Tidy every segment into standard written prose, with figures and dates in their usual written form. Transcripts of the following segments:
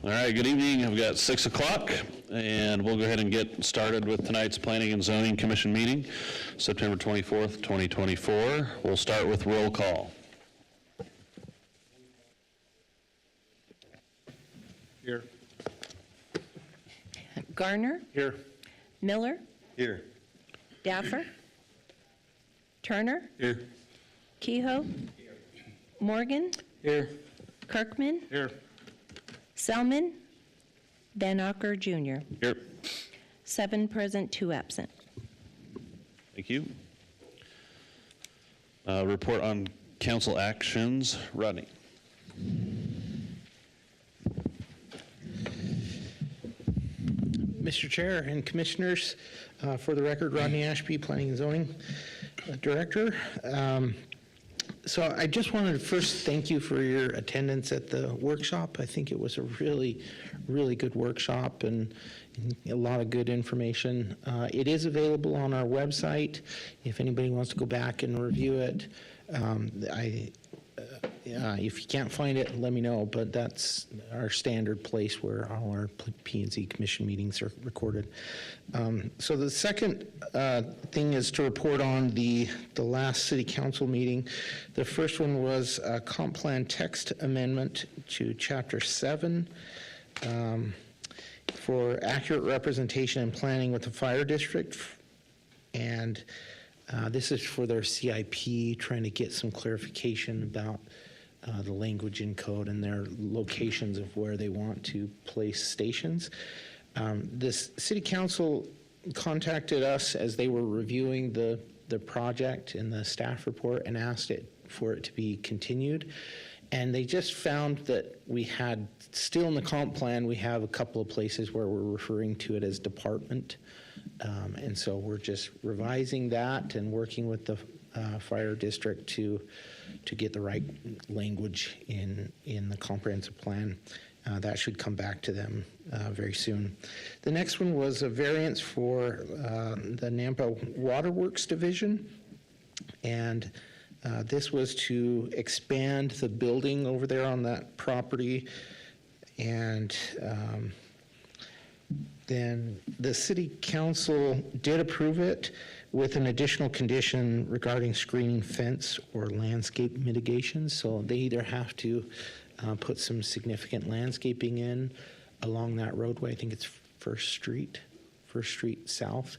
All right, good evening. I've got 6 o'clock, and we'll go ahead and get started with tonight's Planning and Zoning Commission meeting, September 24th, 2024. We'll start with roll call. Here. Garner, Here. Miller, Here. Daffer, Turner, Here. Kehoe, Morgan, Here. Kirkman, Here. Selman, Van Acker Jr. Here. 7 present, 2 absent. Thank you. Report on council actions. Rodney. Mr. Chair and Commissioners, for the record, Rodney Ashby, Planning and Zoning Director. So I just wanted to first thank you for your attendance at the workshop. I think it was a really, really good workshop and a lot of good information. It is available on our website if anybody wants to go back and review it. If you can't find it, let me know, but that's our standard place where all our P&Z Commission meetings are recorded. So the second thing is to report on the last City Council meeting. The first one was a comp plan text amendment to Chapter 7 for accurate representation and planning with the fire district. And this is for their CIP, trying to get some clarification about the language in code and their locations of where they want to place stations. This City Council contacted us as they were reviewing the project and the staff report and asked for it to be continued. And they just found that we had, still in the comp plan, we have a couple of places where we're referring to it as department. And so we're just revising that and working with the fire district to get the right language in the comprehensive plan. That should come back to them very soon. The next one was a variance for the Nampa Waterworks Division. And this was to expand the building over there on that property. And then the City Council did approve it with an additional condition regarding screening fence or landscape mitigation. So they either have to put some significant landscaping in along that roadway, I think it's First Street South,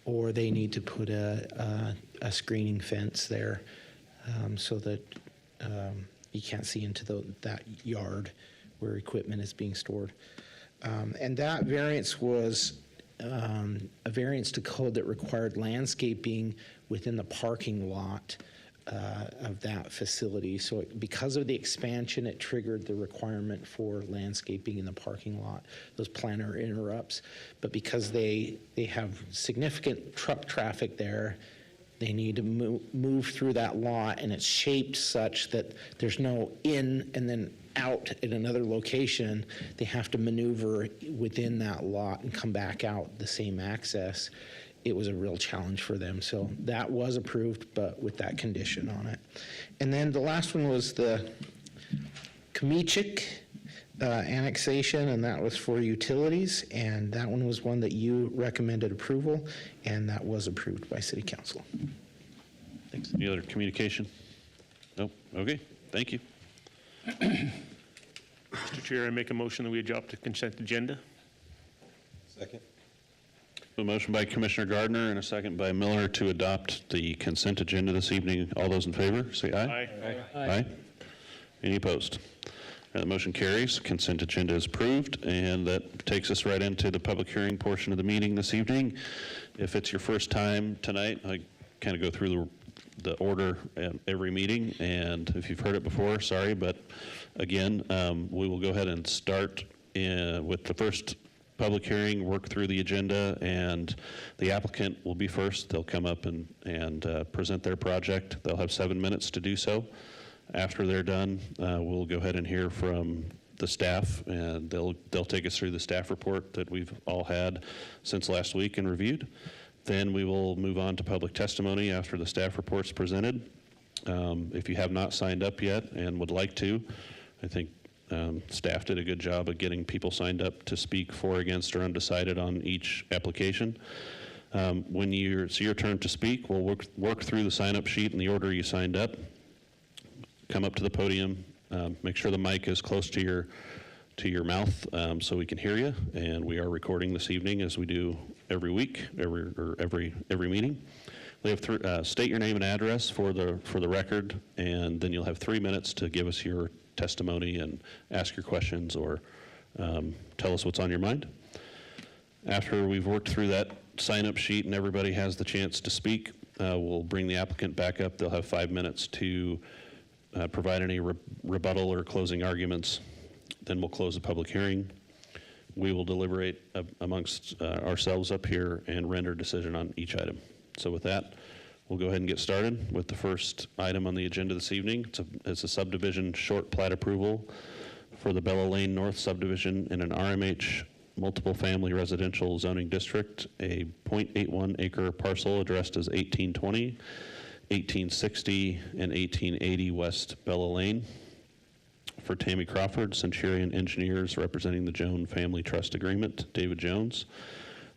or they need to put a screening fence there so that you can't see into that yard where equipment is being stored. And that variance was a variance to code that required landscaping within the parking lot of that facility. So because of the expansion, it triggered the requirement for landscaping in the parking lot, those planner interrupts. But because they have significant truck traffic there, they need to move through that lot, and it's shaped such that there's no in and then out at another location. They have to maneuver within that lot and come back out the same access. It was a real challenge for them. So that was approved, but with that condition on it. And then the last one was the Kamichik annexation, and that was for utilities. And that one was one that you recommended approval, and that was approved by City Council. Thanks. Any other communication? Nope. Okay. Thank you. Mr. Chair, I make a motion that we adopt the consent agenda. Second. A motion by Commissioner Gardner and a second by Miller to adopt the consent agenda this evening. All those in favor, say aye. Aye. Any opposed? The motion carries. Consent agenda is approved, and that takes us right into the public hearing portion of the meeting this evening. If it's your first time tonight, I kind of go through the order at every meeting, and if you've heard it before, sorry, but again, we will go ahead and start with the first public hearing, work through the agenda, and the applicant will be first. They'll come up and present their project. They'll have 7 minutes to do so. After they're done, we'll go ahead and hear from the staff, and they'll take us through the staff report that we've all had since last week and reviewed. Then we will move on to public testimony after the staff report's presented. If you have not signed up yet and would like to, I think Staff did a good job of getting people signed up to speak for, against, or undecided on each application. When it's your turn to speak, we'll work through the sign-up sheet in the order you signed up. Come up to the podium, make sure the mic is close to your mouth so we can hear you. And we are recording this evening, as we do every week, every meeting. We have state your name and address for the record, and then you'll have 3 minutes to give us your testimony and ask your questions or tell us what's on your mind. After we've worked through that sign-up sheet and everybody has the chance to speak, we'll bring the applicant back up. They'll have 5 minutes to provide any rebuttal or closing arguments. Then we'll close the public hearing. We will deliberate amongst ourselves up here and render a decision on each item. So with that, we'll go ahead and get started with the first item on the agenda this evening. It's a subdivision short plat approval for the Bella Lane North subdivision in an RMH multiple family residential zoning district, a 0.81 acre parcel addressed as 1820, 1860, and 1880 West Bella Lane. For Tammy Crawford, Centurion Engineers, representing the Jones Family Trust Agreement, David Jones.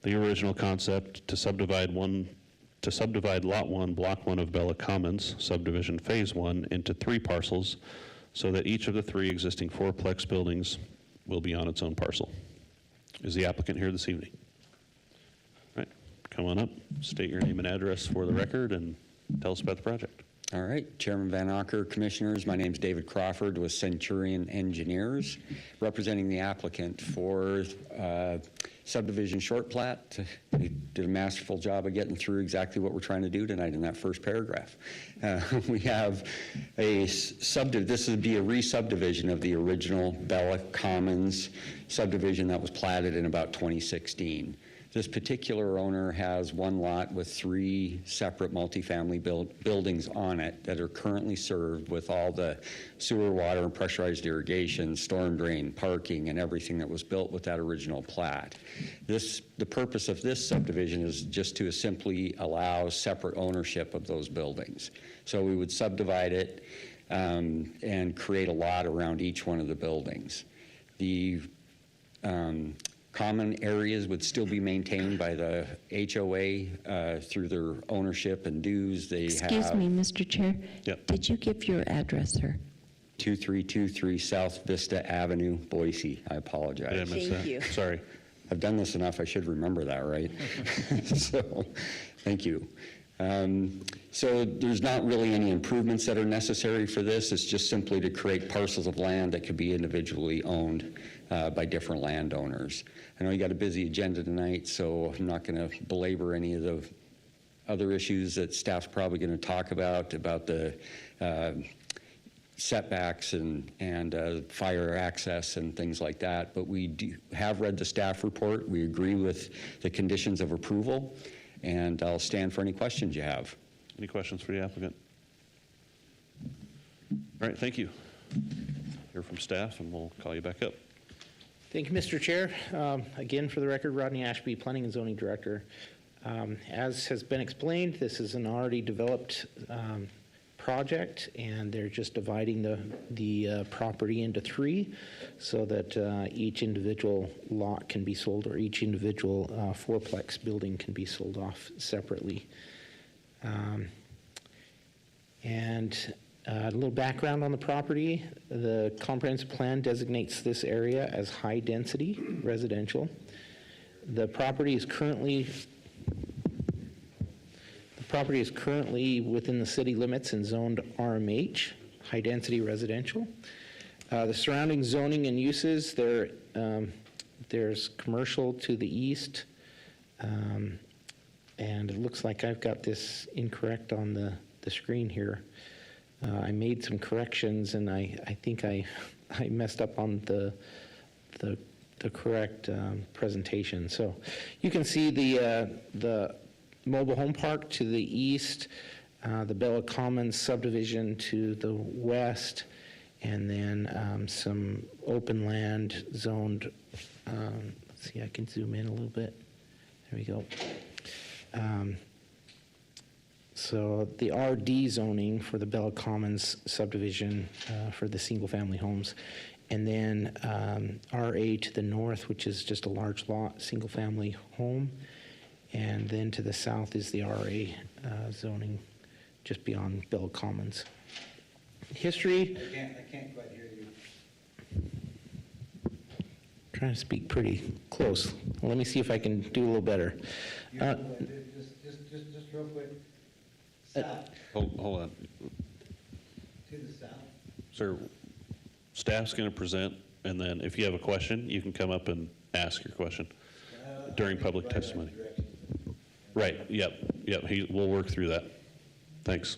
The original concept to subdivide Lot 1, Block 1 of Bella Commons, subdivision Phase 1, into 3 parcels so that each of the 3 existing fourplex buildings will be on its own parcel. Is the applicant here this evening? All right, come on up, state your name and address for the record, and tell us about the project. All right, Chairman Van Acker, Commissioners, my name's David Crawford with Centurion Engineers, representing the applicant for subdivision short plat. They did a masterful job of getting through exactly what we're trying to do tonight in that first paragraph. We have this would be a re-subdivision of the original Bella Commons subdivision that was platted in about 2016. This particular owner has 1 lot with 3 separate multifamily buildings on it that are currently served with all the sewer, water, and pressurized irrigation, storm drain, parking, and everything that was built with that original plat. The purpose of this subdivision is just to simply allow separate ownership of those buildings. So we would subdivide it and create a lot around each one of the buildings. The common areas would still be maintained by the HOA through their ownership and dues. Excuse me, Mr. Chair. Yep. Did you give your address, sir? 2323 South Vista Avenue, Boise. I Did I apologize. miss that? you. Sorry. I've done this enough, I should remember that, right? So, thank you. So there's not really any improvements that are necessary for this. It's just simply to create parcels of land that could be individually owned by different landowners. I know you got a busy agenda tonight, so I'm not going to belabor any of the other issues that staff's probably going to talk about the setbacks and fire access and things like that. But we have read the staff report. We agree with the conditions of approval, and I'll stand for any questions you have. Any questions for the applicant? All right, thank you. Hear from staff, and we'll call you back up. Thank you, Mr. Chair. Again, for the record, Rodney Ashby, Planning and Zoning Director. As has been explained, this is an already developed project, and they're just dividing the property into 3 so that each individual lot can be sold, or each individual fourplex building can be sold off separately. And a little background on the property. The comprehensive plan designates this area as high-density residential. The property is currently within the city limits and zoned RMH, high-density residential. The surrounding zoning and uses, there's commercial to the east, and it looks like I've got this incorrect on the screen here. I made some corrections, and I think I messed up on the correct presentation. So you can see the mobile home park to the east, the Bella Commons subdivision to the west, and then some open land zoned. Let's see, I can zoom in a little bit. There we go. So the RD zoning for the Bella Commons subdivision for the single-family homes. and then RA to the north, which is just a large lot, single-family home. And then to the south is the RA zoning, just beyond Bella Commons. History. I can't quite hear you. Trying to speak pretty close. Let me see if I can do a little better. Just real quick. South, Hold on. to the south. Sir, staff's going to present, and then if you have a question, you can come up and ask your question during public testimony. Right, yep, we'll work through that. Thanks.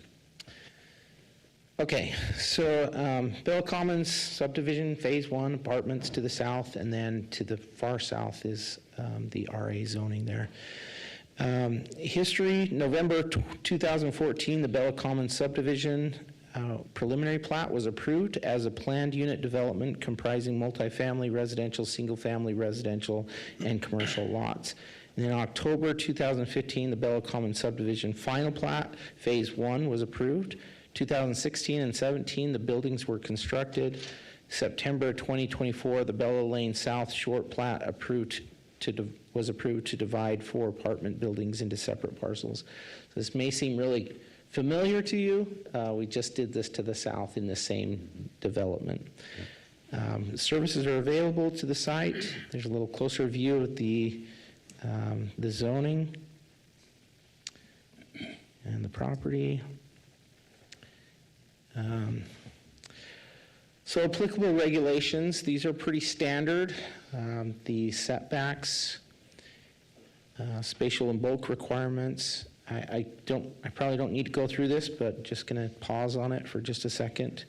Okay, so Bella Commons subdivision, Phase 1, apartments to the south, and then to the far south is the RA zoning there. History, November 2014, the Bella Commons subdivision preliminary plat was approved as a planned unit development comprising multifamily residential, single-family residential, and commercial lots. And in October 2015, the Bella Commons subdivision final plat, Phase 1, was approved. 2016 and 17, the buildings were constructed. September 2024, the Bella Lane South short plat was approved to divide 4 apartment buildings into separate parcels. So this may seem really familiar to you. We just did this to the south in the same development. Services are available to the site. There's a little closer view of the zoning and the property. So applicable regulations, these are pretty standard. The setbacks, spatial and bulk requirements. I probably don't need to go through this, but just going to pause on it for just a second.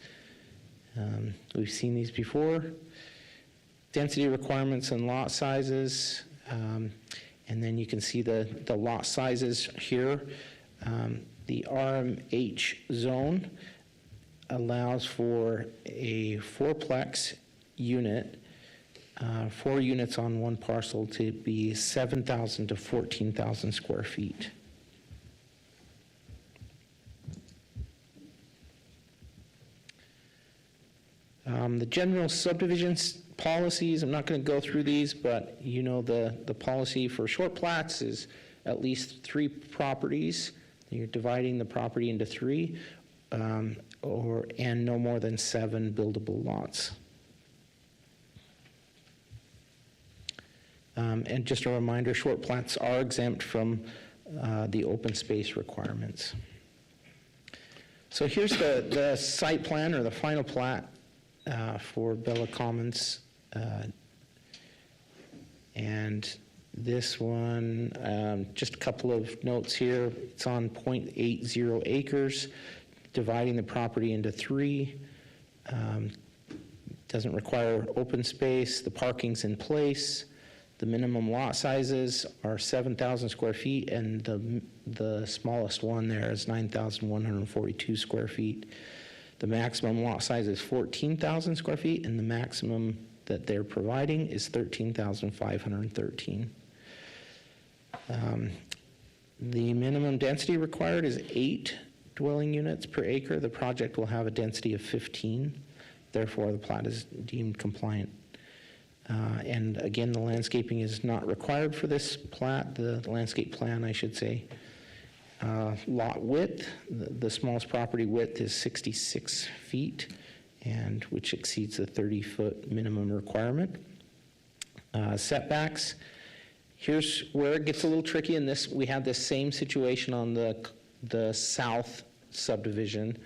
We've seen these before. Density requirements and lot sizes. And then you can see the lot sizes here. The RMH zone allows for a 4-plex unit, 4 units on one parcel, to be 7,000 to 14,000 square feet. The general subdivisions policies, I'm not going to go through these, but you know the policy for short plats is at least 3 properties. You're dividing the property into 3, and no more than 7 buildable lots. And just a reminder, short plats are exempt from the open space requirements. So here's the site plan, or the final plat, for Bella Commons. And this one, just a couple of notes here. It's on 0.80 acres, dividing the property into 3. Doesn't require open space. The parking's in place. The minimum lot sizes are 7,000 square feet, and the smallest one there is 9,142 square feet. The maximum lot size is 14,000 square feet, and the maximum that they're providing is 13,513. The minimum density required is 8 dwelling units per acre. The project will have a density of 15. Therefore, the plat is deemed compliant. And again, the landscaping is not required for this plat, the landscape plan, I should say. Lot width, the smallest property width is 66 feet, and which exceeds the 30-foot minimum requirement. Setbacks, here's where it gets a little tricky. In this, we have this same situation on the south subdivision,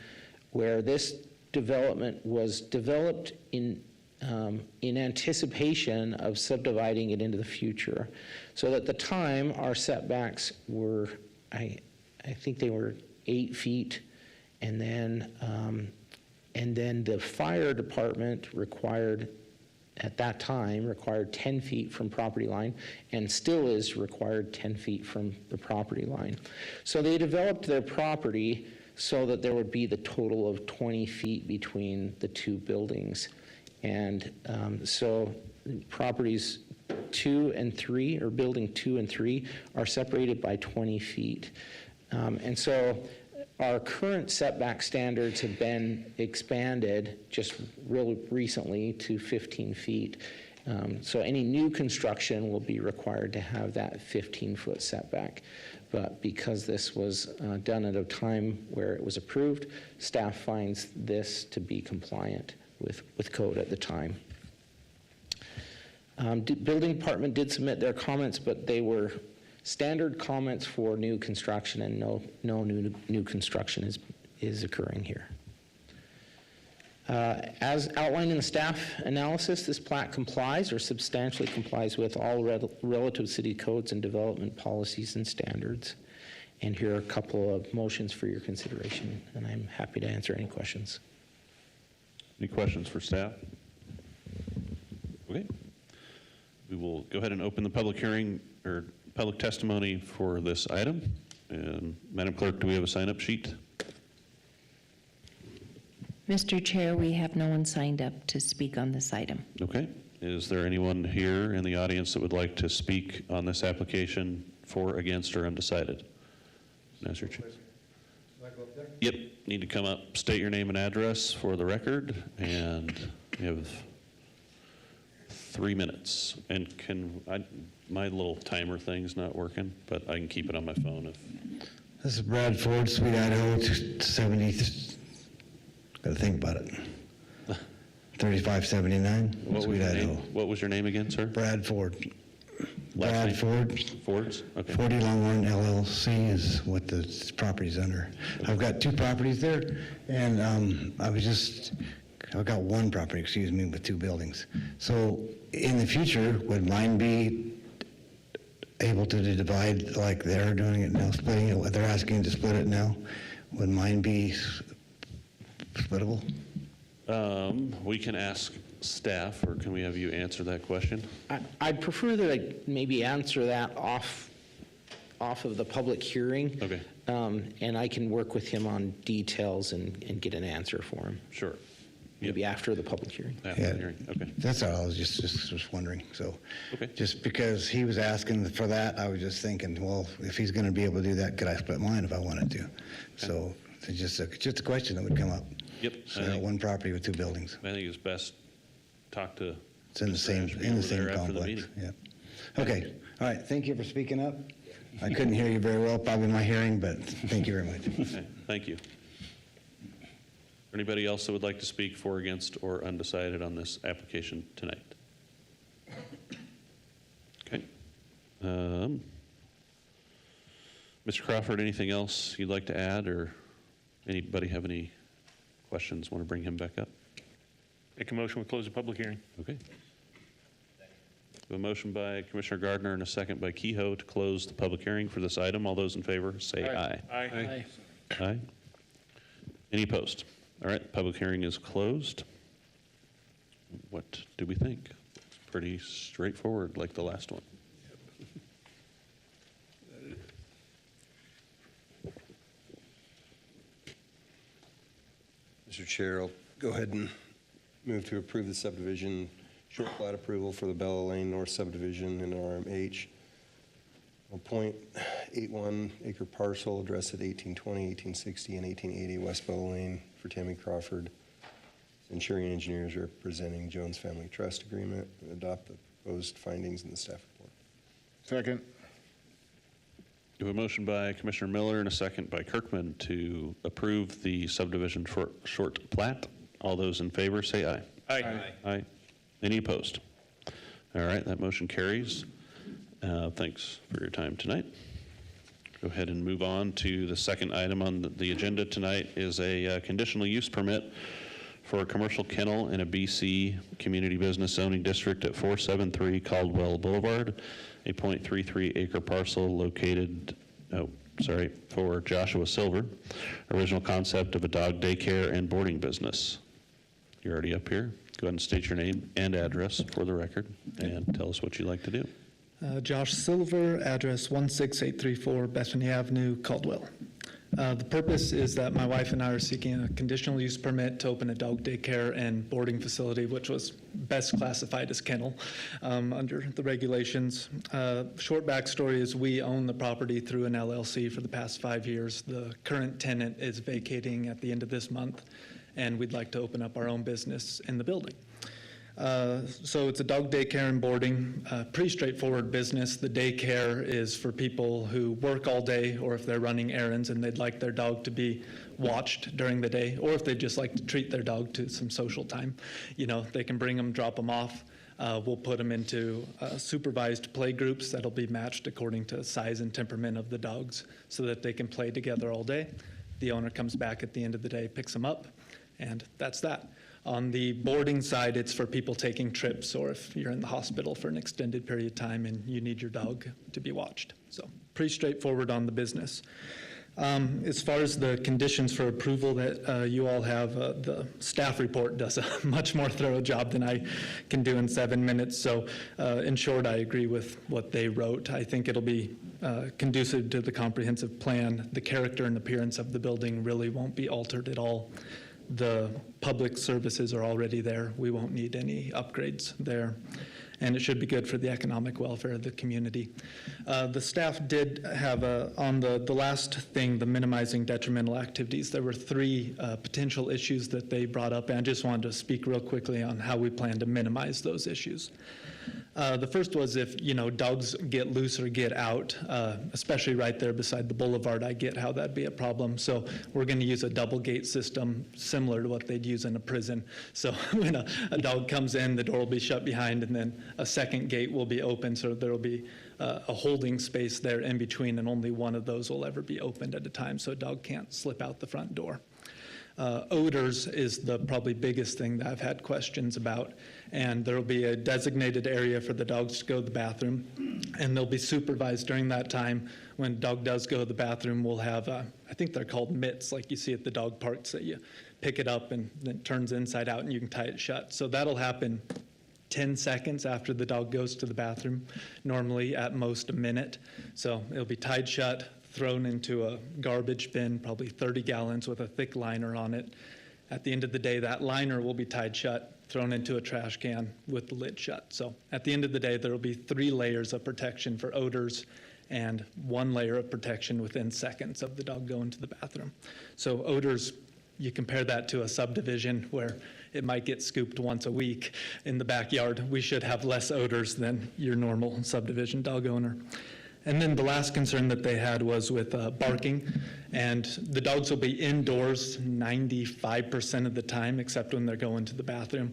where this development was developed in anticipation of subdividing it into the future. So at the time, our setbacks were, I think they were 8 feet, and then the fire department at that time required 10 feet from property line, and still is required 10 feet from the property line. So they developed their property so that there would be the total of 20 feet between the 2 buildings. And so properties 2 and 3, or building 2 and 3, are separated by 20 feet. And so our current setback standards have been expanded just real recently to 15 feet. So any new construction will be required to have that 15-foot setback. But because this was done at a time where it was approved, staff finds this to be compliant with code at the time. Building department did submit their comments, but they were standard comments for new construction, and no new construction is occurring here. As outlined in the staff analysis, this plat complies or substantially complies with all relative city codes and development policies and standards. And here are a couple of motions for your consideration, and I'm happy to answer any questions. Any questions for staff? Okay. We will go ahead and open the public hearing or public testimony for this item. And Madam Clerk, do we have a sign-up sheet? Mr. Chair, we have no one signed up to speak on this item. Okay. Is there anyone here in the audience that would like to speak on this application for, against, or undecided? Now's your chance. Yep, need to come up, state your name and address for the record, and we have 3 minutes. And my little timer thing's not working, but I can keep it on my phone if. This is Brad Ford, Sweet Idaho, 70, gotta think about it. 3579, Sweet Idaho. What was your name again, sir? Brad Ford. Last Brad name? Ford. Fords? Okay. 40 Longhorn LLC is what the property's under. I've got 2 properties there, and I've got 1 property, excuse me, with 2 buildings. So in the future, would mine be able to divide like they're doing it now, splitting it, they're asking to split it now? Would mine be splittable? We can ask staff, or can we have you answer that question? I'd prefer that I maybe answer that off of the public hearing. Okay. And I can work with him on details and get an answer for him, Sure. maybe after the public hearing. After the hearing, okay. That's all, I was just wondering, so. Okay. Just because he was asking for that, I was just thinking, well, if he's gonna be able to do that, could I split mine if I wanted to? So, it's just a question that would come up. Yep. So I got 1 property with 2 buildings. I think it's best talk to. It's in the Mr. same, Ashby in the over same there after the complex, meeting. yeah. Okay, all right, thank you for speaking up. I couldn't hear you very well, probably in my hearing, but thank you very much. Okay, thank you. Anybody else that would like to speak for, against, or undecided on this application tonight? Okay. Mr. Crawford, anything else you'd like to add, or anybody have any questions, want to bring him back up? Make a motion, we close the public hearing. Okay. A motion by Commissioner Gardner and a second by Kehoe to close the public hearing for this item. All those in favor, say aye. Aye. Aye. Any opposed? All right, public hearing is closed. What do we think? It's pretty straightforward, like the last one. Mr. Chair, I'll go ahead and move to approve the subdivision short plat approval for the Bella Lane North subdivision in RMH. A .81 acre parcel addressed at 1820, 1860, and 1880 West Bella Lane for Tammy Crawford. Centurion Engineers representing Jones Family Trust Agreement, and adopt the proposed findings in the staff report. Second. We have a motion by Commissioner Miller and a second by Kirkman to approve the subdivision short plat. All those in favor say aye. Aye. Aye. Any opposed? All right, that motion carries. Thanks for your time tonight. Go ahead and move on to the second item on the agenda tonight is a conditional use permit for a commercial kennel in a BC Community Business Zoning District at 473 Caldwell Boulevard, a .33 acre parcel located, for Joshua Silver, original concept of a dog daycare and boarding business. You're already up here. Go ahead and state your name and address for the record and tell us what you'd like to do. Josh Silver, address 16834 Bethany Avenue, Caldwell. The purpose is that my wife and I are seeking a conditional use permit to open a dog daycare and boarding facility, which was best classified as kennel under the regulations. Short backstory is we own the property through an LLC for the past 5 years. The current tenant is vacating at the end of this month, and we'd like to open up our own business in the building. So it's a dog daycare and boarding, pretty straightforward business. The daycare is for people who work all day, or if they're running errands and they'd like their dog to be watched during the day, or if they'd just like to treat their dog to some social time. You know, they can bring them, drop them off. We'll put them into supervised play groups that'll be matched according to size and temperament of the dogs so that they can play together all day. The owner comes back at the end of the day, picks them up, and that's that. On the boarding side, it's for people taking trips, or if you're in the hospital for an extended period of time and you need your dog to be watched. So pretty straightforward on the business. As far as the conditions for approval that you all have, the staff report does a much more thorough job than I can do in 7 minutes. So in short, I agree with what they wrote. I think it'll be conducive to the comprehensive plan. The character and appearance of the building really won't be altered at all. The public services are already there. We won't need any upgrades there. And it should be good for the economic welfare of the community. The staff did have on the last thing, the minimizing detrimental activities, there were 3 potential issues that they brought up, and I just wanted to speak real quickly on how we plan to minimize those issues. The first was if, you know, dogs get loose or get out, especially right there beside the boulevard, I get how that'd be a problem. So we're going to use a double gate system similar to what they'd use in a prison. So when a dog comes in, the door will be shut behind, and then a second gate will be open, so there will be a holding space there in between, and only one of those will ever be opened at a time, so a dog can't slip out the front door. Odors is the probably biggest thing that I've had questions about, and there will be a designated area for the dogs to go to the bathroom, and they'll be supervised during that time. When a dog does go to the bathroom, we'll have, I think they're called mitts, like you see at the dog parks, that you pick it up and then it turns inside out and you can tie it shut. So that'll happen 10 seconds after the dog goes to the bathroom, normally at most a minute. So it'll be tied shut, thrown into a garbage bin, probably 30 gallons with a thick liner on it. At the end of the day, that liner will be tied shut, thrown into a trash can with the lid shut. So at the end of the day, there will be 3 layers of protection for odors and 1 layer of protection within seconds of the dog going to the bathroom. So odors, you compare that to a subdivision where it might get scooped once a week in the backyard. We should have less odors than your normal subdivision dog owner. And then the last concern that they had was with barking, and the dogs will be indoors 95% of the time, except when they're going to the bathroom.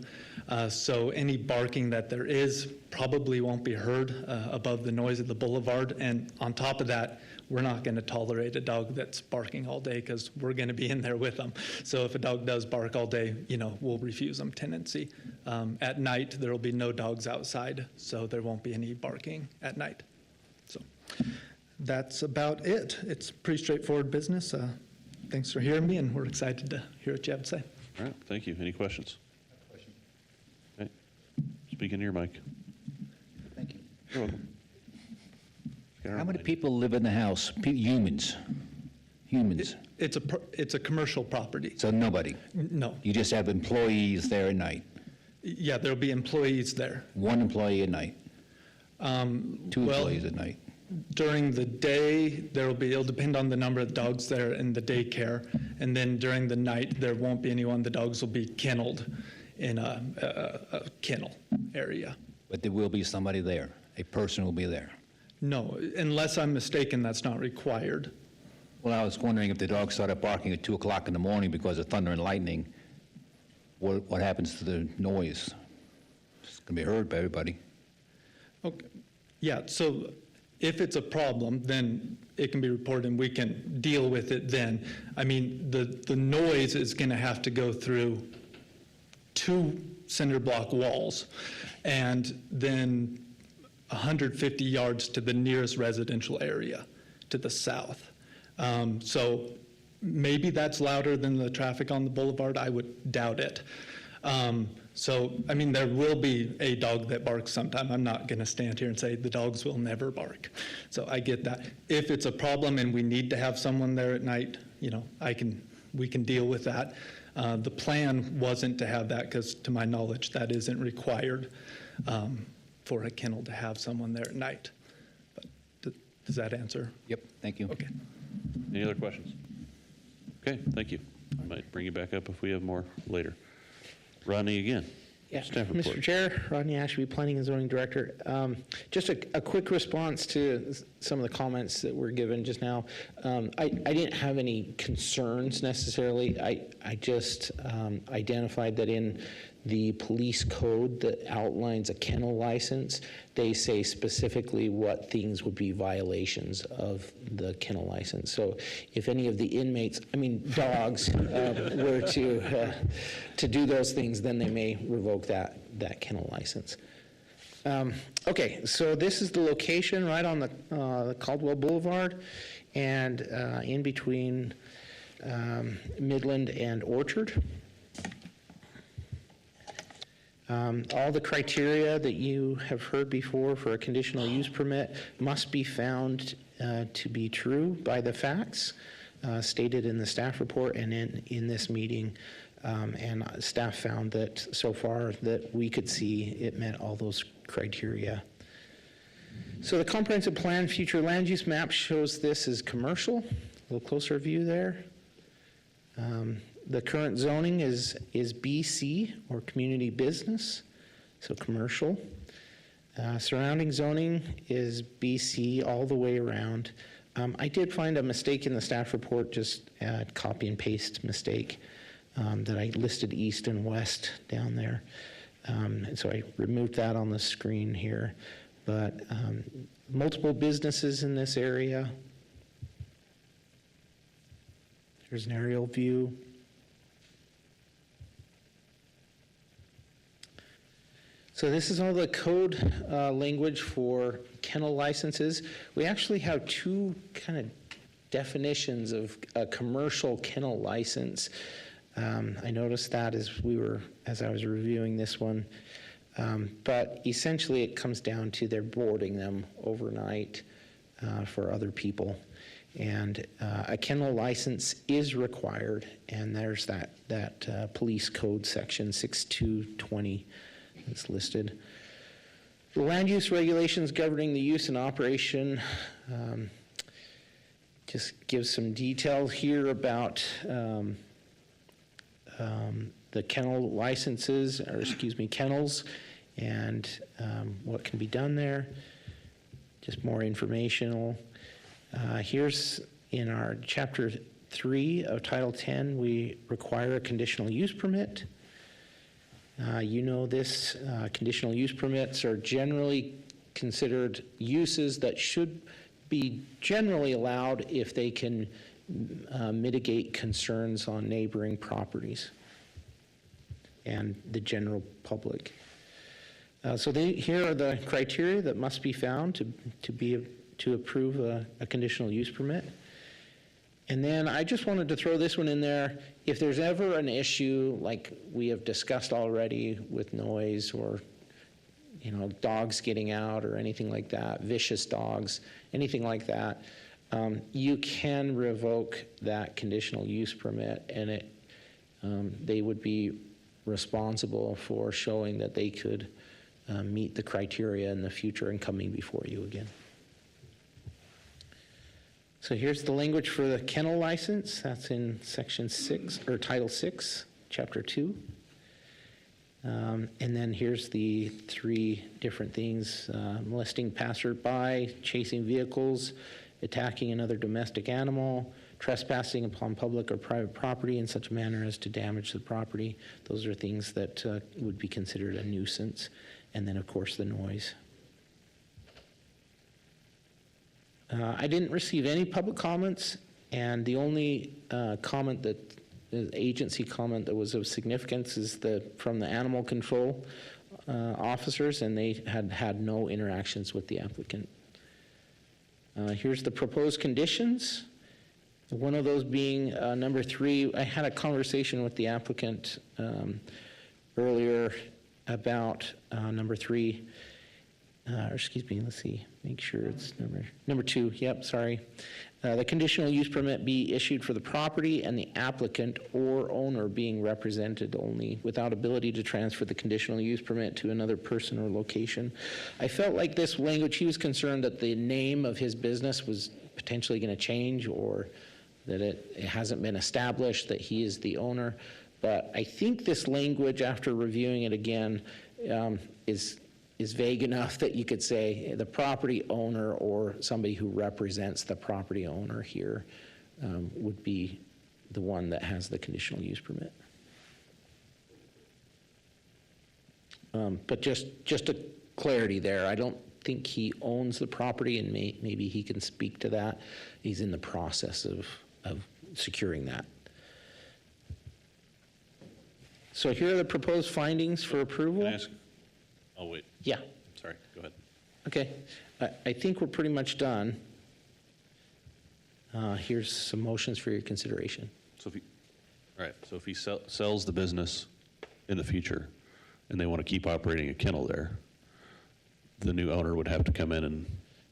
So any barking that there is probably won't be heard above the noise of the boulevard. And on top of that, we're not going to tolerate a dog that's barking all day because we're going to be in there with them. So if a dog does bark all day, you know, we'll refuse them tenancy. At night, there will be no dogs outside, so there won't be any barking at night. So that's about it. It's pretty straightforward business. Thanks for hearing me, and we're excited to hear what you have to say. All right, thank you. Any questions? Okay. Speak into your mic. Thank you. You're welcome. How many people live in the house? Humans? Humans? It's a commercial property. So nobody? No. You just have employees there at night? Yeah, there'll be employees there. 1 employee at night? 2 well, employees at night? During the day, it'll depend on the number of dogs there in the daycare. And then during the night, there won't be anyone. The dogs will be kenneled in a kennel area. But there will be somebody there. A person will be there. No, unless I'm mistaken, that's not required. Well, I was wondering if the dog started barking at 2 o'clock in the morning because of thunder and lightning, what happens to the noise? It's going to be heard by everybody. Okay. Yeah, so if it's a problem, then it can be reported and we can deal with it then. I mean, the noise is going to have to go through 2 cinder block walls and then 150 yards to the nearest residential area to the south. So maybe that's louder than the traffic on the boulevard. I would doubt it. So, I mean, there will be a dog that barks sometime. I'm not going to stand here and say the dogs will never bark. So I get that. If it's a problem and we need to have someone there at night, we can deal with that. The plan wasn't to have that because, to my knowledge, that isn't required for a kennel to have someone there at night. But does that answer? Yep, thank you. Okay. Any other questions? Okay, thank you. I might bring you back up if we have more later. Rodney again. Yeah, Staff report. Mr. Chair, Rodney Ashby, Planning and Zoning Director. Just a quick response to some of the comments that were given just now. I didn't have any concerns necessarily. I just identified that in the police code that outlines a kennel license, they say specifically what things would be violations of the kennel license. So if any of the inmates, dogs, were to do those things, then they may revoke that kennel license. Okay, so this is the location right on the Caldwell Boulevard and in between Midland and Orchard. All the criteria that you have heard before for a conditional use permit must be found to be true by the facts stated in the staff report and in this meeting. And staff found that so far that we could see it met all those criteria. So the comprehensive plan future land use map shows this as commercial. A little closer view there. The current zoning is BC, or community business, so commercial. Surrounding zoning is BC all the way around. I did find a mistake in the staff report, just a copy and paste mistake, that I listed east and west down there. And so I removed that on the screen here. But multiple businesses in this area. Here's an aerial view. So this is all the code language for kennel licenses. We actually have two kind of definitions of a commercial kennel license. I noticed that as I was reviewing this one. But essentially it comes down to they're boarding them overnight for other people. And a kennel license is required, and there's that police code section 6220. It's listed. The land use regulations governing the use and operation just gives some detail here about the kennel licenses, kennels, and what can be done there. Just more informational. Here's in our Chapter 3 of Title 10, we require a conditional use permit. This conditional use permits are generally considered uses that should be generally allowed if they can mitigate concerns on neighboring properties and the general public. Here are the criteria that must be found to approve a conditional use permit. And then I just wanted to throw this one in there. If there's ever an issue like we have discussed already with noise or dogs getting out or anything like that, vicious dogs, anything like that, you can revoke that conditional use permit, and they would be responsible for showing that they could meet the criteria in the future and coming before you again. So here's the language for the kennel license. That's in Section 6, or Title 6, Chapter 2. And then here's the three different things: molesting passerby, chasing vehicles, attacking another domestic animal, trespassing upon public or private property in such a manner as to damage the property. Those are things that would be considered a nuisance. And then, of course, the noise. I didn't receive any public comments, and the only comment the agency comment that was of significance is from the animal control officers, and they had no interactions with the applicant. Here's the proposed conditions. One of those being number 3. I had a conversation with the applicant earlier about number 3. or excuse me, let's see, make sure it's number 2, yep, sorry. The conditional use permit be issued for the property and the applicant or owner being represented only without ability to transfer the conditional use permit to another person or location. I felt like this language, he was concerned that the name of his business was potentially going to change, or that it hasn't been established that he is the owner. But I think this language, after reviewing it again, is vague enough that you could say the property owner or somebody who represents the property owner here would be the one that has the conditional use permit. But just a clarity there, I don't think he owns the property, and maybe he can speak to that. He's in the process of securing that. So here are the proposed findings for approval. Can I ask? Oh, wait. Yeah. Sorry, go ahead. Okay, I think we're pretty much done. Here's some motions for your consideration. So if he sells the business in the future and they want to keep operating a kennel there, the new owner would have to come in and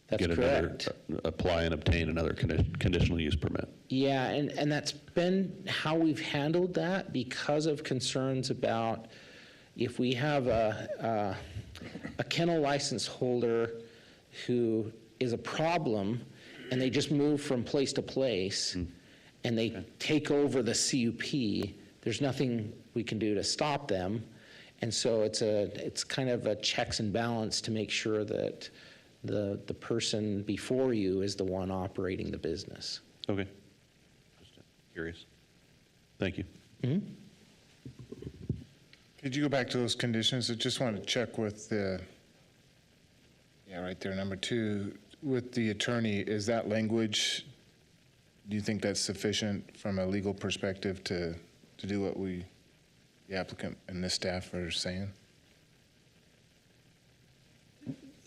That's get correct. apply and obtain another conditional use permit. Yeah, and that's been how we've handled that because of concerns about if we have a kennel license holder who is a problem and they just move from place to place and they take over the CUP, there's nothing we can do to stop them. And so it's kind of a checks and balance to make sure that the person before you is the one operating the business. Okay. Just curious. Thank you. Could you go back to those conditions? I just want to check with the, right there, number 2, with the attorney, is that language, do you think that's sufficient from a legal perspective to do what the applicant and the staff are saying?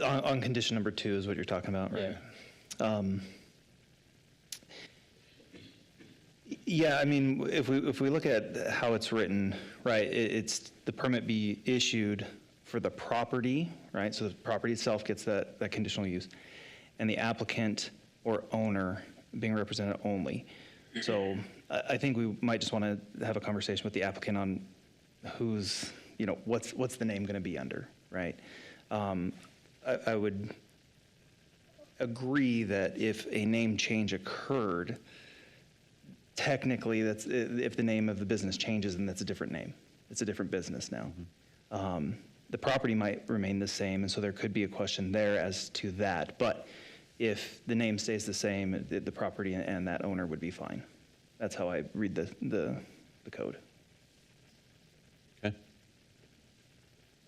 On condition number 2 is what you're talking about, right? Yeah, I mean, if we look at how it's written, right, it's the permit be issued for the property, right? So the property itself gets that conditional use, and the applicant or owner being represented only. So I think we might just want to have a conversation with the applicant on who's, what's the name going to be under, right? I would agree that if a name change occurred, technically, if the name of the business changes, then that's a different name. It's a different business now. The property might remain the same, and so there could be a question there as to that. But if the name stays the same, the property and that owner would be fine. That's how I read the code. Okay.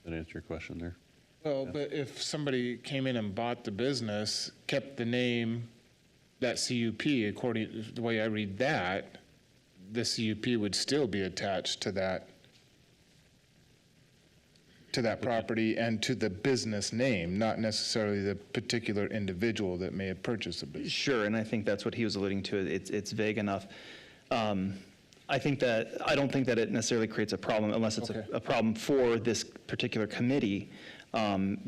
Did that answer your question there? Well, but if somebody came in and bought the business, kept the name, that CUP, according to the way I read that, the CUP would still be attached to that property and to the business name, not necessarily the particular individual that may have purchased the business. Sure, and I think that's what he was alluding to. It's vague enough. I don't think that it necessarily creates a problem unless it's a problem for this particular committee.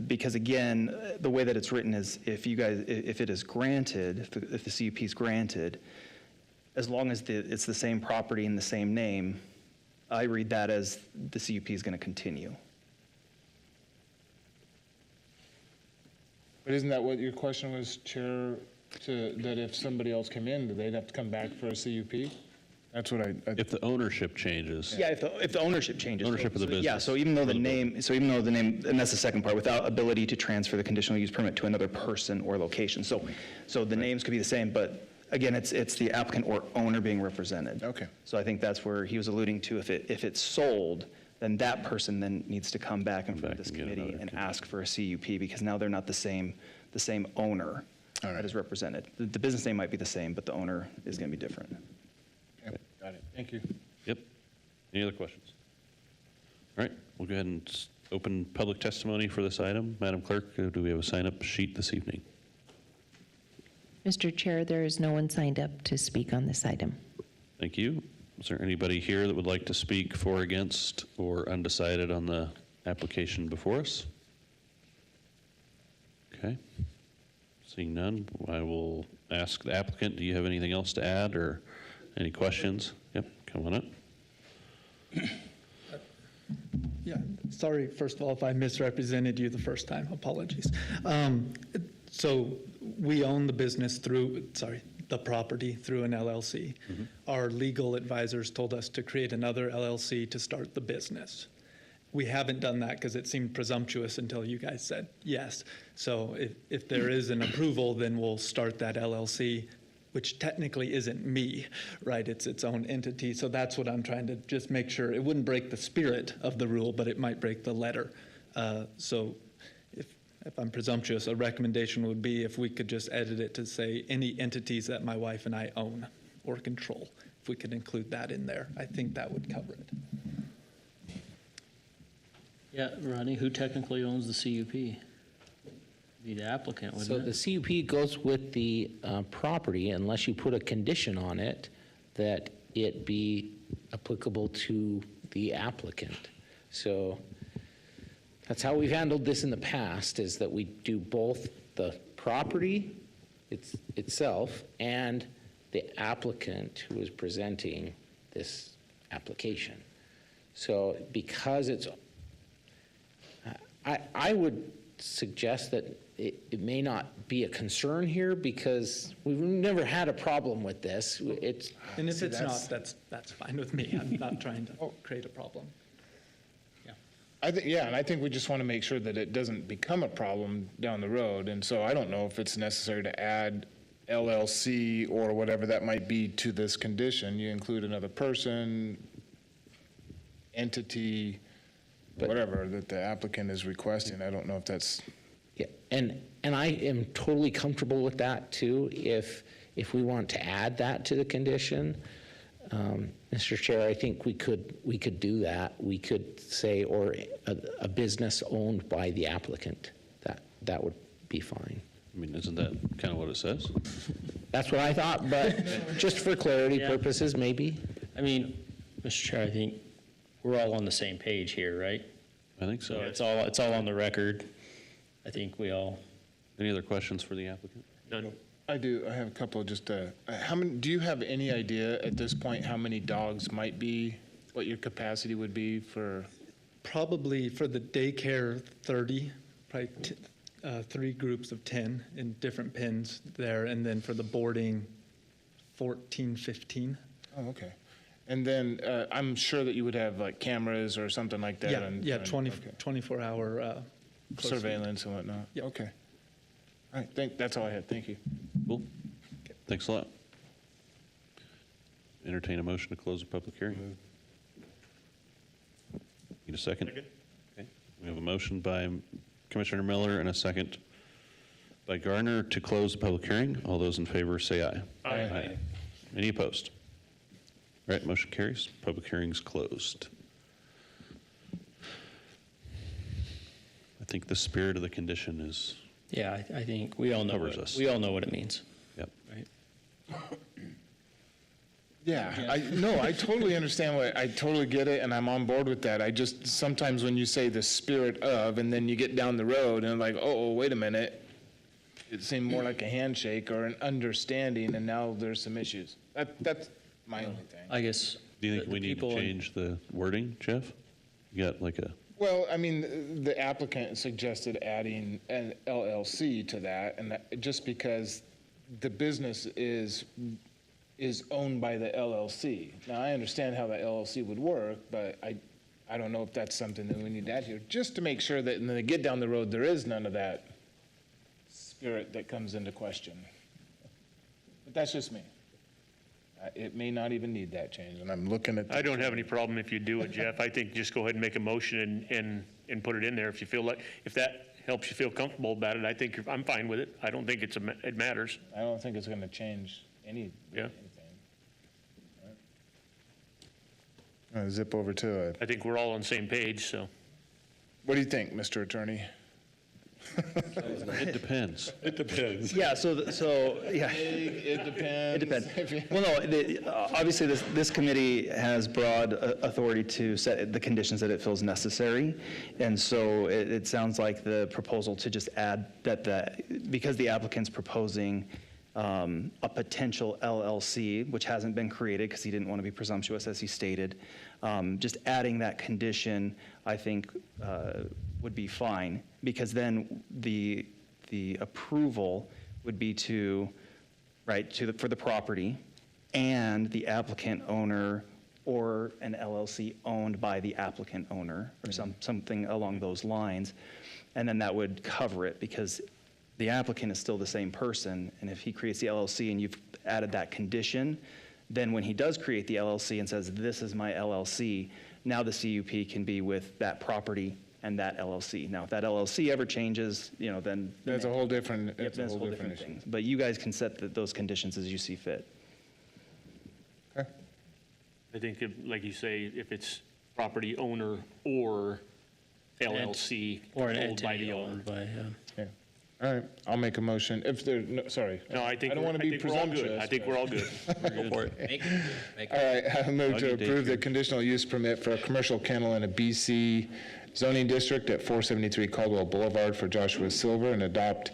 Because again, the way that it's written is if it is granted, if the CUP is granted, as long as it's the same property and the same name, I read that as the CUP is going to continue. But isn't that what your question was, Chair, that if somebody else came in, they'd have to come back for a CUP? That's what I If the ownership changes. Yeah, if the ownership changes. Ownership of the business. Yeah, so even though the name, and that's the second part, without ability to transfer the conditional use permit to another person or location. So the names could be the same, but again, it's the applicant or owner being represented. Okay. So I think that's where he was alluding to, if it's sold, then that person then needs to come back in front of this and get committee another and ask for a CUP, because now they're not the same owner All right. that is represented. The business name might be the same, but the owner is going to be different. Okay, got it. Thank you. Yep. Any other questions? All right, we'll go ahead and open public testimony for this item. Madam Clerk, do we have a sign-up sheet this evening? Mr. Chair, there is no one signed up to speak on this item. Thank you. Is there anybody here that would like to speak for, against, or undecided on the application before us? Okay. Seeing none, I will ask the applicant, do you have anything else to add or any questions? Yep, come on up. Yeah, sorry, first of all, if I misrepresented you the first time, apologies. So we own the business the property through an LLC. Our legal advisors told us to create another LLC to start the business. We haven't done that because it seemed presumptuous until you guys said yes. So if there is an approval, then we'll start that LLC, which technically isn't me, right? It's its own entity. So that's what I'm trying to just make sure. It wouldn't break the spirit of the rule, but it might break the letter. So if I'm presumptuous, a recommendation would be if we could just edit it to say any entities that my wife and I own or control. If we could include that in there, I think that would cover it. Yeah, Rodney, who technically owns the CUP? Be the applicant, So wouldn't the it? CUP goes with the property unless you put a condition on it that it be applicable to the applicant. So that's how we've handled this in the past, is that we do both the property itself and the applicant who is presenting this application. So because it's, I would suggest that it may not be a concern here because we've never had a problem with this. It's, And if it's not, that's fine with me. I'm not trying to create a problem. and I think we just want to make sure that it doesn't become a problem down the road. And so I don't know if it's necessary to add LLC or whatever that might be to this condition. You include another person, entity, whatever that the applicant is requesting. I don't know if that's. yeah, and I am totally comfortable with that too, if we want to add that to the condition. Mr. Chair, I think we could do that. We could say, or a business owned by the applicant. That would be fine. I mean, isn't that kind of what it says? That's what I thought, but just for clarity Yeah. purposes, maybe. I mean, Mr. Chair, I think we're all on the same page here, right? I think So so. it's all on the record. I think we all. Any other questions for the applicant? None. I do. I have a couple. Just how many? Do you have any idea at this point how many dogs might be? What your capacity would be for? Probably for the daycare, 30, probably 3 groups of 10 in different pens there. And then for the boarding, 14, 15. Oh, okay. And then I'm sure that you would have like cameras or something like that. Yeah, 24-hour surveillance and whatnot. Yep. Okay. All right. That's all I had. Thank you. Cool. Thanks a lot. Entertain a motion to close the public hearing. Need a second? Okay. We have a motion by Commissioner Miller and a second by Gardner to close the public hearing. All those in favor say aye. Aye. Any opposed? All right, motion carries. Public hearing's closed. I think the spirit of the condition is, Yeah, I think we all know. Covers us. We all know what it means, yep. right? Yeah, I totally understand I totally get it, and I'm on board with that. I just, sometimes when you say the spirit of, and then you get down the road and like, oh, wait a minute, it seemed more like a handshake or an understanding, and now there's some issues. That's my only thing. I guess. Do you think the we need to people in- change the wording, Jeff? You got like a, Well, I mean, the applicant suggested adding an LLC to that, and just because the business is owned by the LLC. Now, I understand how the LLC would work, but I don't know if that's something that we need to add here, just to make sure that when they get down the road, there is none of that spirit that comes into question. But that's just me. It may not even need that change, and I'm looking at. I don't have any problem if you do it, Jeff. I think just go ahead and make a motion and put it in there if you feel like, if that helps you feel comfortable about it. I think I'm fine with it. I don't think it matters. I don't think it's going to change anything. Yeah. Zip over to it. I think we're all on the same page, so. What do you think, Mr. Attorney? It depends. It depends. Yeah, yeah. It depends. It depends. Well, no, obviously, this committee has broad authority to set the conditions that it feels necessary. And so it sounds like the proposal to just add that because the applicant's proposing a potential LLC, which hasn't been created because he didn't want to be presumptuous, as he stated, just adding that condition, I think, would be fine, because then the approval would be for the property and the applicant owner or an LLC owned by the applicant owner or something along those lines. And then that would cover it, because the applicant is still the same person. And if he creates the LLC and you've added that condition, then when he does create the LLC and says, this is my LLC, now the CUP can be with that property and that LLC. Now, if that LLC ever changes, then. That's a whole different, Yep, that's a whole different issue. thing. But you guys can set those conditions as you see fit. Okay. I think, like you say, if it's property owner or LLC Or an owned by entity the owner. owned by, Yeah. All right, I'll make a motion. If there, no, sorry. No, I think don't want to be we're all good. presumptuous. I think but- we're all good. Go for it. All right, I move to Doggy approve the daycare. conditional use permit for a commercial kennel in a BC zoning district at 473 Caldwell Boulevard for Joshua Silver, and adopt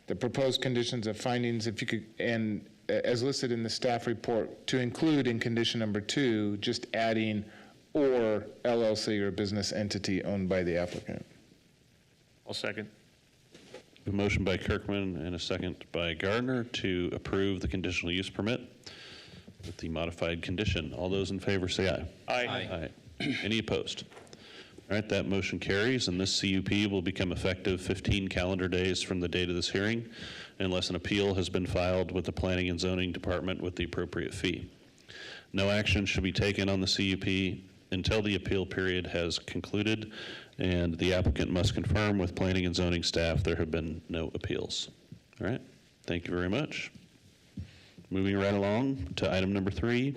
the proposed conditions of findings, if you could, and as listed in the staff report, to include in condition number 2, just adding or LLC or business entity owned by the applicant. I'll second. A motion by Kirkman and a second by Gardner to approve the conditional use permit with the modified condition. All those in favor say aye. Aye. Aye. Any opposed? All right, that motion carries, and this CUP will become effective 15 calendar days from the date of this hearing, unless an appeal has been filed with the Planning and Zoning Department with the appropriate fee. No action should be taken on the CUP until the appeal period has concluded, and the applicant must confirm with Planning and Zoning staff there have been no appeals. All right, thank you very much. Moving right along to item number 3,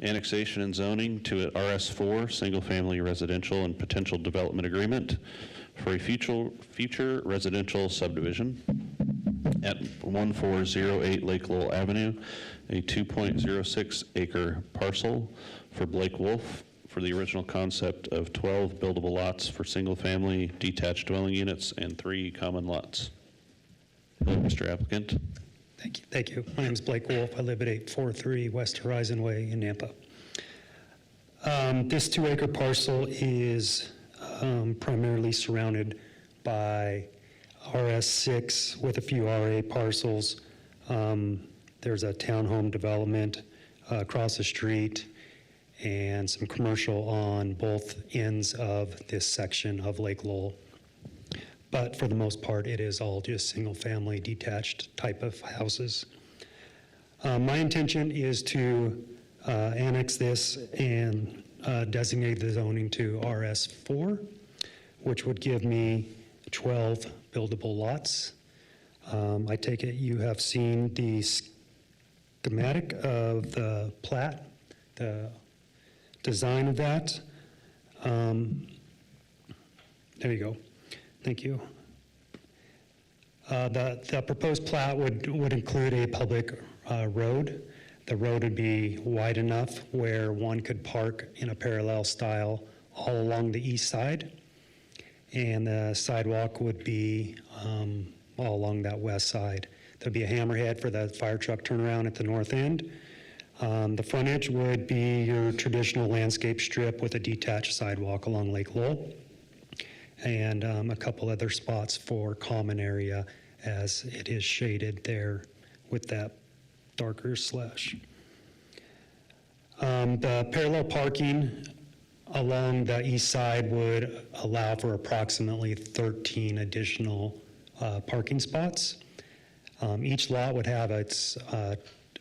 annexation and zoning to a RS4 single-family residential and potential development agreement for a future residential subdivision at 1408 Lake Lowell Avenue, a 2.06 acre parcel for Blake Wolf for the original concept of 12 buildable lots for single-family detached dwelling units and 3 common lots. Hello, Mr. Applicant. Thank you. My name is Blake Wolf. I live at 843 West Horizon Way in Nampa. This 2-acre parcel is primarily surrounded by RS6 with a few RA parcels. There's a townhome development across the street and some commercial on both ends of this section of Lake Lowell. But for the most part, it is all just single-family detached type of houses. My intention is to annex this and designate the zoning to RS4, which would give me 12 buildable lots. I take it you have seen the schematic of the plat, the design of that. There you go. Thank you. The proposed plat would include a public road. The road would be wide enough where one could park in a parallel style all along the east side. And the sidewalk would be all along that west side. There'd be a hammerhead for the fire truck turnaround at the north end. The frontage would be your traditional landscape strip with a detached sidewalk along Lake Lowell, and a couple other spots for common area as it is shaded there with that darker slash. The parallel parking along the east side would allow for approximately 13 additional parking spots. Each lot would have its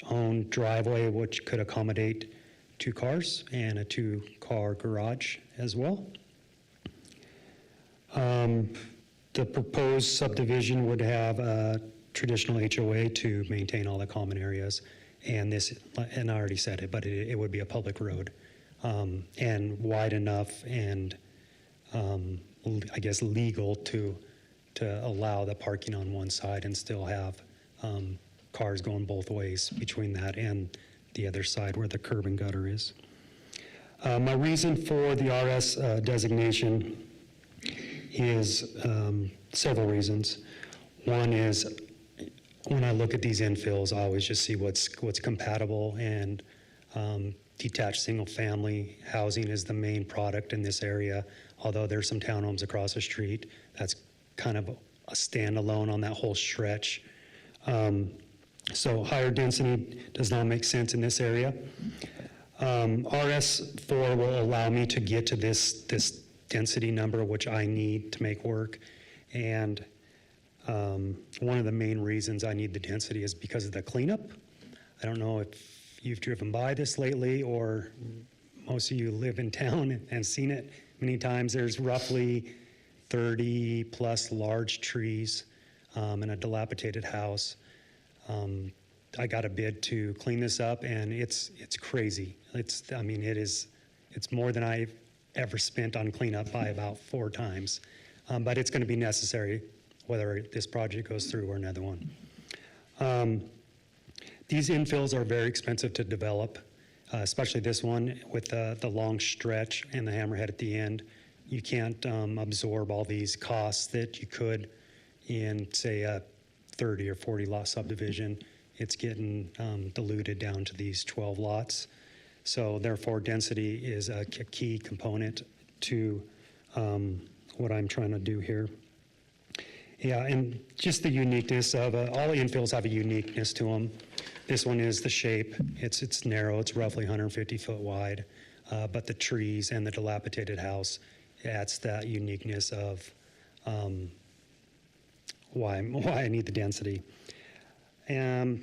own driveway, which could accommodate 2 cars, and a 2-car garage as well. The proposed subdivision would have a traditional HOA to maintain all the common areas, and I already said it, but it would be a public road, and wide enough and I guess legal to to allow the parking on one side and still have cars going both ways between that and the other side where the curb and gutter is. My reason for the RS designation is several reasons. One is when I look at these infills, I always just see what's compatible, and detached single-family housing is the main product in this area, although there's some townhomes across the street. That's kind of a standalone on that whole stretch. So higher density does not make sense in this area. RS4 will allow me to get to this density number, which I need to make work. And one of the main reasons I need the density is because of the cleanup. I don't know if you've driven by this lately, or most of you live in town and seen it many times. There's roughly 30 plus large trees in a dilapidated house. I got a bid to clean this up, and it's crazy. It's more than I've ever spent on cleanup by about 4 times. But it's going to be necessary whether this project goes through or another one. These infills are very expensive to develop, especially this one with the long stretch and the hammerhead at the end. You can't absorb all these costs that you could in, say, a 30 or 40 lot subdivision. It's getting diluted down to these 12 lots. So therefore, density is a key component to what I'm trying to do here. Yeah, and just the uniqueness of all the infills have a uniqueness to them. This one is the shape. It's narrow. It's roughly 150 foot wide. But the trees and the dilapidated house adds that uniqueness of why I need the density. I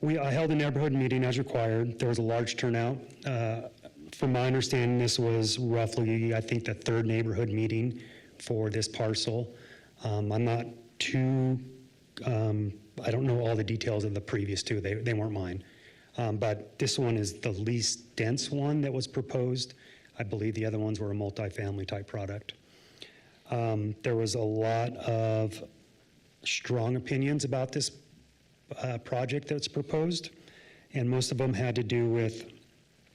held a neighborhood meeting as required. There was a large turnout. From my understanding, this was roughly, I think, the 3rd neighborhood meeting for this parcel. I'm not too, I don't know all the details of the previous 2. They weren't mine. But this one is the least dense one that was proposed. I believe the other ones were a multifamily type product. There was a lot of strong opinions about this project that's proposed, and most of them had to do with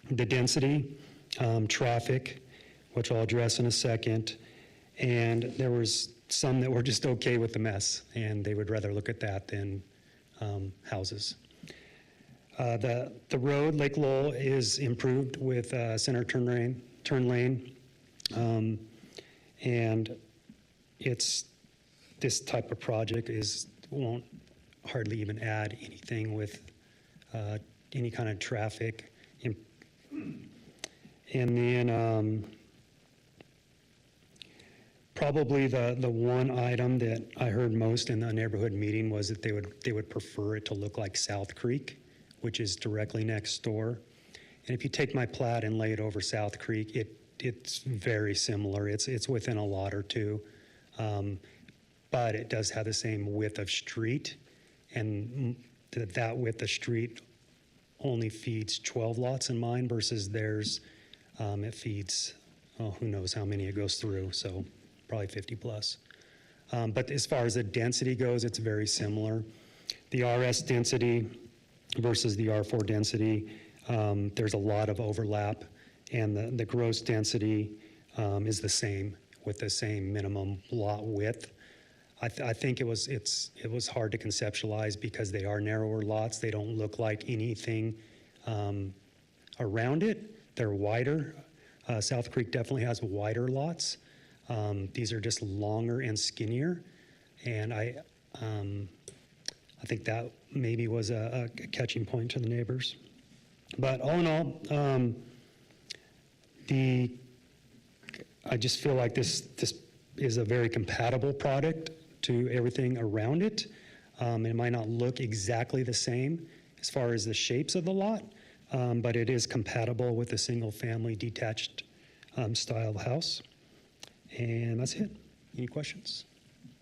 the density, traffic, which I'll address in a second, and there was some that were just okay with the mess, and they would rather look at that than houses. The road, Lake Lowell, is improved with center turn lane, and this type of project won't hardly even add anything with any kind of traffic. And then probably the one item that I heard most in the neighborhood meeting was that they would prefer it to look like South Creek, which is directly next door. And if you take my plat and lay it over South Creek, it's very similar. It's within a lot or two, but it does have the same width of street, and that width of street only feeds 12 lots in mine versus theirs. It feeds, who knows how many it goes through, so probably 50 plus. But as far as the density goes, it's very similar. The RS density versus the R4 density, there's a lot of overlap, and the gross density is the same with the same minimum lot width. I think it was hard to conceptualize because they are narrower lots. They don't look like anything around it. They're wider. South Creek definitely has wider lots. These are just longer and skinnier, and I think that maybe was a catching point to the neighbors. But all in all, I just feel like this is a very compatible product to everything around it. It might not look exactly the same as far as the shapes of the lot, but it is compatible with a single-family detached style house. And that's it. Any questions?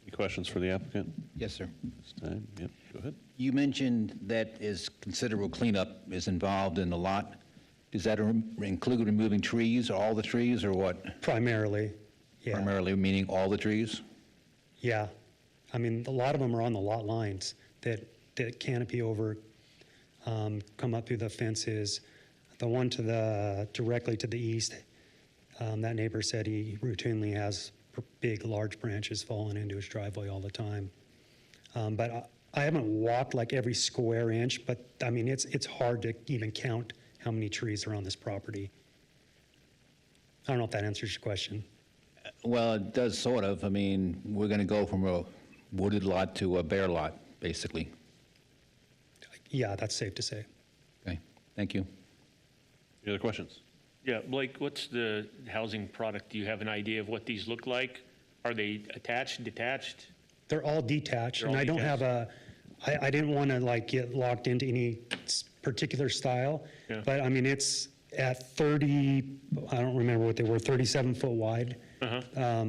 Any questions for the applicant? Yes, sir. This time? Yep, go ahead. You mentioned that considerable cleanup is involved in the lot. Does that include removing trees, all the trees, or what? Primarily, yeah. Primarily meaning all the trees? Yeah. I mean, a lot of them are on the lot lines that canopy over, come up through the fences. The one directly to the east, that neighbor said he routinely has big, large branches falling into his driveway all the time. But I haven't walked like every square inch, but I mean, it's hard to even count how many trees are on this property. I don't know if that answers your question. Well, it does sort of. I mean, we're going to go from a wooded lot to a bare lot, basically. Yeah, that's safe to say. Okay, thank you. Any other questions? Yeah, Blake, what's the housing product? Do you have an idea of what these look like? Are they attached, detached? They're all detached, They're and all I don't have detached. I didn't want to like get locked into any particular style, Yeah. but I mean, it's at 30, I don't remember what they were, 37 foot wide. Uh-huh.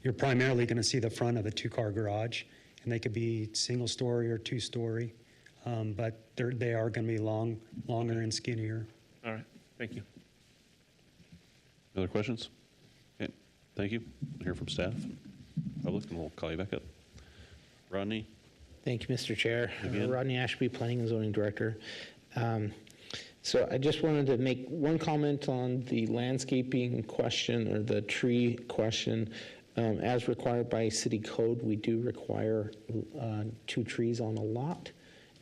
You're primarily going to see the front of a two-car garage, and they could be single-story or two-story, but they are going to be longer and skinnier. All right, thank you. Other questions? Okay, thank you. We'll hear from staff, public, and we'll call you back up. Rodney? Thank you, Mr. Chair. Again. Rodney Ashby, Planning and Zoning Director. So I just wanted to make one comment on the landscaping question or the tree question. As required by city code, we do require 2 trees on a lot.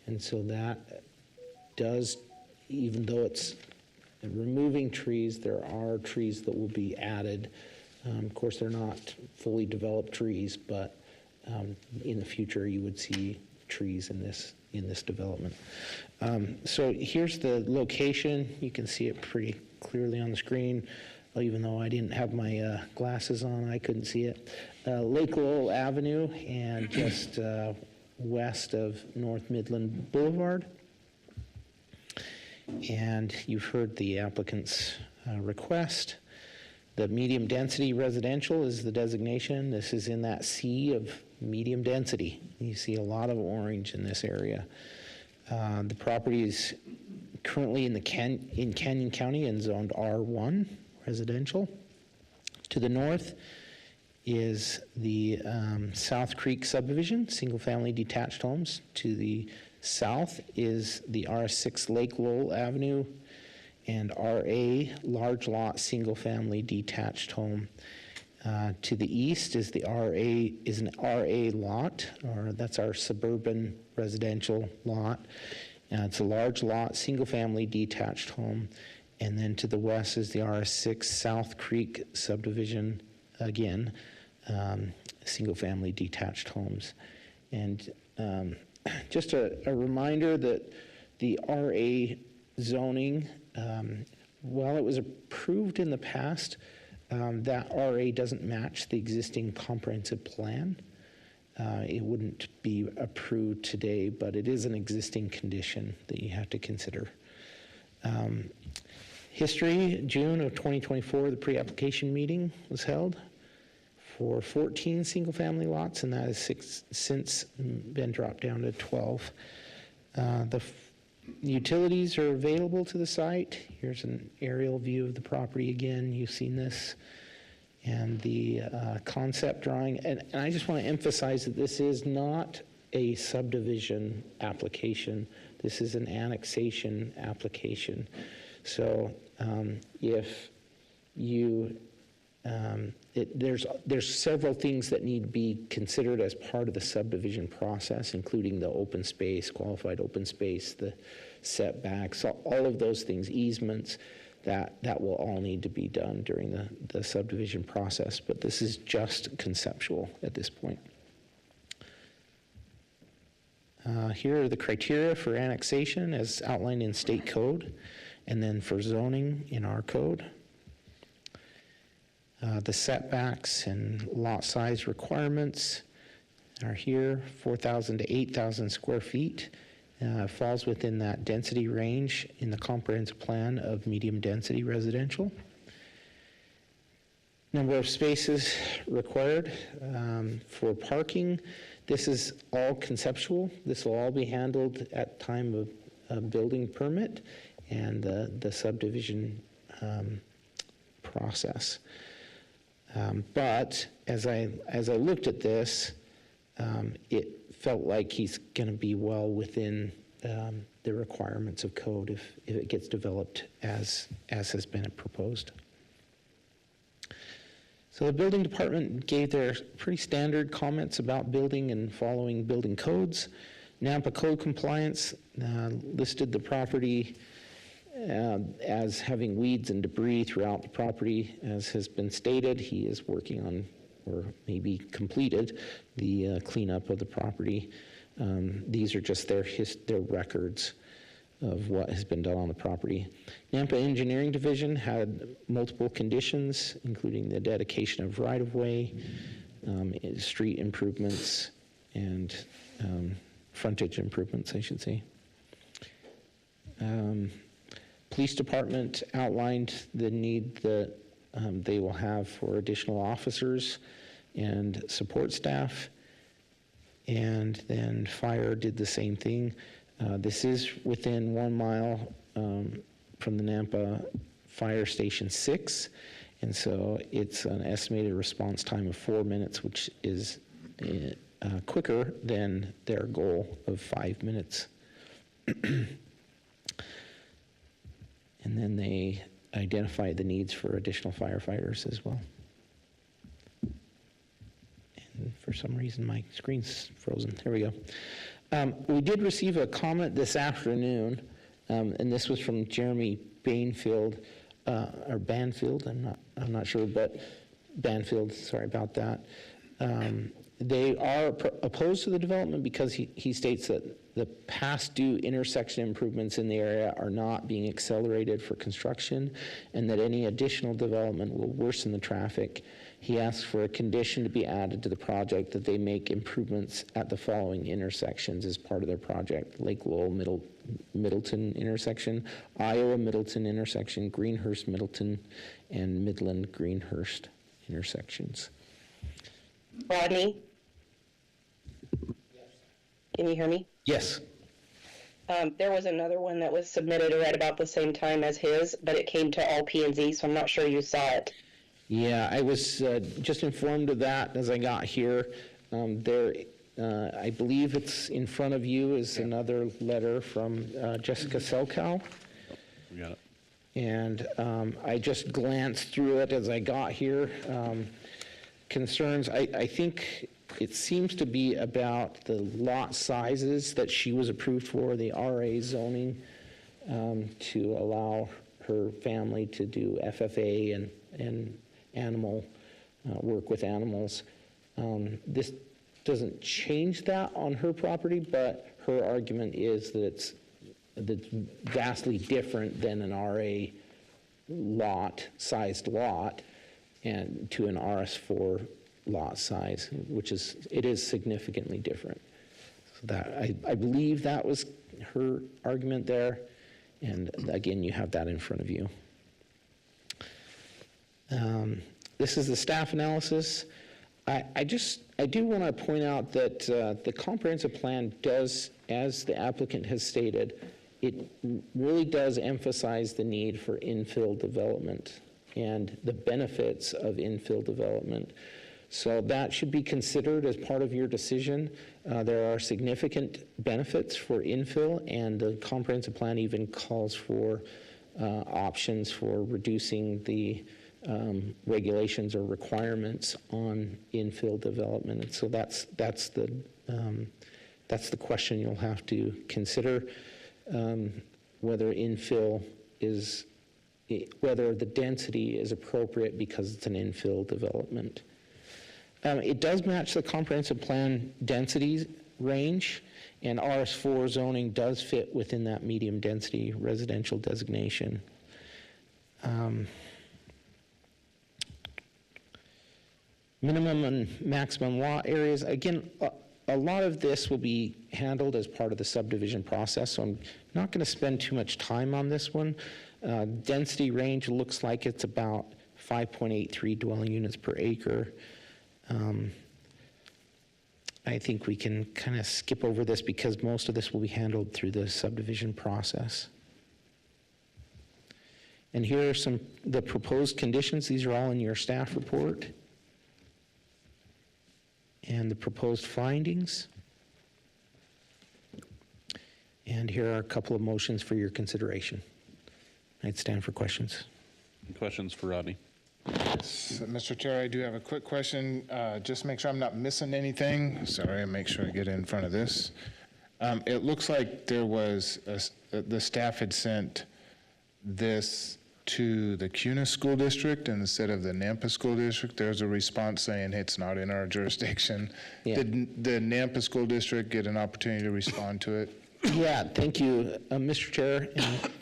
And so that does, even though it's removing trees, there are trees that will be added. Of course, they're not fully developed trees, but in the future, you would see trees in this development. So here's the location. You can see it pretty clearly on the screen. Even though I didn't have my glasses on, I couldn't see it. Lake Lowell Avenue and just west of North Midland Boulevard. And you've heard the applicant's request. The medium density residential is the designation. This is in that sea of medium density. You see a lot of orange in this area. The property is currently in Canyon County and zoned R1 residential. To the north is the South Creek subdivision, single-family detached homes. To the south is the R6 Lake Lowell Avenue and RA large lot single-family detached home. To the east is an RA lot, or that's our suburban residential lot. It's a large lot, single-family detached home. And then to the west is the R6 South Creek subdivision, again, single-family detached homes. And just a reminder that the RA zoning, while it was approved in the past, that RA doesn't match the existing comprehensive plan. It wouldn't be approved today, but it is an existing condition that you have to consider. History, June of 2024, the pre-application meeting was held for 14 single-family lots, and that has since been dropped down to 12. The utilities are available to the site. Here's an aerial view of the property again. You've seen this. And the concept drawing. And I just want to emphasize that this is not a subdivision application. This is an annexation application. So if you, there's several things that need to be considered as part of the subdivision process, including the open space, qualified open space, the setbacks, all of those things, easements, that will all need to be done during the subdivision process. But this is just conceptual at this point. Here are the criteria for annexation as outlined in state code, and then for zoning in our code. The setbacks and lot size requirements are here, 4,000 to 8,000 square feet. Falls within that density range in the comprehensive plan of medium density residential. Number of spaces required for parking. This is all conceptual. This will all be handled at time of building permit and the subdivision process. But as I looked at this, it felt like he's going to be well within the requirements of code if it gets developed as has been proposed. So the building department gave their pretty standard comments about building and following building codes. Nampa code compliance listed the property as having weeds and debris throughout the property. As has been stated, he is working on, or maybe completed, the cleanup of the property. These are just their records of what has been done on the property. Nampa Engineering Division had multiple conditions, including the dedication of right-of-way, street improvements, and frontage improvements, I should say. Police Department outlined the need that they will have for additional officers and support staff. And then fire did the same thing. This is within 1 mile from the Nampa Fire Station 6, and so it's an estimated response time of 4 minutes, which is quicker than their goal of 5 minutes. And then they identified the needs for additional firefighters as well. And for some reason, my screen's frozen. There we go. We did receive a comment this afternoon, and this was from Jeremy Banfield, or Banfield, I'm not sure, but Banfield, sorry about that. They are opposed to the development because he states that the past due intersection improvements in the area are not being accelerated for construction, and that any additional development will worsen the traffic. He asks for a condition to be added to the project that they make improvements at the following intersections as part of their project: Lake Lowell Middleton intersection, Iowa Middleton intersection, Greenhurst Middleton, and Midland Greenhurst intersections. Rodney? Can you hear me? Yes. There was another one that was submitted right about the same time as his, but it came to all P&Z, so I'm not sure you saw it. Yeah, I was just informed of that as I got here. I believe it's in front of you is another letter from Jessica Selkow. We got it. And I just glanced through it as I got here. Concerns, I think it seems to be about the lot sizes that she was approved for, the RA zoning, to allow her family to do FFA and animal work with animals. This doesn't change that on her property, but her argument is that it's vastly different than an RA sized lot, and to an RS4 lot size, it is significantly different. So that I believe that was her argument there, and again, you have that in front of you. This is the staff analysis. I do want to point out that the comprehensive plan does, as the applicant has stated, it really does emphasize the need for infill development and the benefits of infill development. So that should be considered as part of your decision. There are significant benefits for infill, and the comprehensive plan even calls for options for reducing the regulations or requirements on infill development. And so that's the question you'll have to consider, whether the density is appropriate because it's an infill development. It does match the comprehensive plan density range, and RS4 zoning does fit within that medium density residential designation. Minimum and maximum lot areas. Again, a lot of this will be handled as part of the subdivision process, so I'm not going to spend too much time on this one. Density range looks like it's about 5.83 dwelling units per acre. I think we can kind of skip over this because most of this will be handled through the subdivision process. And here are the proposed conditions. These are all in your staff report. and the proposed findings. And here are a couple of motions for your consideration. I'd stand for questions. Any questions for Rodney? Mr. Chair, I do have a quick question. Just make sure I'm not missing anything. Sorry, I'll make sure I get in front of this. It looks like there was, the staff had sent this to the CUNA School District instead of the Nampa School District. There's a response saying it's not in our jurisdiction. Yeah. Did the Nampa School District get an opportunity to respond to it? Yeah, thank you, Mr. Chair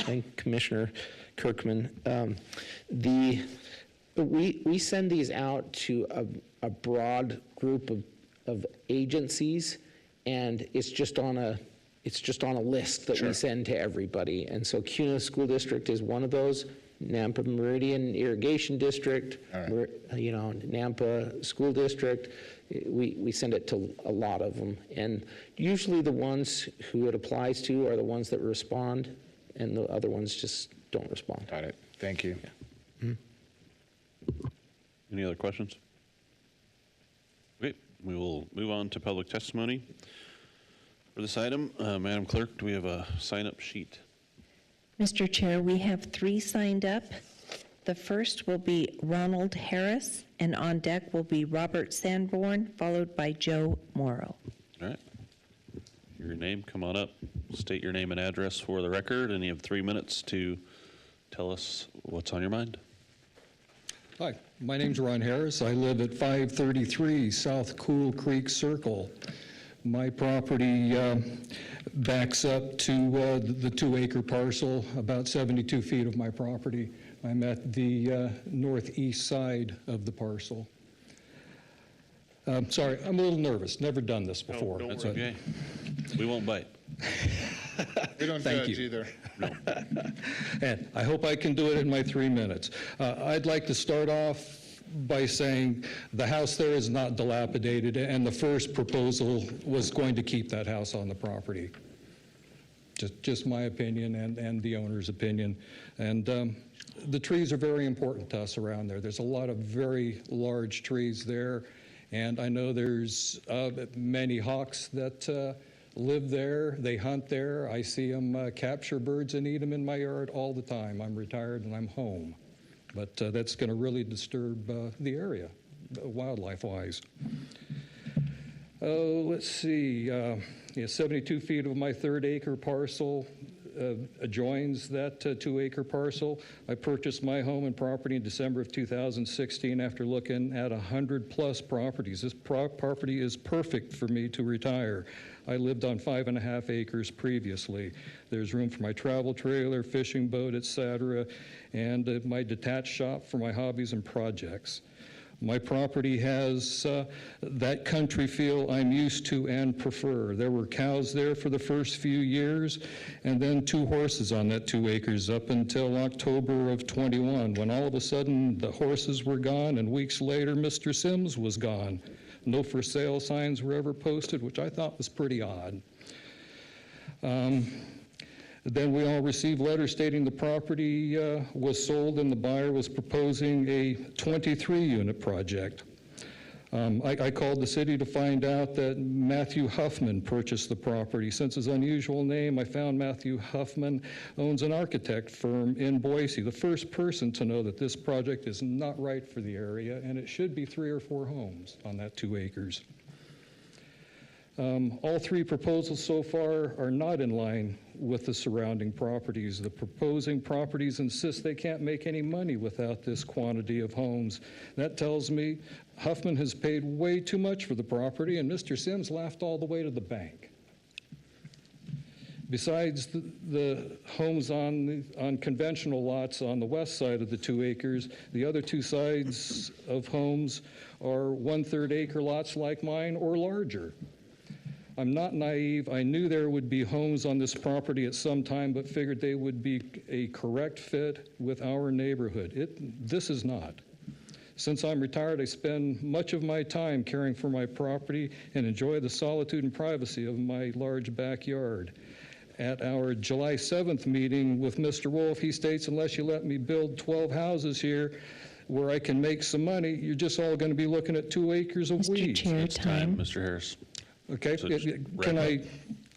and Commissioner Kirkman. We send these out to a broad group of agencies, and it's just on a list that we send to everybody. And so CUNA School District is one of those. Nampa Meridian Irrigation District, Nampa School District. We send it to a lot of them. And usually the ones who it applies to are the ones that respond, and the other ones just don't respond. Got it. Thank you. Any other questions? Okay, we will move on to public testimony. For this item, Madam Clerk, do we have a sign-up sheet? Mr. Chair, we have 3 signed up. The first will be Ronald Harris, and on deck will be Robert Sanborn, followed by Joe Morrow. All right. Your name, come on up. State your name and address for the record, and you have 3 minutes to tell us what's on your mind. Hi, my name's Ron Harris. I live at 533 South Cool Creek Circle. My property backs up to the 2-acre parcel, about 72 feet of my property. I'm at the northeast side of the parcel. Sorry, I'm a little nervous. Never done this before. That's okay. We won't bite. We don't Thank judge you. either. And I hope I can do it in my 3 minutes. I'd like to start off by saying the house there is not dilapidated, and the first proposal was going to keep that house on the property. Just my opinion and the owner's opinion. And the trees are very important to us around there. There's a lot of very large trees there, and I know there's many hawks that live there. They hunt there. I see them capture birds and eat them in my yard all the time. I'm retired and I'm home. But that's going to really disturb the area, wildlife-wise. Let's see. 72 feet of my 3rd-acre parcel adjoins that 2-acre parcel. I purchased my home and property in December of 2016 after looking at 100-plus properties. This property is perfect for me to retire. I lived on 5.5 acres previously. There's room for my travel trailer, fishing boat, etc., and my detached shop for my hobbies and projects. My property has that country feel I'm used to and prefer. There were cows there for the first few years, and then 2 horses on that 2 acres up until October of 21, when all of a sudden the horses were gone, and weeks later Mr. Sims was gone. No for sale signs were ever posted, which I thought was pretty odd. Then we all received letters stating the property was sold and the buyer was proposing a 23-unit project. I called the city to find out that Matthew Huffman purchased the property. Since his unusual name, I found Matthew Huffman owns an architect firm in Boise, the first person to know that this project is not right for the area, and it should be 3 or 4 homes on that 2 acres. All 3 proposals so far are not in line with the surrounding properties. The proposing properties insist they can't make any money without this quantity of homes. That tells me Huffman has paid way too much for the property, and Mr. Sims laughed all the way to the bank. Besides the homes on conventional lots on the west side of the 2 acres, the other 2 sides of homes are 1/3 acre lots like mine or larger. I'm not naive. I knew there would be homes on this property at some time, but figured they would be a correct fit with our neighborhood. This is not. Since I'm retired, I spend much of my time caring for my property and enjoy the solitude and privacy of my large backyard. At our July 7th meeting with Mr. Wolf, he states, unless you let me build 12 houses here, where I can make some money, you're just all going to be looking at 2 acres of Mr. weeds. Chair, It's time, time. Mr. Harris. Okay, So just wrap can up. I,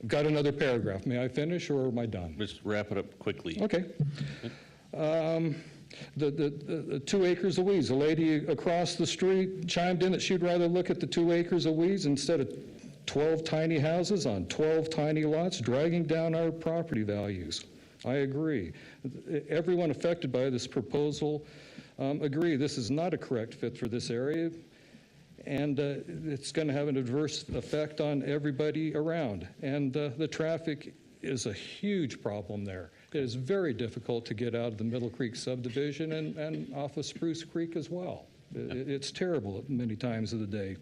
got another paragraph. May I finish or am I done? Just wrap it up quickly. Okay. The 2 acres of weeds, a lady across the street chimed in that she'd rather look at the 2 acres of weeds instead of 12 tiny houses on 12 tiny lots, dragging down our property values. I agree. Everyone affected by this proposal agree this is not a correct fit for this area, and it's going to have an adverse effect on everybody around. And the traffic is a huge problem there. It is very difficult to get out of the Middle Creek subdivision and off of Spruce Creek as well. It's terrible at many times of the day.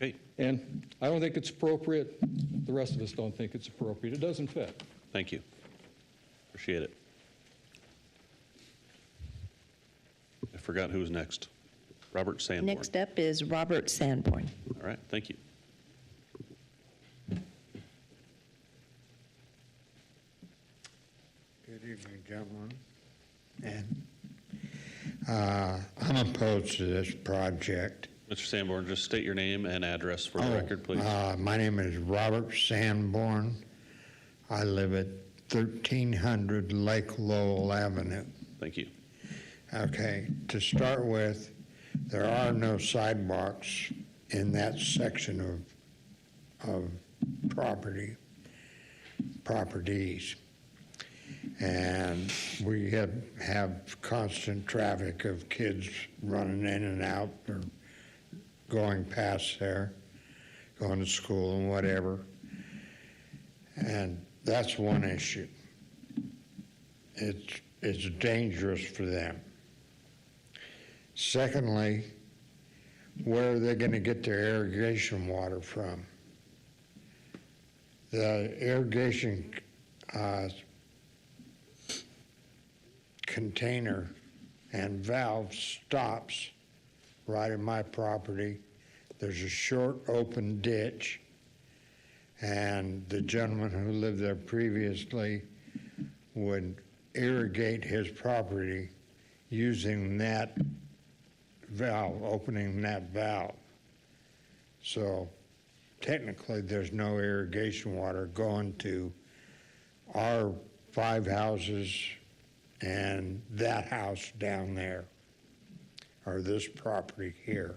Okay, And I don't think it's appropriate. The rest of us don't think it's appropriate. It doesn't fit. thank you. Appreciate it. I forgot who was next. Robert Sanborn. Next up is Robert Sanborn. All right, thank you. Good evening, gentlemen. And I'm opposed to this project. Mr. Sanborn, just state your name and address for the record, please. My name is Robert Sanborn. I live at 1300 Lake Lowell Avenue. Thank you. Okay, to start with, there are no sidewalks in that section of properties. And we have constant traffic of kids running in and out or going past there, going to school and whatever. And that's one issue. It's dangerous for them. Secondly, where are they going to get their irrigation water from? The irrigation container and valve stops right in my property. There's a short open ditch, and the gentleman who lived there previously would irrigate his property using that valve, opening that valve. So technically there's no irrigation water going to our 5 houses and that house down there, or this property here.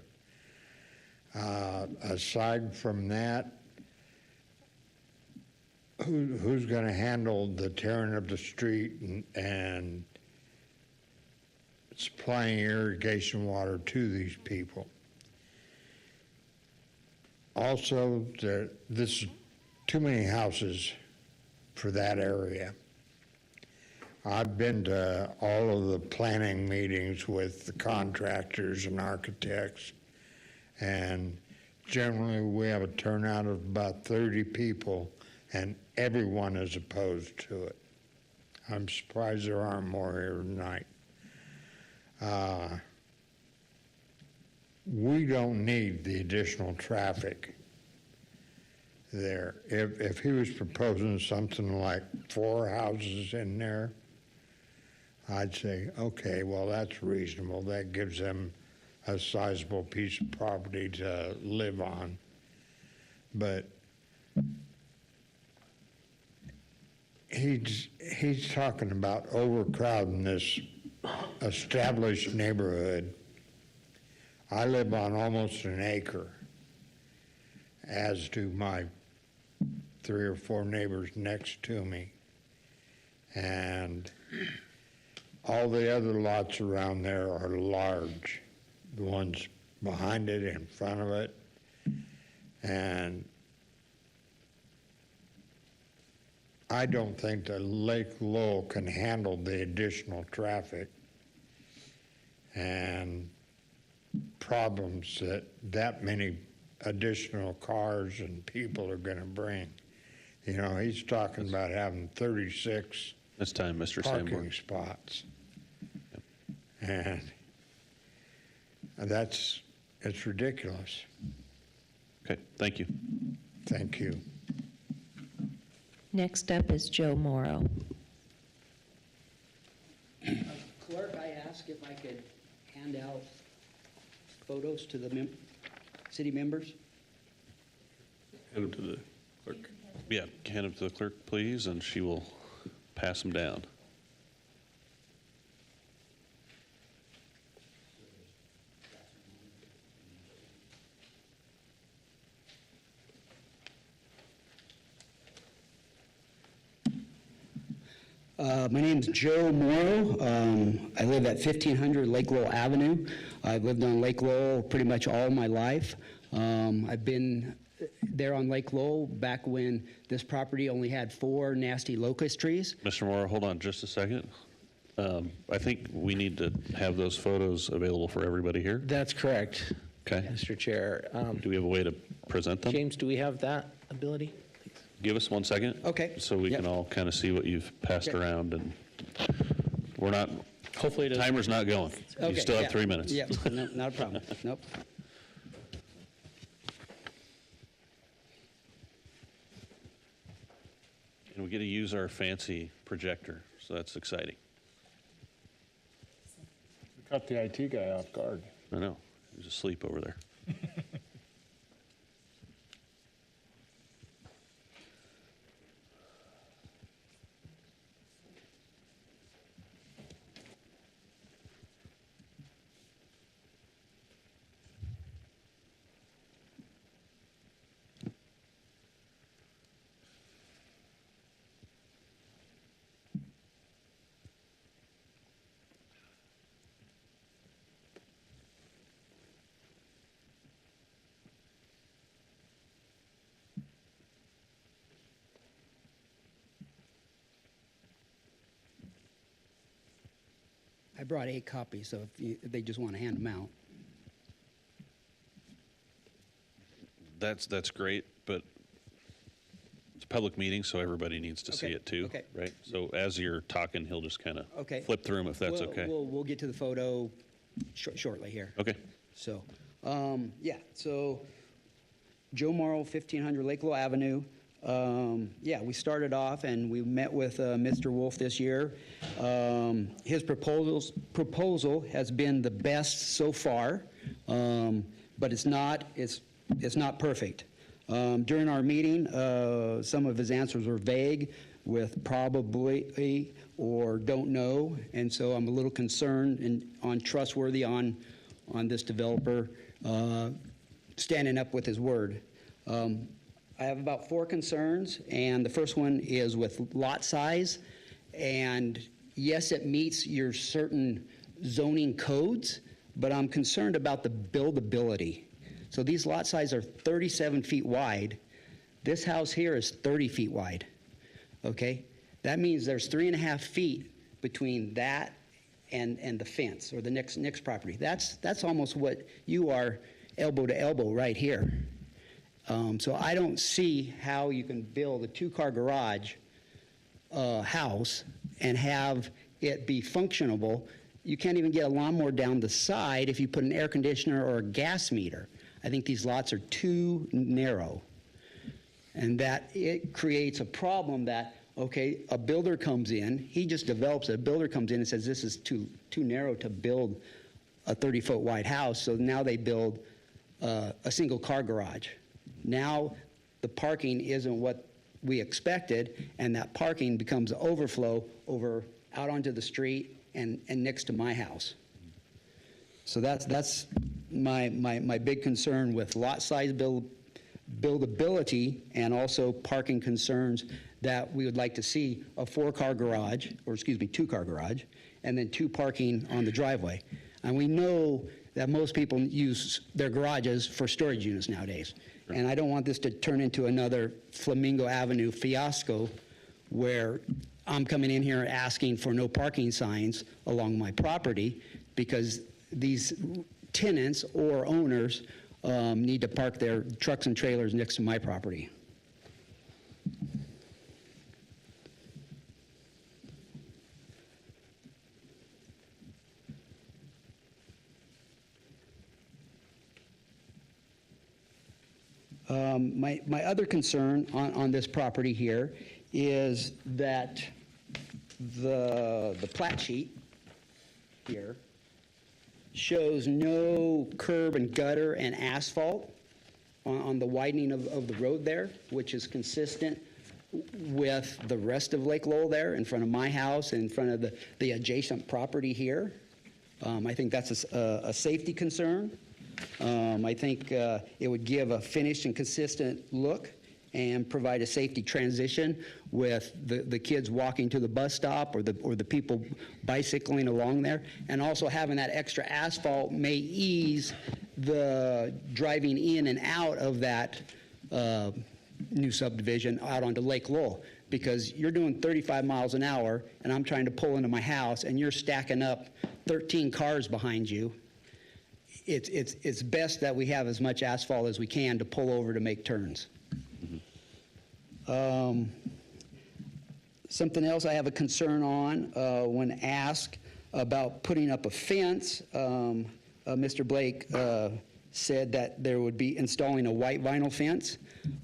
Aside from that, who's going to handle the tearing of the street and supplying irrigation water to these people? Also, this is too many houses for that area. I've been to all of the planning meetings with the contractors and architects, and generally we have a turnout of about 30 people, and everyone is opposed to it. I'm surprised there aren't more here tonight. We don't need the additional traffic there. If he was proposing something like 4 houses in there, I'd say, okay, well, that's reasonable. That gives them a sizable piece of property to live on. But he's talking about overcrowding this established neighborhood. I live on almost an acre, as do my 3 or 4 neighbors next to me. And all the other lots around there are large, the ones behind it, in front of it. And I don't think that Lake Lowell can handle the additional traffic and problems that many additional cars and people are going to bring. You know, he's talking about having 36 It's time, Mr. parking Sanborn. spots. And it's ridiculous. Okay, thank you. Thank you. Next up is Joe Morrow. Clerk, I asked if I could hand out photos to the city members? Hand them to the clerk. Yeah, hand them to the clerk, please, and she will pass them down. My name's Joe Morrow. I live at 1500 Lake Lowell Avenue. I've lived on Lake Lowell pretty much all my life. I've been there on Lake Lowell back when this property only had 4 nasty locust trees. Mr. Moore, hold on just a second. I think we need to have those photos available for everybody here. That's correct, Okay. Mr. Chair. Do we have a way to present them? James, do we have that ability? Give us 1 second. Okay. So we Yep. can all kind of see what you've passed Okay. around, and we're not, Hopefully it doesn't. timer's not going. You Okay, still have yeah. 3 minutes. Yep, no, not a problem. Nope. And we get to use our fancy projector, so that's exciting. Caught the IT guy off guard. I know, he was asleep over there. I brought 8 copies, so if they just want to hand them out. That's great, but it's a public meeting, so everybody needs to see Okay, it too, okay. right? So as you're talking, he'll just kind of Okay. flip through them if that's okay. We'll get to the photo shortly here. Okay. So, yeah, so Joe Morrow, 1500 Lake Lowell Avenue. Yeah, we started off and we met with Mr. Wolf this year. His proposal has been the best so far, but it's not perfect. During our meeting, some of his answers were vague with probably or don't know, and so I'm a little concerned on trustworthy on this developer standing up with his word. I have about 4 concerns, and the first one is with lot size. And yes, it meets your certain zoning codes, but I'm concerned about the buildability. So these lot sizes are 37 feet wide. This house here is 30 feet wide, okay? That means there's 3.5 feet between that and the fence or the next property. That's almost what you are elbow to elbow right here. So I don't see how you can build a 2-car garage house and have it be functionable. You can't even get a lawnmower down the side if you put an air conditioner or a gas meter. I think these lots are too narrow. And that it creates a problem that, okay, a builder comes in, he just develops, a builder comes in and says this is too narrow to build a 30-foot wide house, so now they build a single-car garage. Now the parking isn't what we expected, and that parking becomes overflow out onto the street and next to my house. So that's my big concern with lot size buildability and also parking concerns, that we would like to see a 4-car garage, or excuse me, 2-car garage, and then 2 parking on the driveway. And we know that most people use their garages for storage units nowadays. And I don't want this to turn into another Flamingo Avenue fiasco where I'm coming in here asking for no parking signs along my property because these tenants or owners need to park their trucks and trailers next to my property. My other concern on this property here is that the plat sheet here shows no curb and gutter and asphalt on the widening of the road there, which is consistent with the rest of Lake Lowell there, in front of my house, in front of the adjacent property here. I think that's a safety concern. I think it would give a finished and consistent look and provide a safety transition with the kids walking to the bus stop or the people bicycling along there. And also having that extra asphalt may ease the driving in and out of that new subdivision out onto Lake Lowell, because you're doing 35 miles an hour and I'm trying to pull into my house and you're stacking up 13 cars behind you. It's best that we have as much asphalt as we can to pull over to make turns. Something else I have a concern on when asked about putting up a fence, Mr. Blake said that there would be installing a white vinyl fence,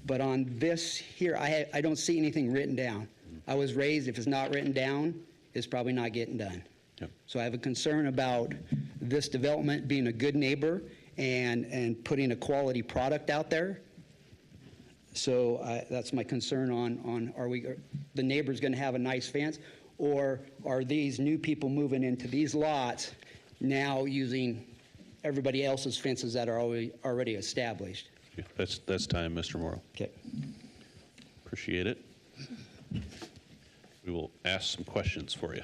but on this here, I don't see anything written down. I was raised, if it's not written down, it's probably not getting done. So I have a concern about this development being a good neighbor and putting a quality product out there. So that's my concern on are the neighbors going to have a nice fence, or are these new people moving into these lots now using everybody else's fences that are already established? Yeah, that's time, Mr. Morrow. Okay. Appreciate it. We will ask some questions for you.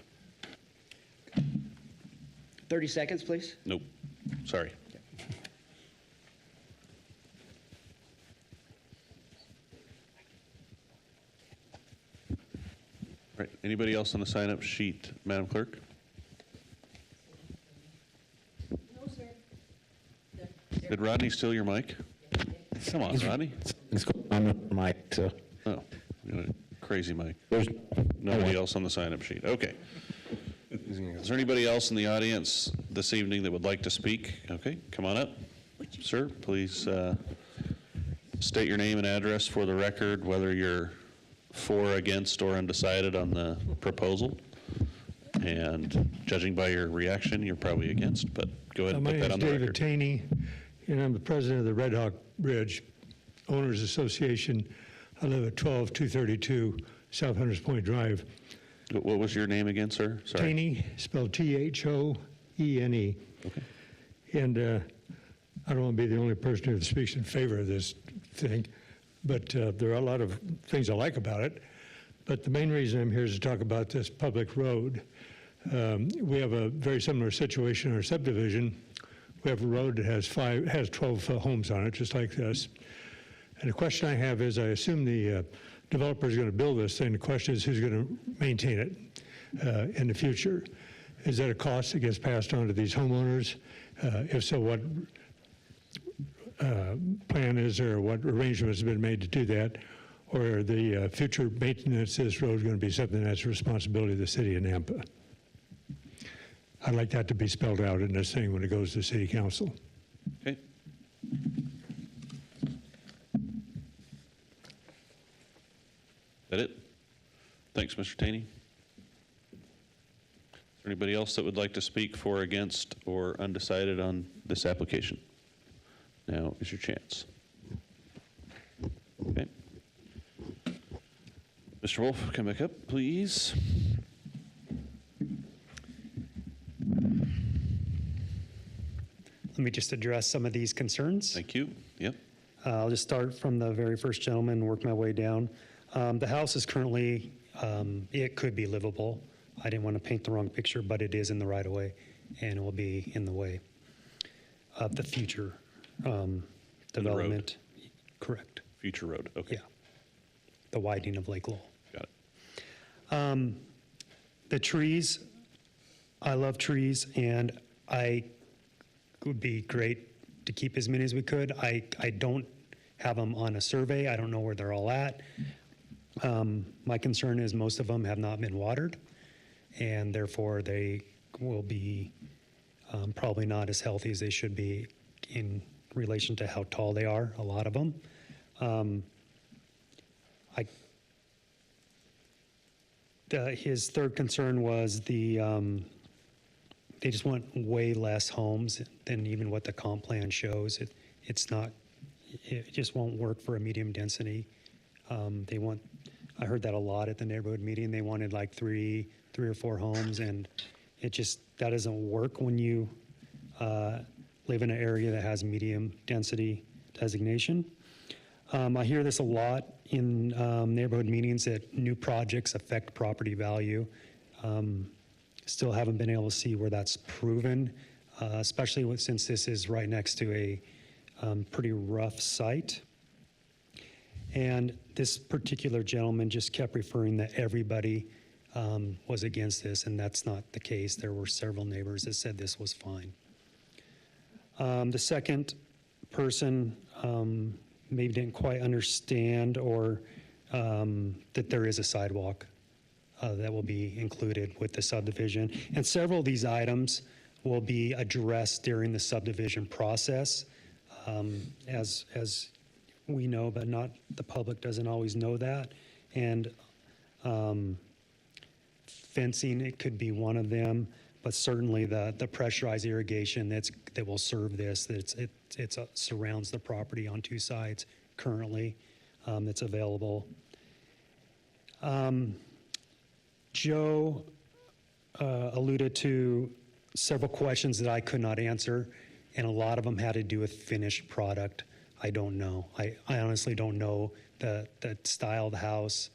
30 seconds, please. Nope, sorry. Right, anybody else on the sign-up sheet, Madam Clerk? No, sir. Did Rodney steal your mic? Come on, Rodney. I'm on mic, so. Oh, you got a crazy mic. Nobody else on the sign-up sheet, okay. Is there anybody else in the audience this evening that would like to speak? Okay, come on up. Sir, please state your name and address for the record, whether you're for, against, or undecided on the proposal. And judging by your reaction, you're probably against, but go ahead and My put that name's on the David record. Taney, and I'm the president of the Red Hawk Bridge Owners Association. I live at 12232 South Hunters Point Drive. What was your name again, sir? Sorry. Taney, spelled Thone. Okay. And I don't want to be the only person who speaks in favor of this thing, but there are a lot of things I like about it. But the main reason I'm here is to talk about this public road. We have a very similar situation in our subdivision. We have a road that has 12 homes on it, just like this. And the question I have is, I assume the developer is going to build this thing. The question is, who's going to maintain it in the future? Is that a cost that gets passed on to these homeowners? If so, what plan is there, or what arrangements have been made to do that? Or are the future maintenance of this road going to be something that's a responsibility of the city of Nampa? I'd like that to be spelled out in this thing when it goes to city council. Okay. That it? Thanks, Mr. Taney. Is there anybody else that would like to speak for, against, or undecided on this application? Now is your chance. Okay. Mr. Wolf, come back up, please. Let me just address some of these concerns. Thank you. Yep. I'll just start from the very first gentleman and work my way down. The house is currently, it could be livable. I didn't want to paint the wrong picture, but it is in the right of way, and it will be in the way of the future development. Correct. Future road, okay. Yeah. The widening of Lake Lowell. Got it. The trees, I love trees, and it would be great to keep as many as we could. I don't have them on a survey. I don't know where they're all at. My concern is most of them have not been watered, and therefore they will be probably not as healthy as they should be in relation to how tall they are, a lot of them. His third concern was the they just want way less homes than even what the comp plan shows. It's not, it just won't work for a medium density. They want, I heard that a lot at the neighborhood meeting. They wanted like three or four homes, and it just, that doesn't work when you live in an area that has medium density designation. I hear this a lot in neighborhood meetings that new projects affect property value. Still haven't been able to see where that's proven, especially since this is right next to a pretty rough site. And this particular gentleman just kept referring that everybody was against this, and that's not the case. There were several neighbors that said this was fine. The second person maybe didn't quite understand or that there is a sidewalk that will be included with the subdivision. And several of these items will be addressed during the subdivision process. As we know, but not the public doesn't always know that. And fencing, it could be one of them, but certainly the pressurized irrigation that will serve this, it surrounds the property on two sides currently. It's available. Joe alluded to several questions that I could not answer, and a lot of them had to do with finished product. I don't know. I honestly don't know the style of the house,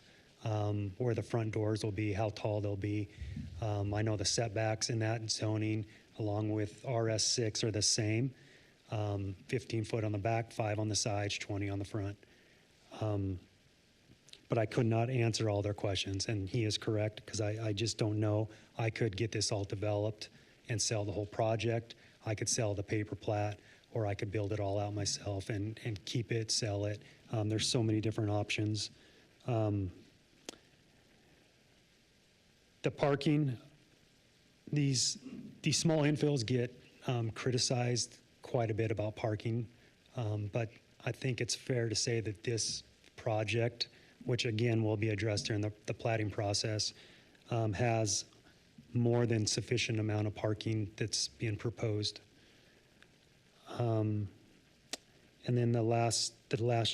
where the front doors will be, how tall they'll be. I know the setbacks in that zoning, along with RS6, are the same. 15 foot on the back, 5 on the sides, 20 on the front. But I could not answer all their questions, and he is correct, because I just don't know. I could get this all developed and sell the whole project. I could sell the paper plat, or I could build it all out myself and keep it, sell it. There's so many different options. The parking, these small infills get criticized quite a bit about parking, but I think it's fair to say that this project, which again will be addressed during the platting process, has more than sufficient amount of parking that's being proposed. And then the last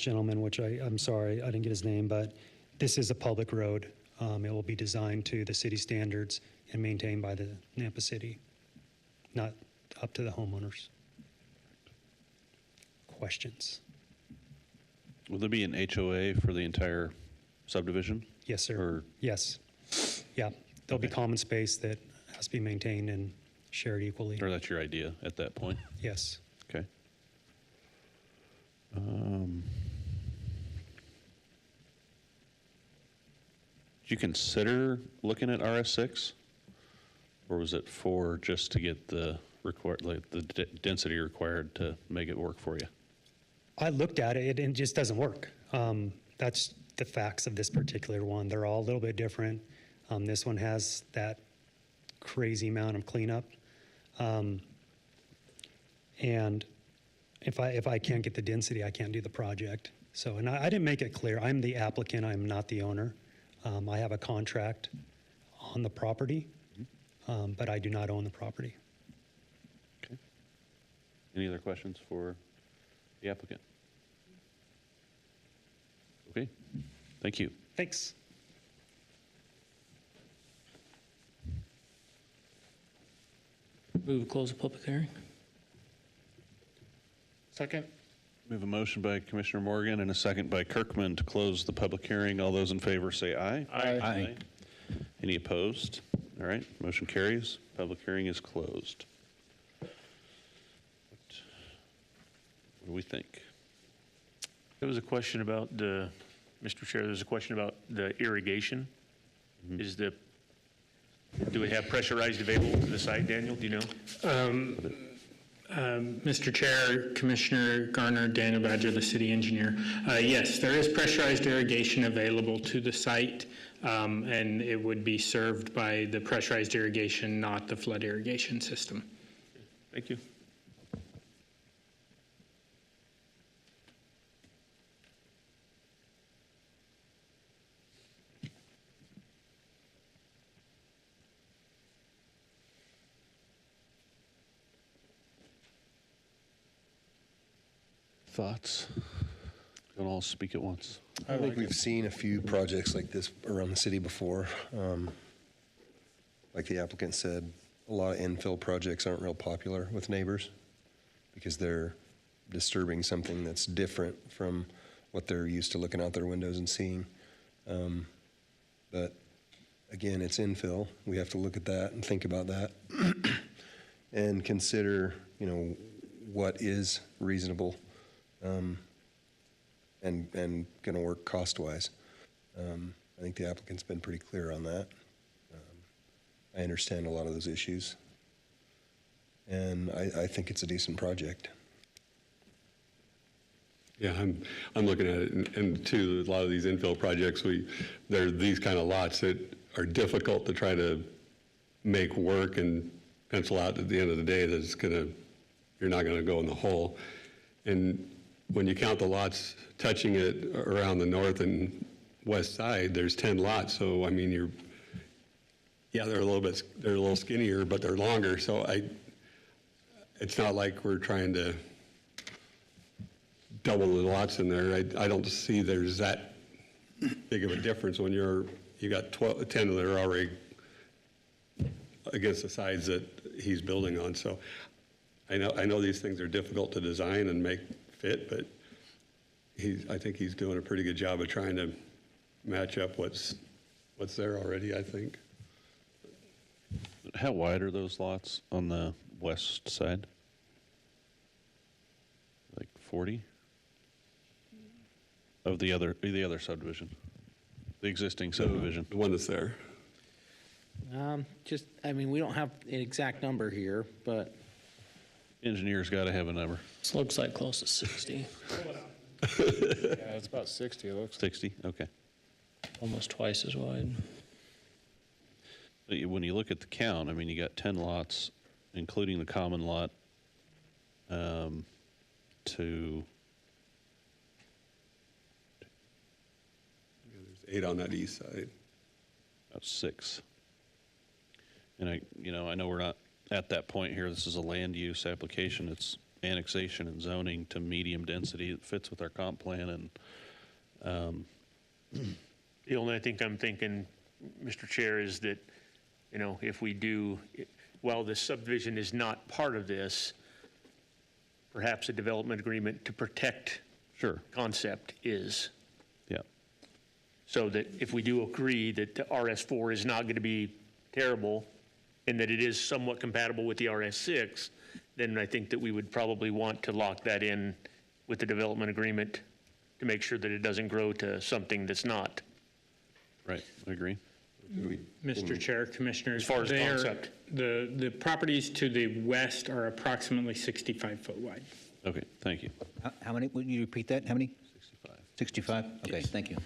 gentleman, which I'm sorry, I didn't get his name, but this is a public road. It will be designed to the city standards and maintained by the Nampa City, not up to the homeowners. Questions? Will there be an HOA for the entire subdivision? Yes, sir. Or, Yes. Yeah, there'll be common space that has to be maintained and shared equally. or that's your idea at that point? Yes. Okay. Did you consider looking at RS6? Or was it for just to get the density required to make it work for you? I looked at it and it just doesn't work. That's the facts of this particular one. They're all a little bit different. This one has that crazy amount of cleanup. And if I can't get the density, I can't do the project. So, and I didn't make it clear. I'm the applicant. I'm not the owner. I have a contract on the property, but I do not own the property. Okay. Any other questions for the applicant? Okay, thank you. Thanks. Move to close the public hearing. Second? We have a motion by Commissioner Morgan and a second by Kirkman to close the public hearing. All those in favor say aye. Aye. Any opposed? All right, motion carries. Public hearing is closed. What do we think? There was a question about Mr. Chair, there's a question about the irrigation. Do we have pressurized available to the site, Daniel? Do you know? Mr. Chair, Commissioner Garner, Daniel Badger, the city engineer. Yes, there is pressurized irrigation available to the site, and it would be served by the pressurized irrigation, not the flood irrigation system. Thank you. Thoughts? Don't all speak at once. I think we've seen a few projects like this around the city before. Like the applicant said, a lot of infill projects aren't real popular with neighbors because they're disturbing something that's different from what they're used to looking out their windows and seeing. But again, it's infill. We have to look at that and think about that and consider, what is reasonable and going to work cost-wise. I think the applicant's been pretty clear on that. I understand a lot of those issues, and I think it's a decent project. Yeah, I'm looking at it, and too, a lot of these infill projects, there are these kind of lots that are difficult to try to make work and pencil out at the end of the day that you're not gonna go in the hole. And when you count the lots touching it around the north and west side, there's 10 lots, so I mean, they're a little skinnier, but they're longer, so it's not like we're trying to double the lots in there. I don't see there's that big of a difference when you got 10 that are already against the sides that he's building on. So I know these things are difficult to design and make fit, but I think he's doing a pretty good job of trying to match up what's there already, I think. How wide are those lots on the west side? Like 40? Of the other subdivision? The existing subdivision? The one that's there. We don't have an exact number here, but. Engineer's got to have a number. This looks like close to 60, Yeah, it's about 60, it looks. 60, okay. almost twice as wide. When you look at the count, you got 10 lots, including the common lot, to... There's 8 on that east side. About 6. And I know we're not at that point here. This is a land use application. It's annexation and zoning to medium density. It fits with our comp plan. And The only thing I'm thinking, Mr. Chair, is that, if we do, while this subdivision is not part of this, perhaps a development agreement to protect concept is. Yeah. So that if we do agree that the RS4 is not going to be terrible and that it is somewhat compatible with the RS6, then I think that we would probably want to lock that in with the development agreement to make sure that it doesn't grow to something that's not. Right, I agree. Mr. Chair, Commissioners. As far as they're- concept. The properties to the west are approximately 65 foot wide. Okay, thank you. How many, would you repeat that? How many? 65. 65? Okay, thank you.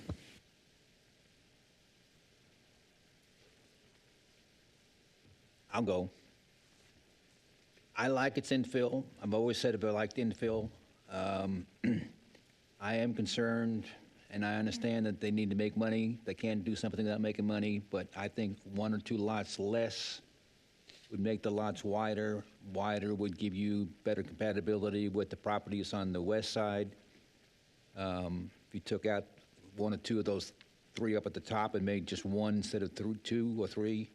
I'll go. I like its infill. I've always said I liked infill. I am concerned, and I understand that they need to make money. They can't do something without making money, but I think 1 or 2 lots less would make the lots wider. Wider would give you better compatibility with the properties on the west side. If you took out 1 or 2 of those 3 up at the top and made just 1 instead of 2 or 3,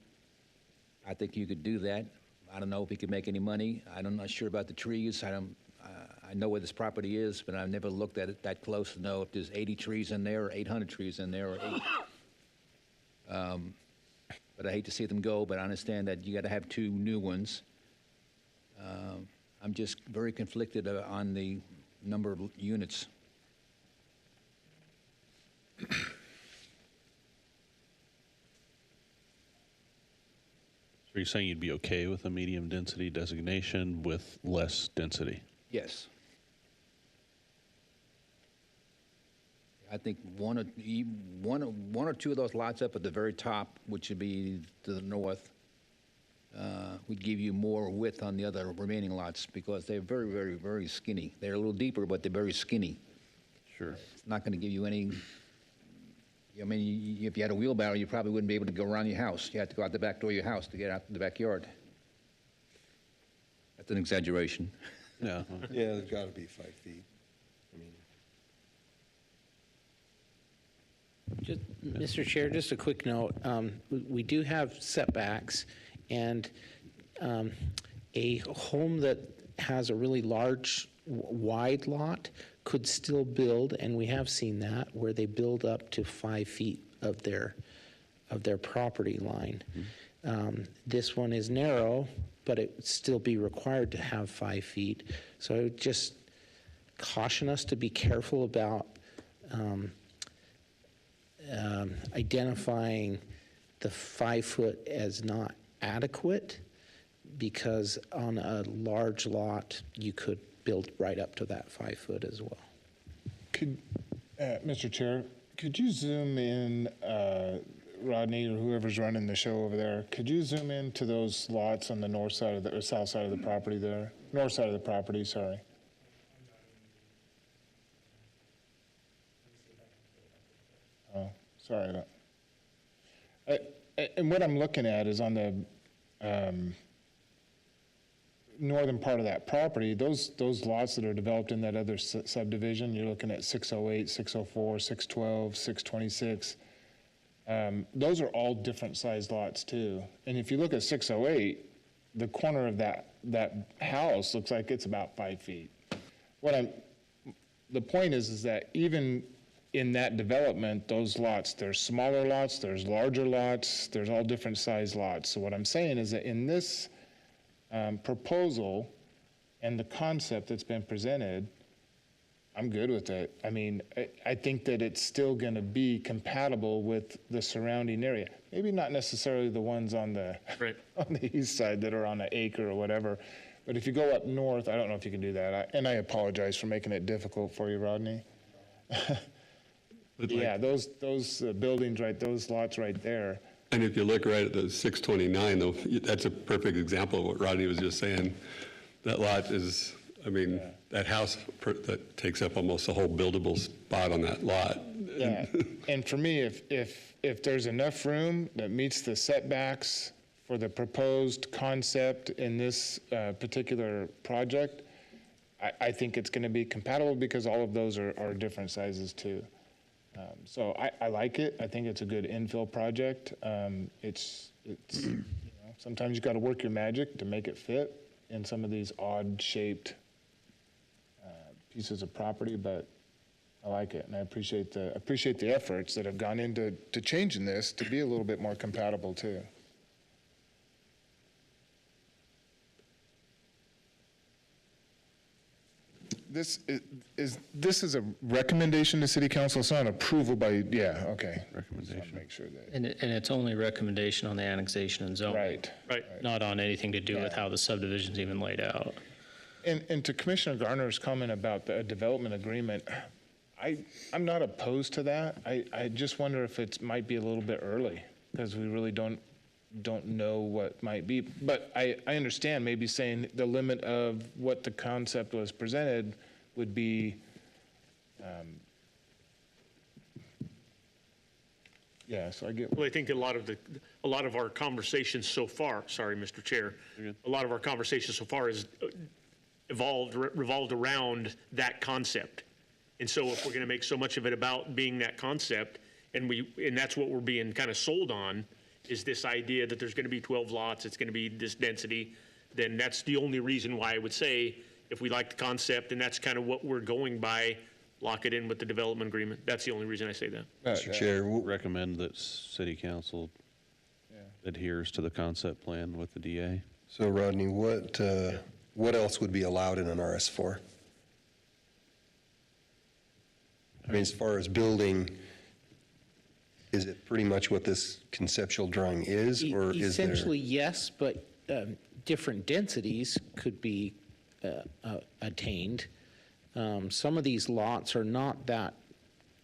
I think you could do that. I don't know if he could make any money. I'm not sure about the trees. I know where this property is, but I've never looked at it that close to know if there's 80 trees in there or 800 trees in there or 8. But I hate to see them go, but I understand that you got to have 2 new ones. I'm just very conflicted on the number of units. So you're saying you'd be okay with a medium density designation with less density? Yes. I think one or two of those lots up at the very top, which would be to the north, would give you more width on the other remaining lots because they're very, very, very skinny. They're a little deeper, but they're very skinny. Sure. It's not going to give you any. If you had a wheelbarrow, you probably wouldn't be able to go around your house. You have to go out the back door of your house to get out to the backyard. That's an exaggeration. Yeah. Yeah, they've got to be 5 feet. Mr. Chair, just a quick note. We do have setbacks, and a home that has a really large, wide lot could still build, and we have seen that, where they build up to 5 feet of their property line. This one is narrow, but it would still be required to have 5 feet. So I would just caution us to be careful about identifying the 5 foot as not adequate, because on a large lot, you could build right up to that 5 foot as well. Could, Mr. Chair, could you zoom in, Rodney, or whoever's running the show over there, could you zoom in to those lots on the north side of the, or south side of the property there? North side of the property, sorry. Oh, sorry. And what I'm looking at is on the northern part of that property, those lots that are developed in that other subdivision, you're looking at 608, 604, 612, 626. Those are all different sized lots too. And if you look at 608, the corner of that house looks like it's about 5 feet. The point is that even in that development, those lots, there's smaller lots, there's larger lots, there's all different sized lots. So what I'm saying is that in this proposal and the concept that's been presented, I'm good with it. I mean, I think that it's still going to be compatible with the surrounding area. Maybe not necessarily the ones on the on the east side that are on an acre or whatever. But if you go up north, I don't know if you can do that. And I apologize for making it difficult for you, Rodney. Yeah, those buildings right, those lots right there. And if you look right at the 629, though, that's a perfect example of what Rodney was just saying. That lot is, I mean, that house that takes up almost the whole buildable spot on that lot. Yeah, and for me, if there's enough room that meets the setbacks for the proposed concept in this particular project, I think it's going to be compatible, because all of those are different sizes too. So I like it. I think it's a good infill project. It's you know, sometimes you got to work your magic to make it fit in some of these odd shaped pieces of property, but I like it, and I appreciate the efforts that have gone into changing this to be a little bit more compatible too. This is a recommendation to City Council. It's not an approval by, yeah, okay. Recommendation. Make sure that. And it's only recommendation on the annexation and zoning. Right. Not on anything to do with how the subdivision's even laid out. And to Commissioner Garner's comment about the development agreement, I'm not opposed to that. I just wonder if it might be a little bit early, because we really don't know what might be. But I understand maybe saying the limit of what the concept was presented would be, yeah, so I get. Well, I think a lot of our conversations so far, sorry, Mr. Chair, a lot of our conversations so far is revolved around that concept. And so if we're going to make so much of it about being that concept, and that's what we're being kind of sold on, is this idea that there's going to be 12 lots, it's going to be this density, then that's the only reason why I would say, if we like the concept and that's kind of what we're going by, lock it in with the development agreement. That's the only reason I say that. Mr. Chair, Recommend that City Council adheres to the concept plan with the DA. so Rodney, what else would be allowed in an RS4? I mean, as far as building, is it pretty much what this conceptual drawing is, or is there? Essentially, yes, but different densities could be attained. Some of these lots are not that,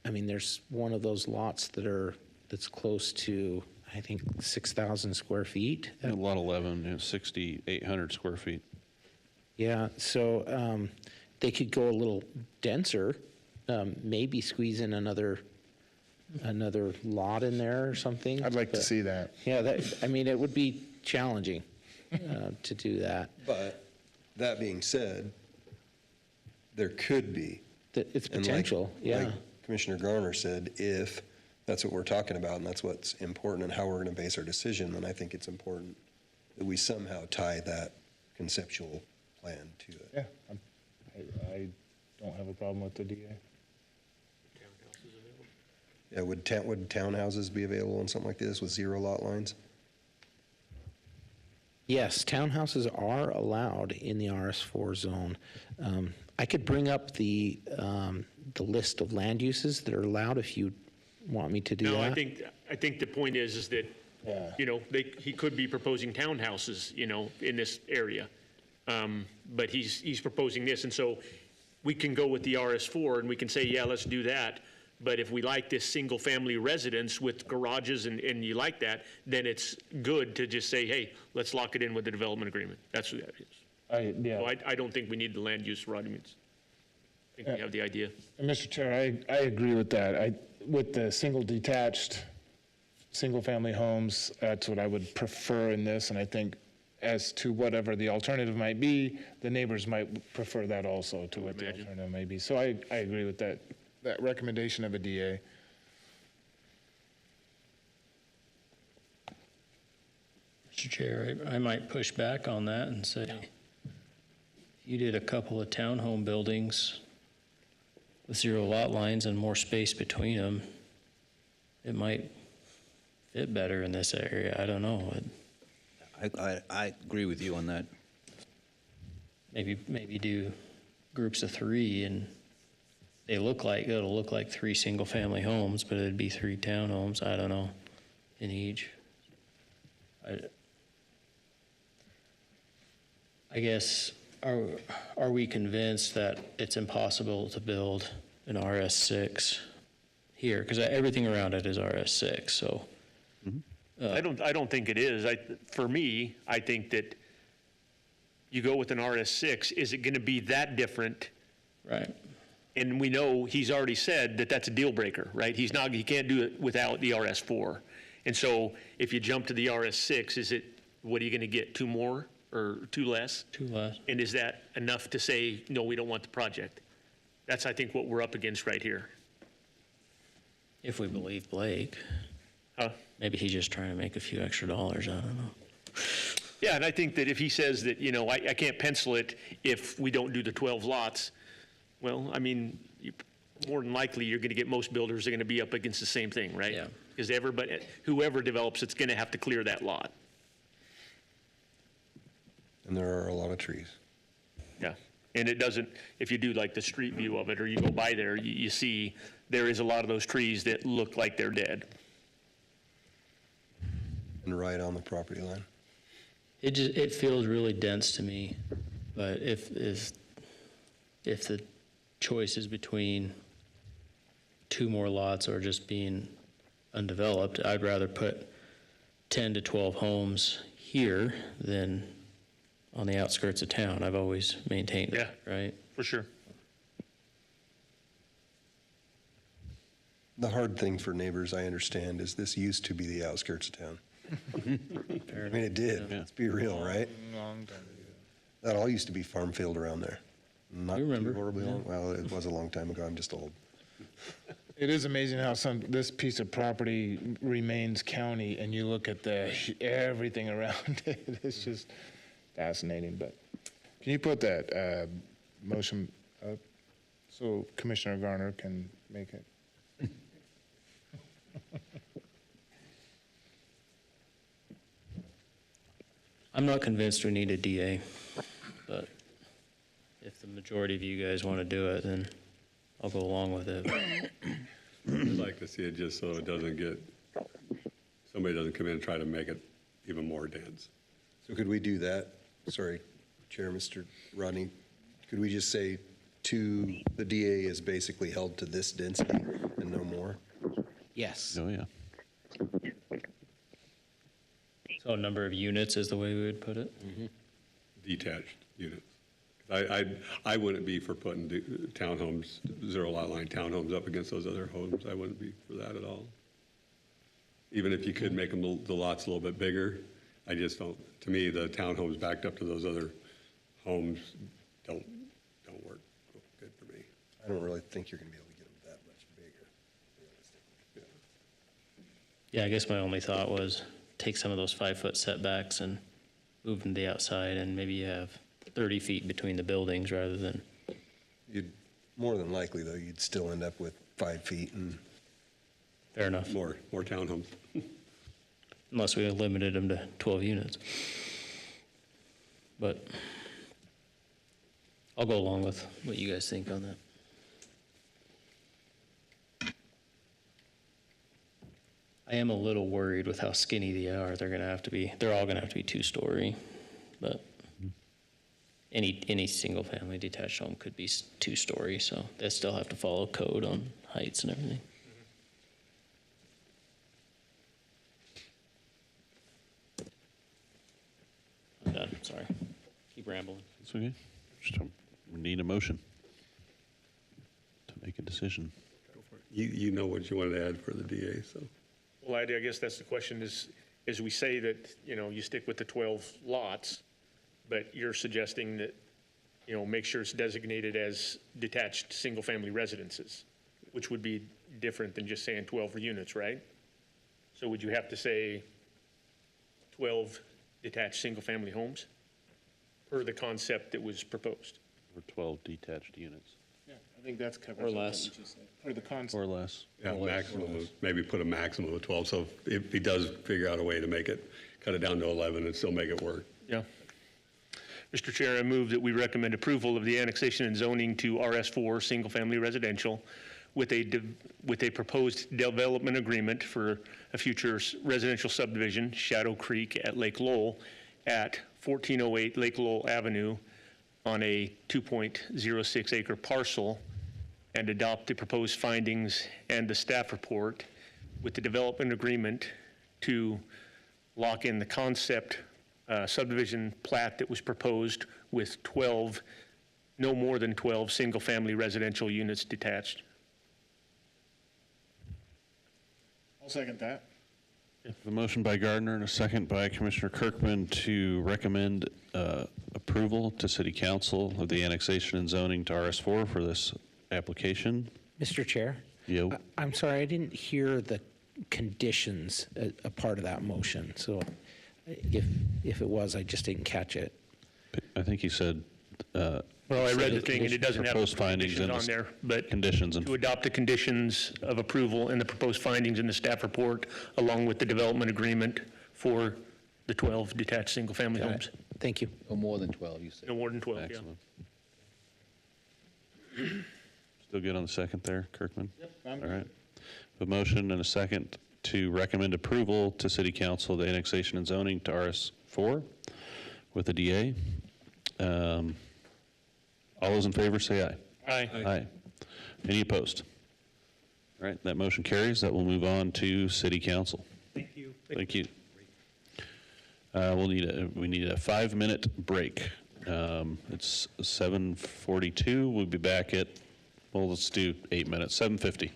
I mean, there's one of those lots that's close to, I think, 6,000 square feet. Lot 11, 6,800 square feet. Yeah, so they could go a little denser, maybe squeeze in another lot in there or something. I'd like to see that. Yeah, I mean, it would be challenging to do that. But that being said, there could be. It's And potential, yeah. Like Commissioner Garner said, if that's what we're talking about, and that's what's important and how we're going to base our decision, then I think it's important that we somehow tie that conceptual plan to it. Yeah, I don't have a problem with the DA. Yeah, would townhouses be available on something like this with 0 lot lines? Yes, townhouses are allowed in the RS4 zone. I could bring up the list of land uses that are allowed if you want me to do that. No, I think the point is that, you know, he could be proposing townhouses, you know, in this area. But he's proposing this, and so we can go with the RS4 and we can say, yeah, let's do that. But if we like this single-family residence with garages and you like that, then it's good to just say, hey, let's lock it in with the development agreement. That's what that is. So I don't think we need the land use arguments. I think we have the idea. And Mr. Chair, I agree with that. With the single-family homes, that's what I would prefer in this, and I think as to whatever the alternative might be, the neighbors might prefer that also to what the alternative may be. So I agree with that recommendation of a DA. Mr. Chair, I might push back on that and say, you did a couple of townhome buildings with 0 lot lines and more space between them, it might fit better in this area. I don't know. I agree with you on that. Maybe do groups of 3 and it'll look like 3 single-family homes, but it'd be 3 townhomes, I don't know, in each. I guess, are we convinced that it's impossible to build an RS6 here? Because everything around it is RS6, so. I don't think it is. For me, I think that you go with an RS6, is it going to be that different? Right. And we know he's already said that that's a deal breaker, right? He can't do it without the RS4. And so if you jump to the RS6, what are you going to get, 2 more or 2 less? 2 less. And is that enough to say, no, we don't want the project? That's, I think, what we're up against right here. If we believe Blake. Huh? Maybe he's just trying to make a few extra dollars, I don't know. Yeah, and I think that if he says that, you know, I can't pencil it if we don't do the 12 lots, well, I mean, more than likely, you're going to get most builders are going to be up against the same thing, right? Yeah. Because whoever develops it's going to have to clear that lot. And there are a lot of trees. Yeah, and it doesn't, if you do like the street view of it, or you go by there, you see there is a lot of those trees that look like they're dead. And right on the property line. It feels really dense to me, but if the choice is between 2 more lots or just being undeveloped, I'd rather put 10 to 12 homes here than on the outskirts of town. I've always maintained that, right? For sure. The hard thing for neighbors, I understand, is this used to be the outskirts of town. I mean, it did. Let's be real, right? Long time ago. That all used to be farm field around there. Not You remember, too horribly yeah. long. Well, it was a long time ago. I'm just old. It is amazing how this piece of property remains county, and you look at everything around it. It's just fascinating. But can you put that motion up so Commissioner Garner can make it? I'm not convinced we need a DA, but if the majority of you guys want to do it, then I'll go along with it. I'd like to see it just so it doesn't somebody doesn't come in and try to make it even more dense. So could we do that? Sorry, Chair, Mr. Rodney. Could we just say the DA is basically held to this density and no more? Yes. Oh, yeah. So a number of units is the way we would put it? Detached units. I wouldn't be for putting townhomes, 0 lot line townhomes up against those other homes. I wouldn't be for that at all. Even if you could make them the lots a little bit bigger, I just don't, to me, the townhomes backed up to those other homes don't work good for me. I don't really think you're going to be able to get them that much bigger, realistically. Yeah, I guess my only thought was take some of those 5-foot setbacks and move them to the outside, and maybe you have 30 feet between the buildings rather than, You'd, more than likely, though, you'd still end up with 5 feet and fair enough, More townhomes. unless we limited them to 12 units. But I'll go along with what you guys think on that. I am a little worried with how skinny they are. They're all gonna have to be 2-story, but any single-family detached home could be 2-story, so they still have to follow code on heights and everything. I'm done, sorry. Keep rambling. It's okay. Just we need a motion to make a decision. You know what you wanted to add for the DA, so. Well, I guess that's the question is we say that, you stick with the 12 lots, but you're suggesting that, make sure it's designated as detached single-family residences, which would be different than just saying 12 units, right? So would you have to say 12 detached single-family homes per the concept that was proposed? Or 12 detached units. Yeah, I think that's covered. Or less. Or the concept. Or less. Yeah, maybe put a maximum of 12, so if he does figure out a way to cut it down to 11 and still make it work. Yeah. Mr. Chair, I move that we recommend approval of the annexation and zoning to RS4, single-family residential, with a proposed development agreement for a future residential subdivision, Shadow Creek at Lake Lowell, at 1408 Lake Lowell Avenue on a 2.06 acre parcel, and adopt the proposed findings and the staff report with the development agreement to lock in the concept subdivision plat that was proposed with 12, no more than 12 single-family residential units detached. I'll second that. A motion by Gardner and a second by Commissioner Kirkman to recommend approval to City Council of the annexation and zoning to RS4 for this application. Mr. Chair? Yo. I'm sorry, I didn't hear the conditions a part of that motion, so if it was, I just didn't catch it. I think he said. Well, I read the thing, and it doesn't have proposed findings conditions and on there, but conditions and to adopt the conditions of approval and the proposed findings in the staff report, along with the development agreement for the 12 detached single-family Got homes. it. Thank you. No more than 12, you said. No more than 12, yeah. Excellent. Still good on the second there, Kirkman? Yep, I'm All right. A motion and a second to recommend approval to City Council the annexation and zoning to RS4 with the DA. All those in favor say aye. Aye. Aye. Any opposed? All right, that motion carries. That will move on to City Council. Thank you. Thank you. We need a 5-minute break. It's 7:42. We'll be back at, well, let's do 8 minutes, 7:50.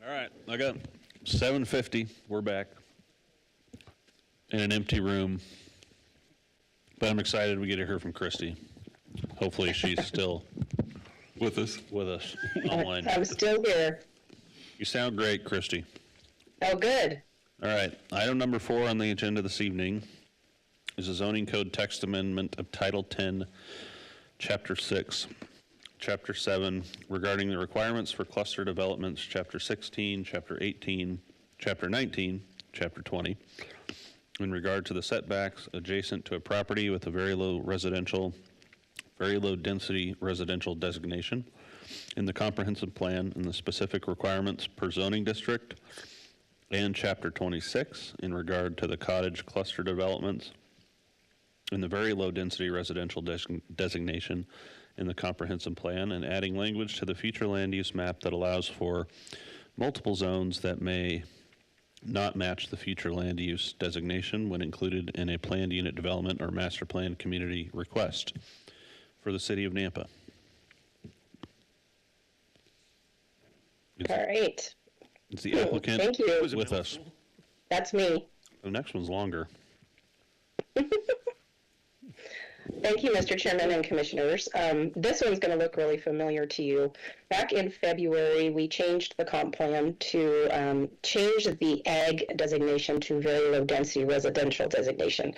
All right, I got 7:50. We're back in an empty room, but I'm excited we get to hear from Christy. Hopefully, she's still with us online. I'm still here. You sound great, Christy. Oh, good. All right, item number 4 on the agenda this evening is a zoning code text amendment of Title 10, Chapter 6, Chapter 7, regarding the requirements for cluster developments, Chapter 16, Chapter 18, Chapter 19, Chapter 20, in regard to the setbacks adjacent to a property with a very low density residential designation in the comprehensive plan and the specific requirements per zoning district, and Chapter 26 in regard to the cottage cluster developments in the very low density residential designation in the comprehensive plan, and adding language to the future land use map that allows for multiple zones that may not match the future land use designation when included in a planned unit development or master plan community request for the city of Nampa. All right. Is the applicant Thank you. with us? That's me. The next one's longer. Thank you, Mr. Chairman and Commissioners. This one's going to look really familiar to you. Back in February, we changed the comp plan to change the ag designation to very low density residential designation.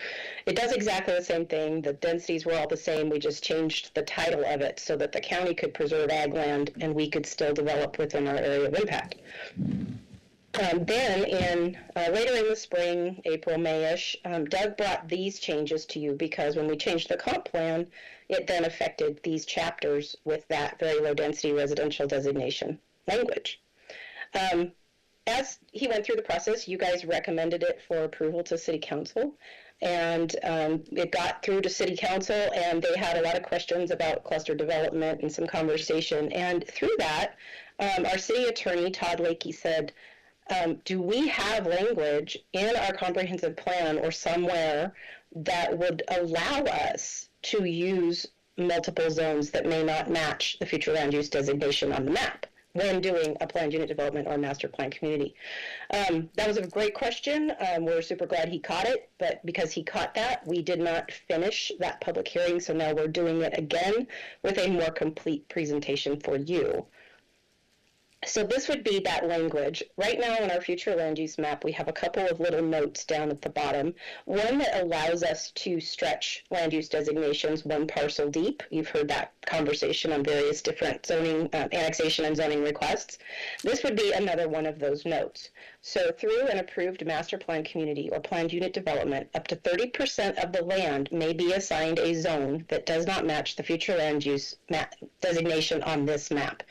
It does exactly the same thing. The densities were all the same. We just changed the title of it so that the county could preserve ag land and we could still develop within our area of impact. Then later in the spring, April, May-ish, Doug brought these changes to you because when we changed the comp plan, it then affected these chapters with that very low density residential designation language. As he went through the process, you guys recommended it for approval to City Council, and it got through to City Council, and they had a lot of questions about cluster development and some conversation. And through that, our city attorney, Todd Lakey, said, do we have language in our comprehensive plan or somewhere that would allow us to use multiple zones that may not match the future land use designation on the map when doing a planned unit development or master plan community? That was a great question. We're super glad he caught it, but because he caught that, we did not finish that public hearing, so now we're doing it again with a more complete presentation for you. So this would be that language. Right now in our future land use map, we have a couple of little notes down at the bottom. One that allows us to stretch land use designations one parcel deep. You've heard that conversation on various different zoning, annexation and zoning requests. This would be another one of those notes. So through an approved master plan community or planned unit development, up to 30% of the land may be assigned a zone that does not match the future land use map designation on this map.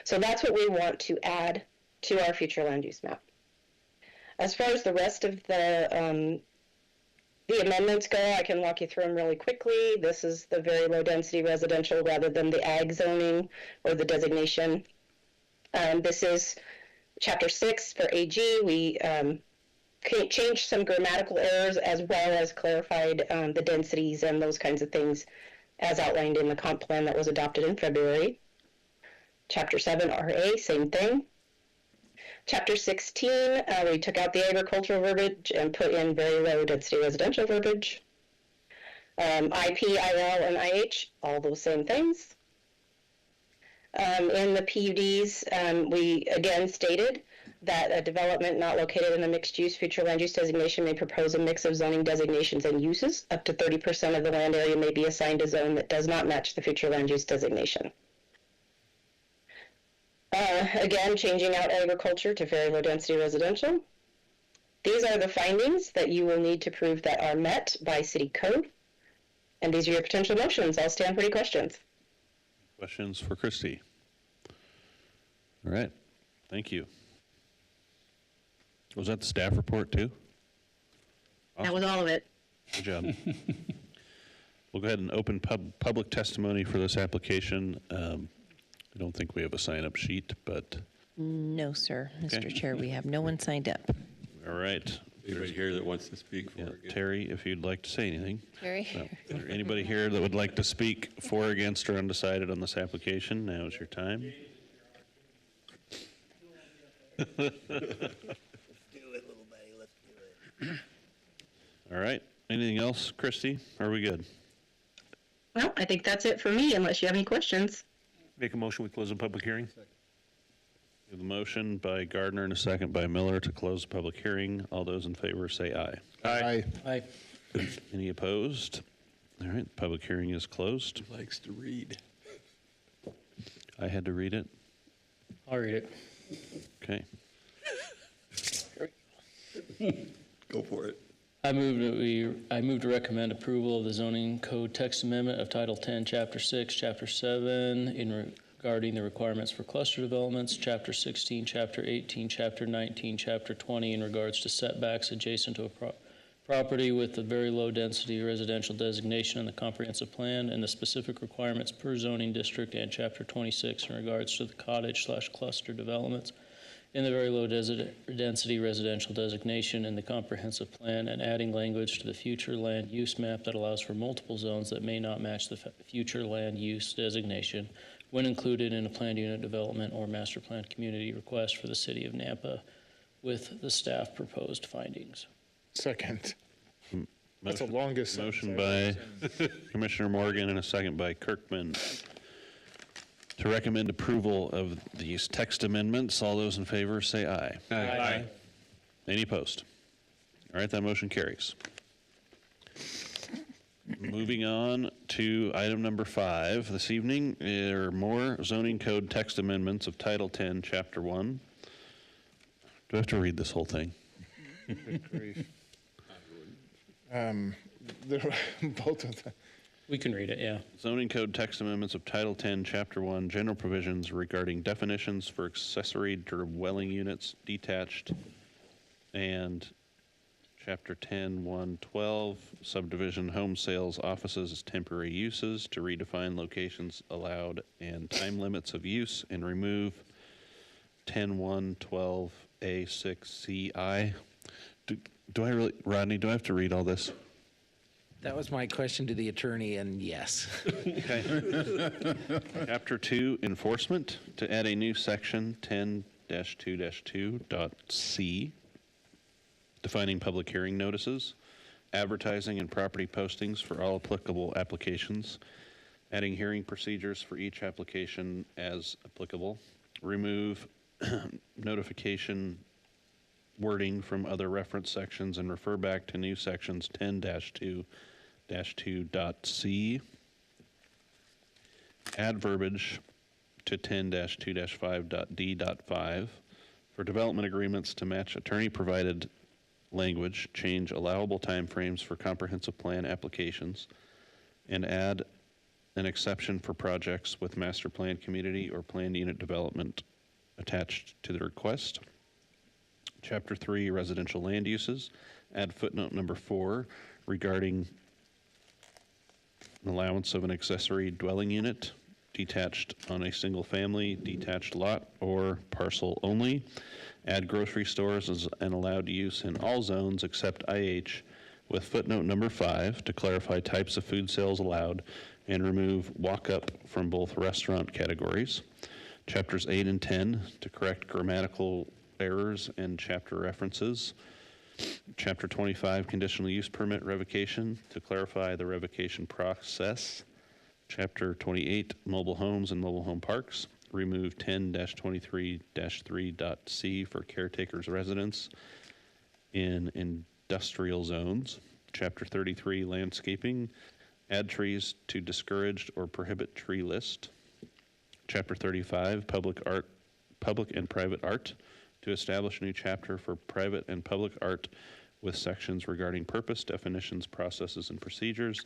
So that's what we want to add to our future land use map. As far as the rest of the amendments go, I can walk you through them really quickly. This is the very low density residential rather than the ag zoning or the designation. This is Chapter 6 for AG. We changed some grammatical errors as well as clarified the densities and those kinds of things as outlined in the comp plan that was adopted in February. Chapter 7 RA, same thing. Chapter 16, we took out the agricultural verbiage and put in very low density residential verbiage. IP, IL, and IH, all those same things. In the PUDs, we again stated that a development not located in a mixed-use future land use designation may propose a mix of zoning designations and uses. Up to 30% of the land area may be assigned a zone that does not match the future land use designation. Again, changing out agriculture to very low density residential. These are the findings that you will need to prove that are met by city code. And these are your potential motions. I'll stand for any questions. Questions for Christy? All right, thank you. Was that the staff report too? That was all of it. Good job. We'll go ahead and open public testimony for this application. I don't think we have a sign-up sheet, but No, sir. Mr. Okay. Chair, we have no one signed up. all right. Anybody here that wants to speak for Yeah, or against? Terry, if you'd like to say anything. Terry? No. Is there anybody here that would like to speak for, against, or undecided on this application? Now is your time. All right. Anything else, Christie? Are we good? Well, I think that's it for me, unless you have any questions. Make a motion, we close the public hearing? We have a motion by Gardner and a second by Miller to close the public hearing. All those in favor say aye. Aye. Aye. Any opposed? All right, the public hearing is closed. Likes to read. I had to read it. I'll read it. Okay. Go for it. I move to recommend approval of the zoning code text amendment of Title 10, Chapter 6, Chapter 7 regarding the requirements for cluster developments, Chapter 16, Chapter 18, Chapter 19, Chapter 20 in regards to setbacks adjacent to a property with a very low density residential designation in the comprehensive plan, and the specific requirements per zoning district, and Chapter 26 in regards to the cottage/cluster developments in the very low density residential designation in the comprehensive plan, and adding language to the future land use map that allows for multiple zones that may not match the future land use designation when included in a planned unit development or master plan community request for the city of Nampa, with the staff proposed findings. Second. That's the longest sentence Motion I've by Commissioner Morgan and a second by Kirkman to recommend approval of these text amendments. All those in favor say aye. Aye. Any opposed? All right, that motion carries. Moving on to item number 5 this evening, there are more zoning code text amendments of Title 10, Chapter 1. Do I have to read this whole thing? Good grief. Both of them. We can read it, yeah. Zoning code text amendments of Title 10, Chapter 1, general provisions regarding definitions for accessory dwelling units, detached, and Chapter 10, 112, subdivision home sales offices as temporary uses to redefine locations allowed and time limits of use, and remove 10.1.12A6CI. Do I really, Rodney, do I have to read all this? That was my question to the attorney, and yes. Okay. Chapter 2, enforcement, to add a new section 10-2-2.c, defining public hearing notices, advertising and property postings for all applicable applications, adding hearing procedures for each application as applicable, remove notification wording from other reference sections and refer back to new sections 10-2-2.c, add verbiage to 10-2-5.d.5 for development agreements to match attorney-provided language, change allowable timeframes for comprehensive plan applications, and add an exception for projects with master plan community or planned unit development attached to the request. Chapter 3, residential land uses, add footnote number 4 regarding an allowance of an accessory dwelling unit detached on a single family, detached lot, or parcel only. Add grocery stores as an allowed use in all zones except IH, with footnote number 5 to clarify types of food sales allowed, and remove walk-up from both restaurant categories. Chapters 8 and 10 to correct grammatical errors and chapter references. Chapter 25, conditional use permit revocation, to clarify the revocation process. Chapter 28, mobile homes and mobile home parks, remove 10-23-3.c for caretakers residence in industrial zones. Chapter 33, landscaping, add trees to discouraged or prohibit tree list. Chapter 35, public and private art, to establish a new chapter for private and public art with sections regarding purpose, definitions, processes, and procedures,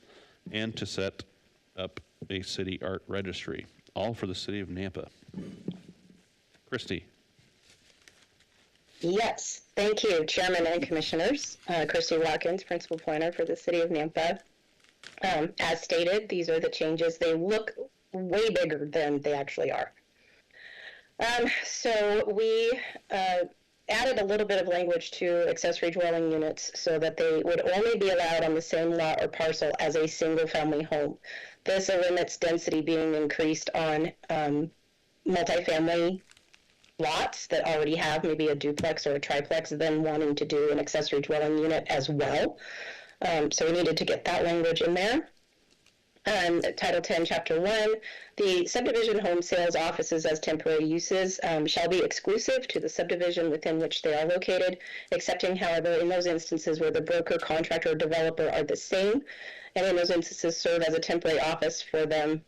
and to set up a city art registry, all for the city of Nampa. Christie. Yes, thank you, Chairman and Commissioners. Christy Watkins, Principal Planner for the City of Nampa. As stated, these are the changes. They look way bigger than they actually are. So we added a little bit of language to accessory dwelling units so that they would only be allowed on the same lot or parcel as a single-family home. This limits density being increased on multifamily lots that already have maybe a duplex or a triplex, then wanting to do an accessory dwelling unit as well. So we needed to get that language in there. Title 10, Chapter 1, the subdivision home sales offices as temporary uses shall be exclusive to the subdivision within which they are located, excepting, however, in those instances where the broker, contractor, or developer are the same, and in those instances serve as a temporary office for them,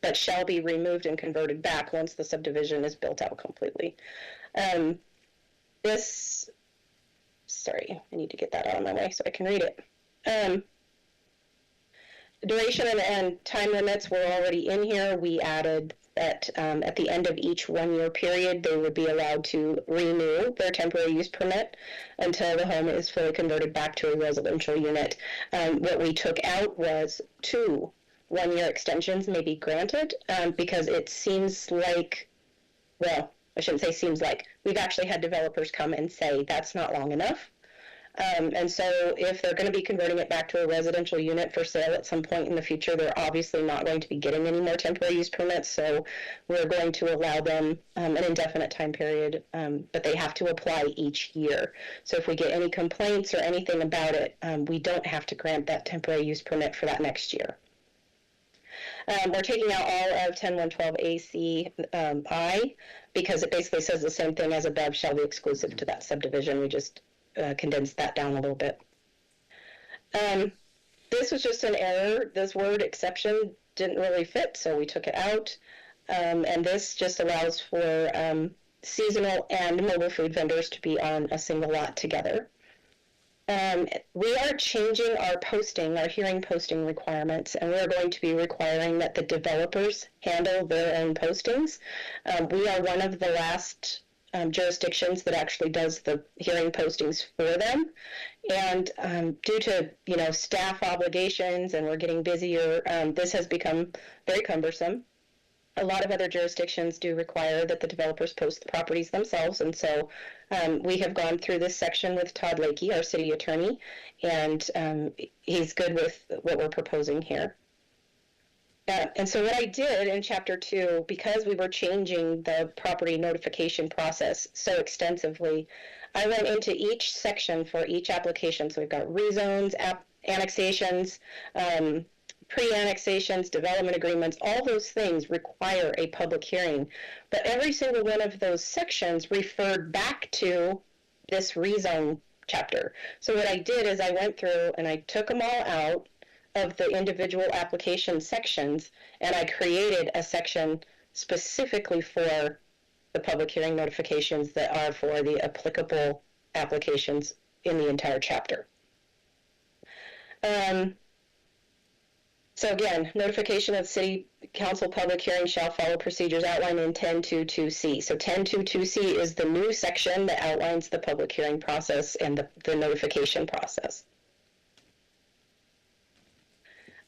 but shall be removed and converted back once the subdivision is built out completely. Sorry, I need to get that out of my way so I can read it. Duration and time limits were already in here. We added that at the end of each one-year period, they would be allowed to renew their temporary use permit until the home is fully converted back to a residential unit. What we took out was 2 one-year extensions may be granted because it seems like, well, I shouldn't say seems like, we've actually had developers come and say that's not long enough. And so if they're going to be converting it back to a residential unit for sale at some point in the future, they're obviously not going to be getting any more temporary use permits. So we're going to allow them an indefinite time period, but they have to apply each year. So if we get any complaints or anything about it, we don't have to grant that temporary use permit for that next year. We're taking out all of 10.112 AC I because it basically says the same thing as above shall be exclusive to that subdivision. We just condensed that down a little bit. This was just an error. This word exception didn't really fit, so we took it out. And this just allows for seasonal and mobile food vendors to be on a single lot together. We are changing our posting, our hearing posting requirements, and we're going to be requiring that the developers handle their own postings. We are one of the last jurisdictions that actually does the hearing postings for them. And due to, staff obligations and we're getting busier, this has become very cumbersome. A lot of other jurisdictions do require that the developers post the properties themselves. And so we have gone through this section with Todd Lakey, our city attorney, and he's good with what we're proposing here. And so what I did in Chapter 2, because we were changing the property notification process so extensively, I went into each section for each application. So we've got rezones, annexations, pre-annexations, development agreements, all those things require a public hearing. But every single one of those sections referred back to this rezone chapter. So what I did is I went through and I took them all out of the individual application sections, and I created a section specifically for the public hearing notifications that are for the applicable applications in the entire chapter. So again, notification of city council public hearing shall follow procedures outlined in 10.2.2c. So 10.2.2c is the new section that outlines the public hearing process and the notification process.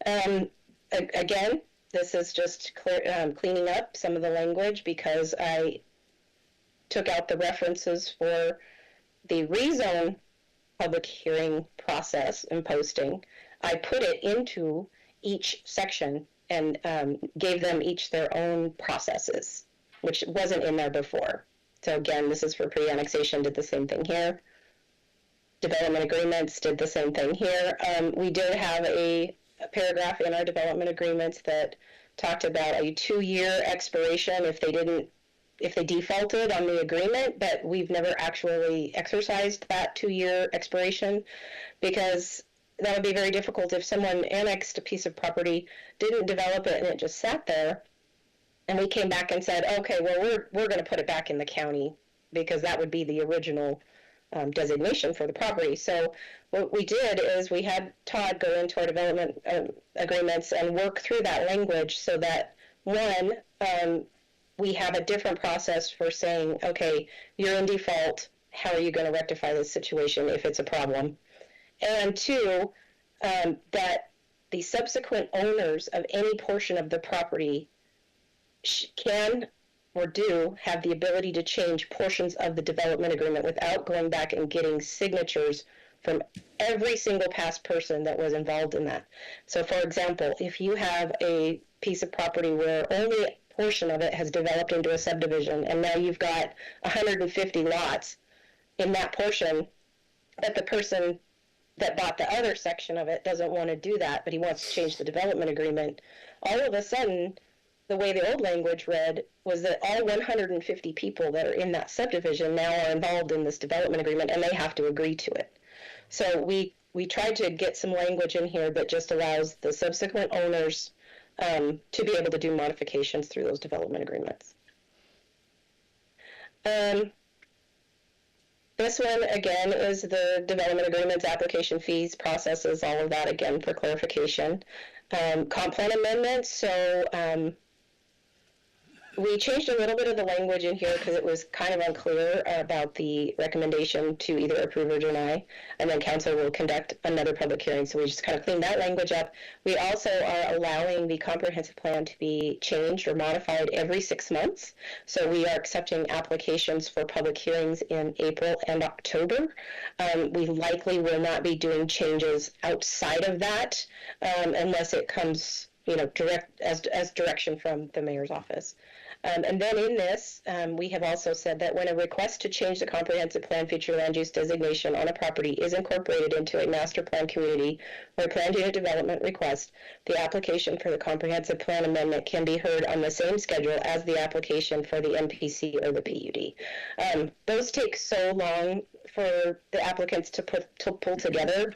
Again, this is just cleaning up some of the language because I took out the references for the rezone public hearing process and posting. I put it into each section and gave them each their own processes, which wasn't in there before. So again, this is for pre-annexation, did the same thing here. Development agreements did the same thing here. We did have a paragraph in our development agreements that talked about a 2-year expiration if they defaulted on the agreement, but we've never actually exercised that 2-year expiration because that would be very difficult if someone annexed a piece of property, didn't develop it, and it just sat there, and we came back and said, okay, well, we're going to put it back in the county because that would be the original designation for the property. So what we did is we had Todd go into our development agreements and work through that language so that, one, we have a different process for saying, okay, you're in default, how are you going to rectify this situation if it's a problem? And 2, that the subsequent owners of any portion of the property can or do have the ability to change portions of the development agreement without going back and getting signatures from every single past person that was involved in that. So for example, if you have a piece of property where only a portion of it has developed into a subdivision, and now you've got 150 lots in that portion, but the person that bought the other section of it doesn't want to do that, but he wants to change the development agreement, all of a sudden, the way the old language read was that all 150 people that are in that subdivision now are involved in this development agreement, and they have to agree to it. So we tried to get some language in here that just allows the subsequent owners to be able to do modifications through those development agreements. This one, again, is the development agreements, application fees, processes, all of that, again, for clarification. Comp plan amendments, so we changed a little bit of the language in here because it was kind of unclear about the recommendation to either approve or deny, and then council will conduct another public hearing, so we just kind of cleaned that language up. We also are allowing the comprehensive plan to be changed or modified every 6 months, so we are accepting applications for public hearings in April and October. We likely will not be doing changes outside of that unless it comes, direct as direction from the mayor's office. And then in this, we have also said that when a request to change the comprehensive plan future land use designation on a property is incorporated into a master plan community or planned unit development request, the application for the comprehensive plan amendment can be heard on the same schedule as the application for the MPC or the PUD. Those take so long for the applicants to pull together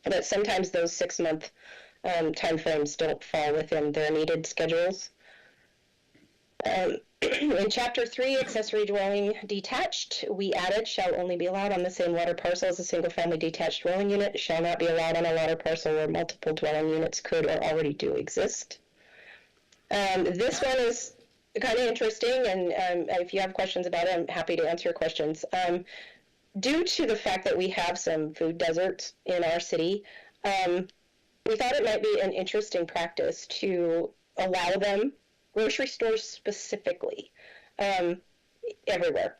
that sometimes those 6-month timeframes don't fall within their needed schedules. In Chapter 3, accessory dwelling detached, we added shall only be allowed on the same lot or parcel as a single-family detached dwelling unit, shall not be allowed on a lot or parcel where multiple dwelling units could or already do exist. This one is kind of interesting, and if you have questions about it, I'm happy to answer your questions. Due to the fact that we have some food deserts in our city, we thought it might be an interesting practice to allow them, grocery stores specifically, everywhere.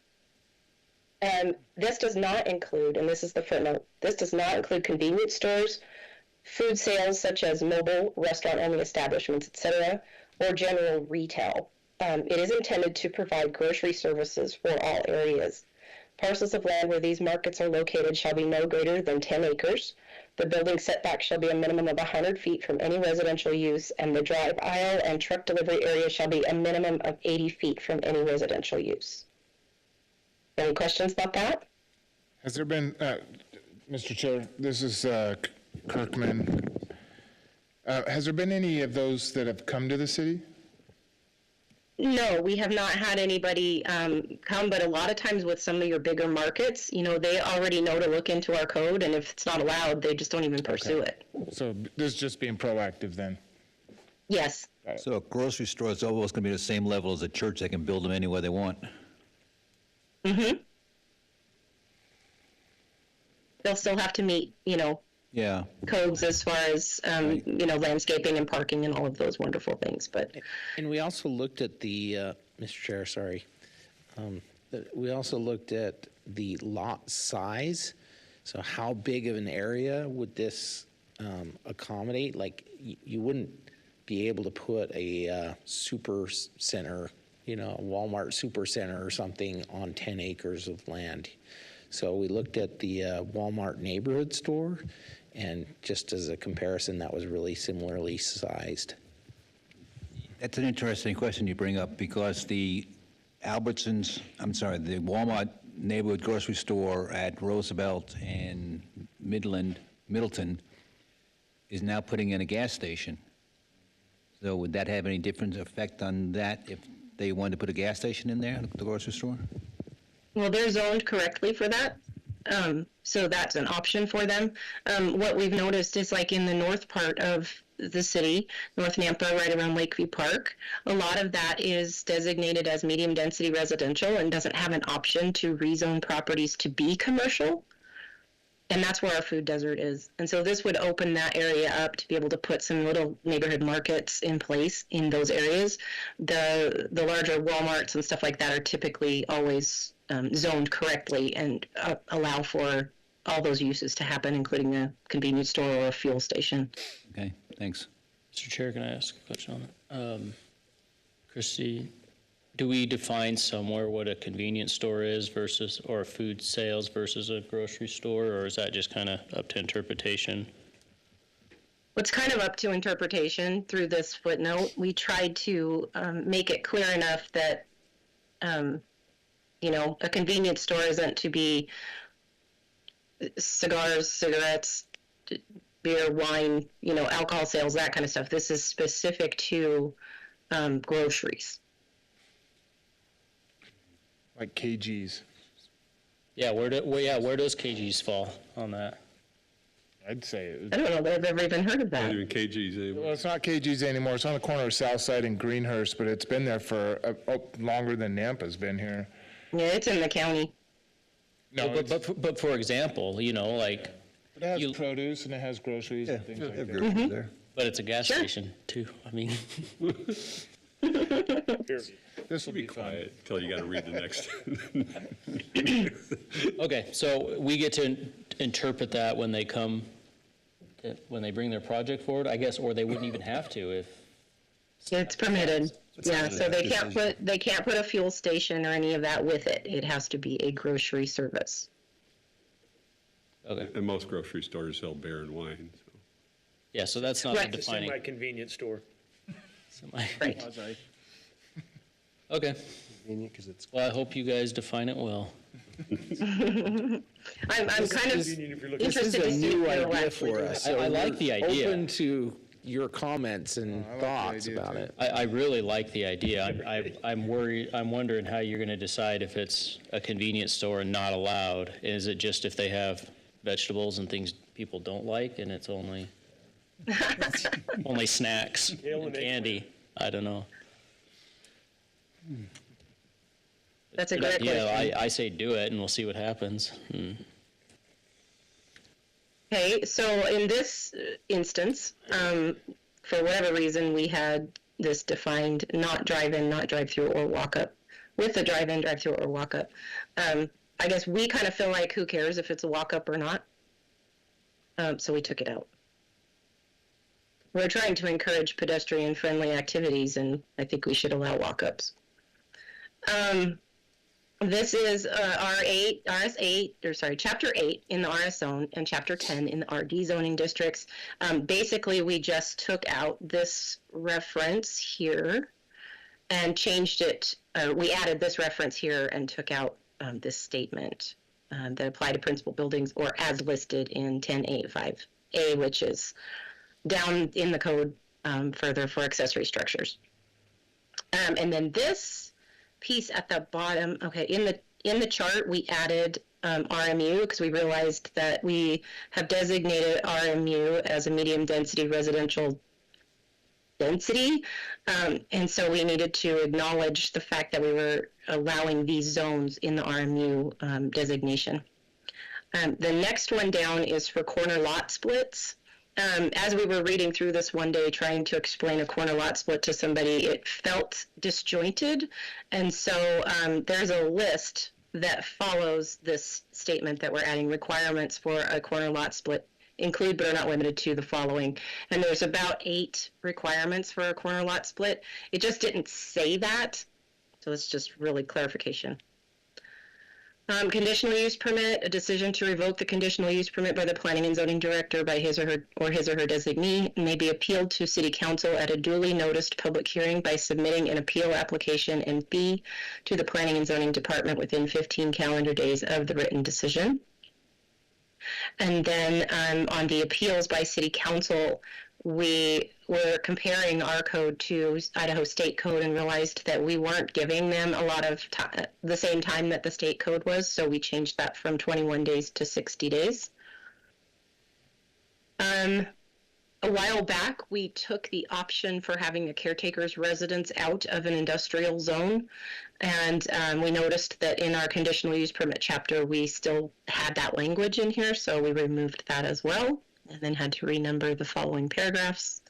This does not include, and this is the footnote, this does not include convenience stores, food sales such as mobile, restaurant-only establishments, etc., or general retail. It is intended to provide grocery services for all areas. Parcels of land where these markets are located shall be no greater than 10 acres. The building setback shall be a minimum of 100 feet from any residential use, and the drive aisle and truck delivery area shall be a minimum of 80 feet from any residential use. Any questions about that? Has there been, Mr. Chair, this is Kirkman. Has there been any of those that have come to the city? No, we have not had anybody come, but a lot of times with some of your bigger markets, they already know to look into our code, and if it's not allowed, they just don't even pursue it. So this is just being proactive then? Yes. So a grocery store is almost going to be the same level as a church. They can build them anywhere they want. Mm-hmm. They'll still have to meet, Yeah. codes as far as, landscaping and parking and all of those wonderful things, but. And we also looked at the, Mr. Chair, sorry. We also looked at the lot size. So how big of an area would this accommodate? Like, you wouldn't be able to put a super center, a Walmart super center or something on 10 acres of land. So we looked at the Walmart neighborhood store, and just as a comparison, that was really similarly sized. That's an interesting question you bring up, because the the Walmart neighborhood grocery store at Roosevelt and Middleton is now putting in a gas station. So would that have any different effect on that if they wanted to put a gas station in there, the grocery store? Well, they're zoned correctly for that, so that's an option for them. What we've noticed is, like, in the north part of the city, North Nampa, right around Lakeview Park, a lot of that is designated as medium-density residential and doesn't have an option to rezone properties to be commercial. And that's where our food desert is. And so this would open that area up to be able to put some little neighborhood markets in place in those areas. The larger Walmarts and stuff like that are typically always zoned correctly and allow for all those uses to happen, including a convenience store or a fuel station. Okay, thanks. Mr. Chair, can I ask a question on that? Christie, do we define somewhere what a convenience store is versus, or food sales versus a grocery store, or is that just kind of up to interpretation? It's kind of up to interpretation through this footnote. We tried to make it clear enough that, a convenience store isn't to be cigars, cigarettes, beer, wine, alcohol sales, that kind of stuff. This is specific to groceries. Like KGs. Yeah, where does KG's fall on that? I'd say. I don't know that I've ever even heard of that. Not even KG's anymore. Well, it's not KG's anymore. It's on the corner of Southside and Greenhurst, but it's been there for longer than Nampa's been here. Yeah, it's in the county. No, but for example, like. It has produce and it has groceries and things like that. Groceries there. But it's a gas station too. I mean. This will be fun. Quiet until you got to read the next. Okay, so we get to interpret that when they come, when they bring their project forward, I guess, or they wouldn't even have to if. It's permitted. Yeah, so they can't put a fuel station or any of that with it. It has to be a grocery service. Okay. And most grocery stores sell beer and wine. So. Yeah, so that's not Right. the defining. Semi-convenience store. Right. Okay. Convenient 'cause it's Well, I hope you guys define it well. I'm kind of This is interested a to see new if they'll idea actually for do us. it. so I like we're the idea. Open to your comments and I like the thoughts idea, about too. it. I really like the idea. I'm wondering how you're going to decide if it's a convenience store and not allowed. Is it just if they have vegetables and things people don't like and it's only snacks and candy? I don't know. That's a great question. Yeah, I say do it and we'll see what happens. Okay, so in this instance, for whatever reason, we had this defined not drive-in, not drive-through, or walk-up, with a drive-in, drive-through, or walk-up. I guess we kind of feel like who cares if it's a walk-up or not, so we took it out. We're trying to encourage pedestrian-friendly activities, and I think we should allow walk-ups. This is Chapter 8 in the RS zone and Chapter 10 in the RD zoning districts. Basically, we just took out this reference here and changed it. We added this reference here and took out this statement that applied to principal buildings or as listed in 10A5A, which is down in the code further for accessory structures. And then this piece at the bottom, okay, in the chart we added RMU because we realized that we have designated RMU as a medium density residential density, and so we needed to acknowledge the fact that we were allowing these zones in the RMU designation. The next one down is for corner lot splits. As we were reading through this one day, trying to explain a corner lot split to somebody, it felt disjointed. And so there's a list that follows this statement that we're adding. Requirements for a corner lot split include but are not limited to the following. And there's about 8 requirements for a corner lot split. It just didn't say that. So it's just really clarification. Conditional use permit, a decision to revoke the conditional use permit by the planning and zoning director by his or her designee may be appealed to city council at a duly noticed public hearing by submitting an appeal application and fee to the planning and zoning department within 15 calendar days of the written decision. And then on the appeals by city council, we were comparing our code to Idaho state code and realized that we weren't giving them a lot of time, the same time that the state code was, so we changed that from 21 days to 60 days. a while back, we took the option for having a caretaker's residence out of an industrial zone. And we noticed that in our conditional use permit chapter, we still had that language in here, so we removed that as well, and then had to renumber the following paragraphs.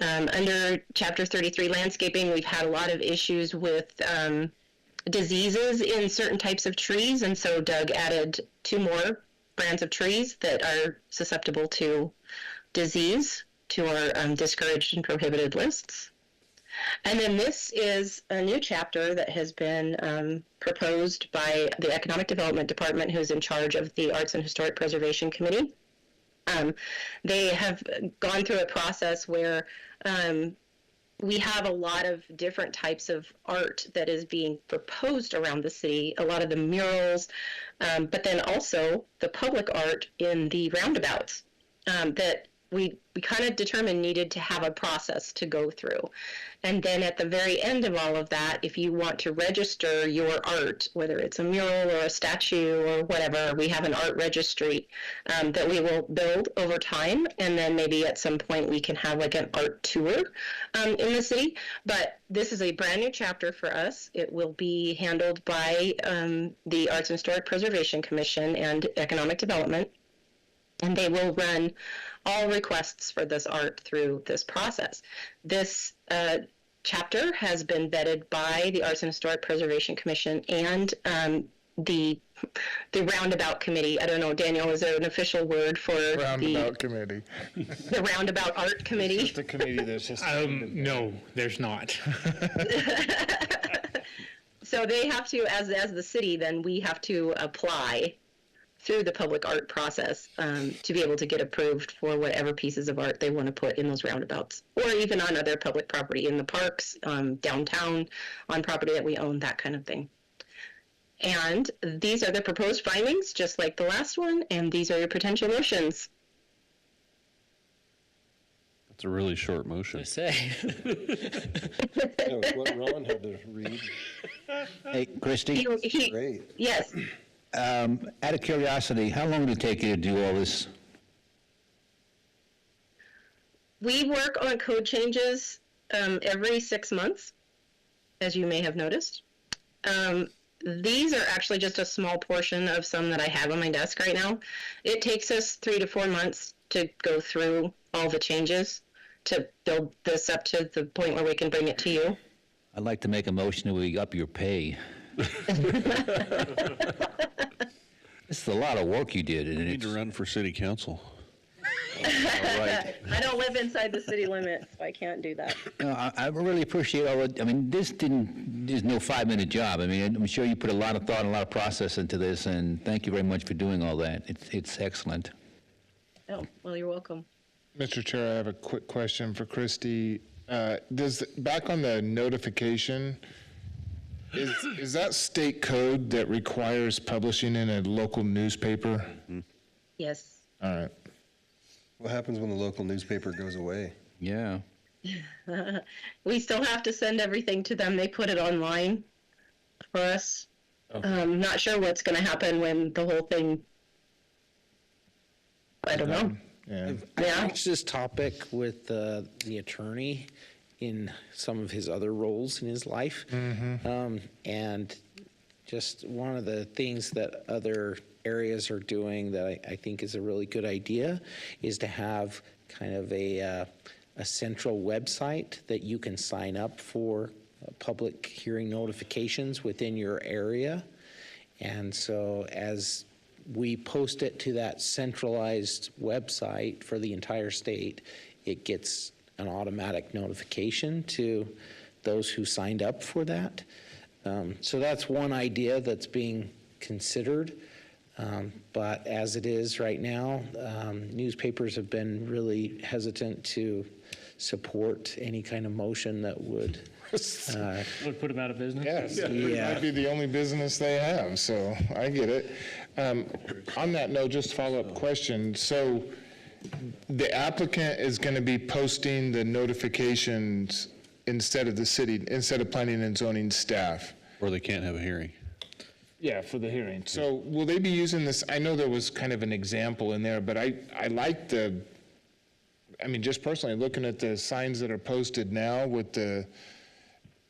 Under chapter 33 landscaping, we've had a lot of issues with diseases in certain types of trees, and so Doug added 2 more brands of trees that are susceptible to disease to our discouraged and prohibited lists. And then this is a new chapter that has been proposed by the Economic Development Department, who's in charge of the Arts and Historic Preservation Committee. They have gone through a process where we have a lot of different types of art that is being proposed around the city, a lot of the murals, but then also the public art in the roundabouts that we kind of determined needed to have a process to go through. And then at the very end of all of that, if you want to register your art, whether it's a mural or a statue or whatever, we have an art registry that we will build over time. And then maybe at some point we can have like an art tour in the city. But this is a brand new chapter for us. It will be handled by the Arts and Historic Preservation Commission and Economic Development. And they will run all requests for this art through this process. This chapter has been vetted by the Arts and Historic Preservation Commission and the Roundabout Committee. I don't know, Daniel, is there an official word for Roundabout Committee. The Roundabout Art Committee? Just a committee that's just. No, there's not. So they have to, as the city, then we have to apply through the public art process to be able to get approved for whatever pieces of art they want to put in those roundabouts, or even on other public property in the parks, downtown, on property that we own, that kind of thing. And these are the proposed findings, just like the last one, and these are your potential motions. That's a really short motion. I say. That was what Ron had to read. Hey, Christie? Great. Yes. Out of curiosity, how long did it take you to do all this? We work on code changes every 6 months, as you may have noticed. These are actually just a small portion of some that I have on my desk right now. It takes us 3 to 4 months to go through all the changes to build this up to the point where we can bring it to you. I'd like to make a motion that we up your pay. This is a lot of work you did. You need to run for city council. Right. I don't live inside the city limits, so I can't do that. I really appreciate all the, I mean, there's no 5-minute job. I mean, I'm sure you put a lot of thought and a lot of process into this, and thank you very much for doing all that. It's excellent. Oh, well, you're welcome. Mr. Chair, I have a quick question for Christie. Back on the notification, is that state code that requires publishing in a local newspaper? Yes. All right. What happens when the local newspaper goes away? Yeah. We still have to send everything to them. They put it online for us. Not sure what's going to happen when the whole thing, I don't know. Yeah. I've reached this topic with the attorney in some of his other roles in his life. And just one of the things that other areas are doing that I think is a really good idea is to have kind of a central website that you can sign up for public hearing notifications within your area. And so as we post it to that centralized website for the entire state, it gets an automatic notification to those who signed up for that. So that's one idea that's being considered. But as it is right now, newspapers have been really hesitant to support any kind of motion that would Would put them out of business? Yes, it Yeah. might be the only business they have, so I get it. On that note, just follow-up question. So the applicant is going to be posting the notifications instead of the city, instead of planning and zoning staff? Or they can't have a hearing. Yeah, for the hearing. So will they be using this, I know there was kind of an example in there, but I like I mean, just personally, looking at the signs that are posted now with the,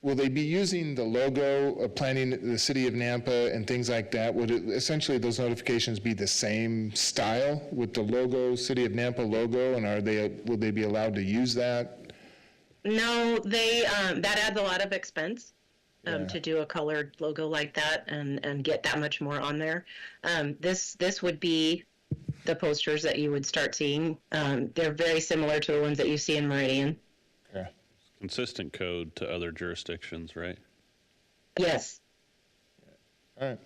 will they be using the logo of planning the city of Nampa and things like that? Would it, essentially those notifications be the same style with the logo, city of Nampa logo, and will they be allowed to use that? No, that adds a lot of expense to do a colored logo like that and get that much more on there. This would be the posters that you would start seeing. They're very similar to the ones that you see in Meridian. Okay. Consistent code to other jurisdictions, right? Yes. All right.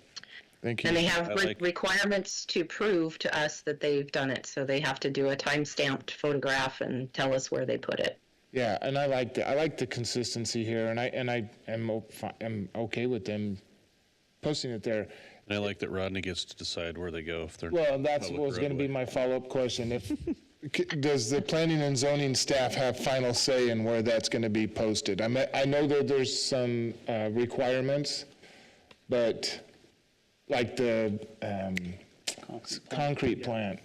Thank you. And they have requirements to prove to us that they've done it. So they have to do a time-stamped photograph and tell us where they put it. Yeah, and I like the consistency here, and I am okay with them posting it there. And I like that Rodney gets to decide where they go if they're. Well, that's public what was going to be roadway. my follow-up question. If does the planning and zoning staff have final say in where that's going to be posted? I know that there's some requirements, but like the concrete plant,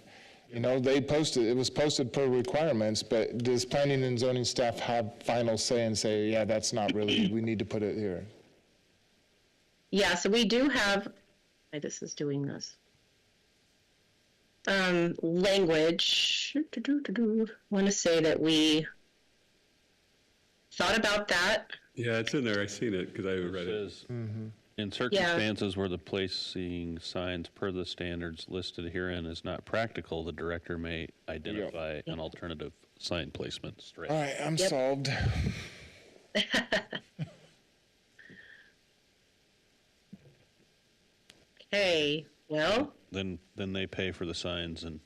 you know, it was posted per requirements, but does planning and zoning staff have final say and say, yeah, that's not really, we need to put it here? Yeah, so we do have, this is doing this. Language, want to say that we thought about that. Yeah, it's in there. I've seen it because I haven't read it. In circumstances where the placing signs per the standards listed herein is not practical, the director may identify an alternative sign placement All strategy. right, I'm solved. Okay, well, Then they pay for the signs and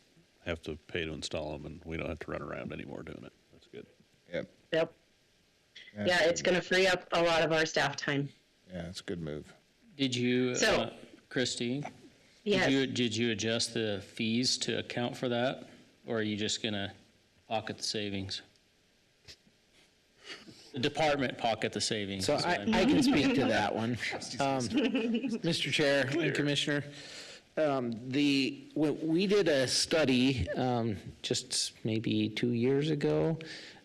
have to pay to install them, and we don't have to run around anymore doing it. That's good. Yep. yep. Yeah, it's going to free up a lot of our staff time. Yeah, it's a good move. Did you, So- Christie? Yes. Did you adjust the fees to account for that? Or are you just gonna pocket the savings? The department pocket the savings. So is what I can speak to that one. Mr. Chair and Commissioner, when we did a study just maybe 2 years ago.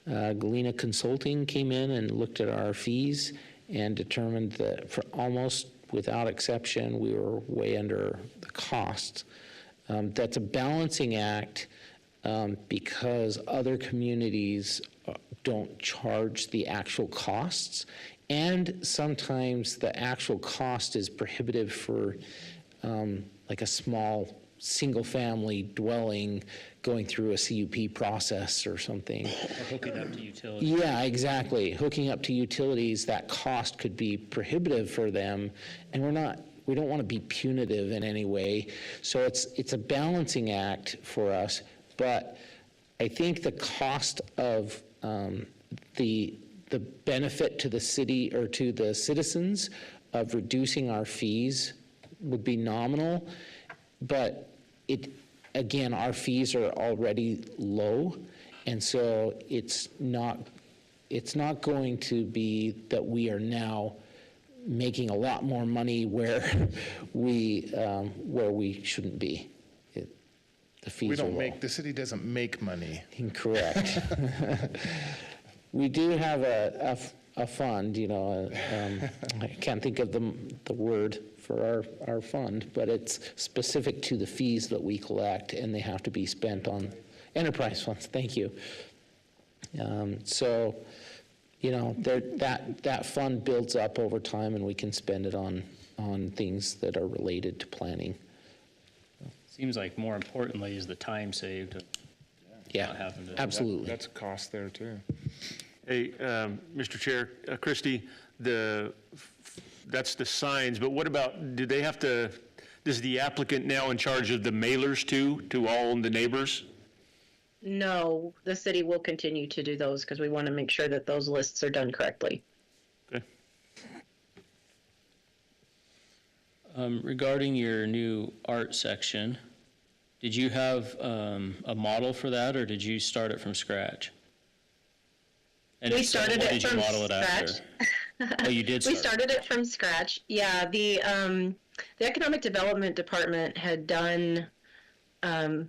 Galena Consulting came in and looked at our fees and determined that for almost without exception, we were way under the costs. That's a balancing act because other communities don't charge the actual costs, and sometimes the actual cost is prohibitive for like a small single-family dwelling going through a CUP process or something. Or hooking up to utilities. Yeah, exactly. Hooking up to utilities, that cost could be prohibitive for them, and we don't want to be punitive in any way. So it's a balancing act for us, but I think the cost of the benefit to the city or to the citizens of reducing our fees would be nominal, but again, our fees are already low, and so it's not going to be that we are now making a lot more money where we shouldn't be. The fees are low. The city doesn't make money. Incorrect. We do have a fund, you know, I can't think of the word for our fund, but it's specific to the fees that we collect, and they have to be spent on enterprise funds. Thank you. So, you know, that fund builds up over time, and we can spend it on things that are related to planning. Seems like more importantly is the time saved. of not having to- Absolutely. That's a cost there, too. Hey, Mr. Chair, Christie, that's the signs, but what about, do they have to, is the applicant now in charge of the mailers too, to all the neighbors? No, the city will continue to do those because we want to make sure that those lists are done correctly. Okay. Regarding your new art section, did you have a model for that, or did you start it from scratch? And We if so, started what it did you from model it after? scratch. Oh, you did We start. started it from scratch. Yeah, the Economic Development Department had done kind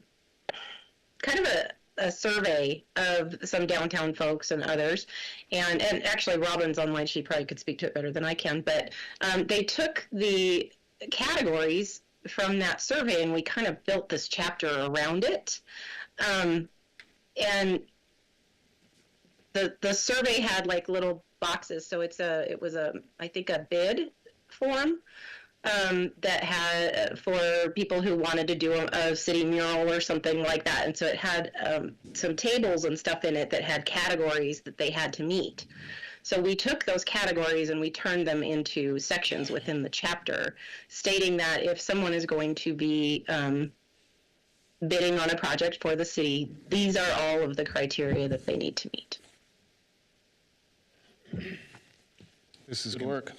of a survey of some downtown folks and others, and actually Robin's online. She probably could speak to it better than I can. But they took the categories from that survey, and we kind of built this chapter around it. And the survey had like little boxes, so it was I think a bid form that had for people who wanted to do a city mural or something like that. And so it had some tables and stuff in it that had categories that they had to meet. So we took those categories and we turned them into sections within the chapter, stating that if someone is going to be bidding on a project for the city, these are all of the criteria that they need to meet. This is good work.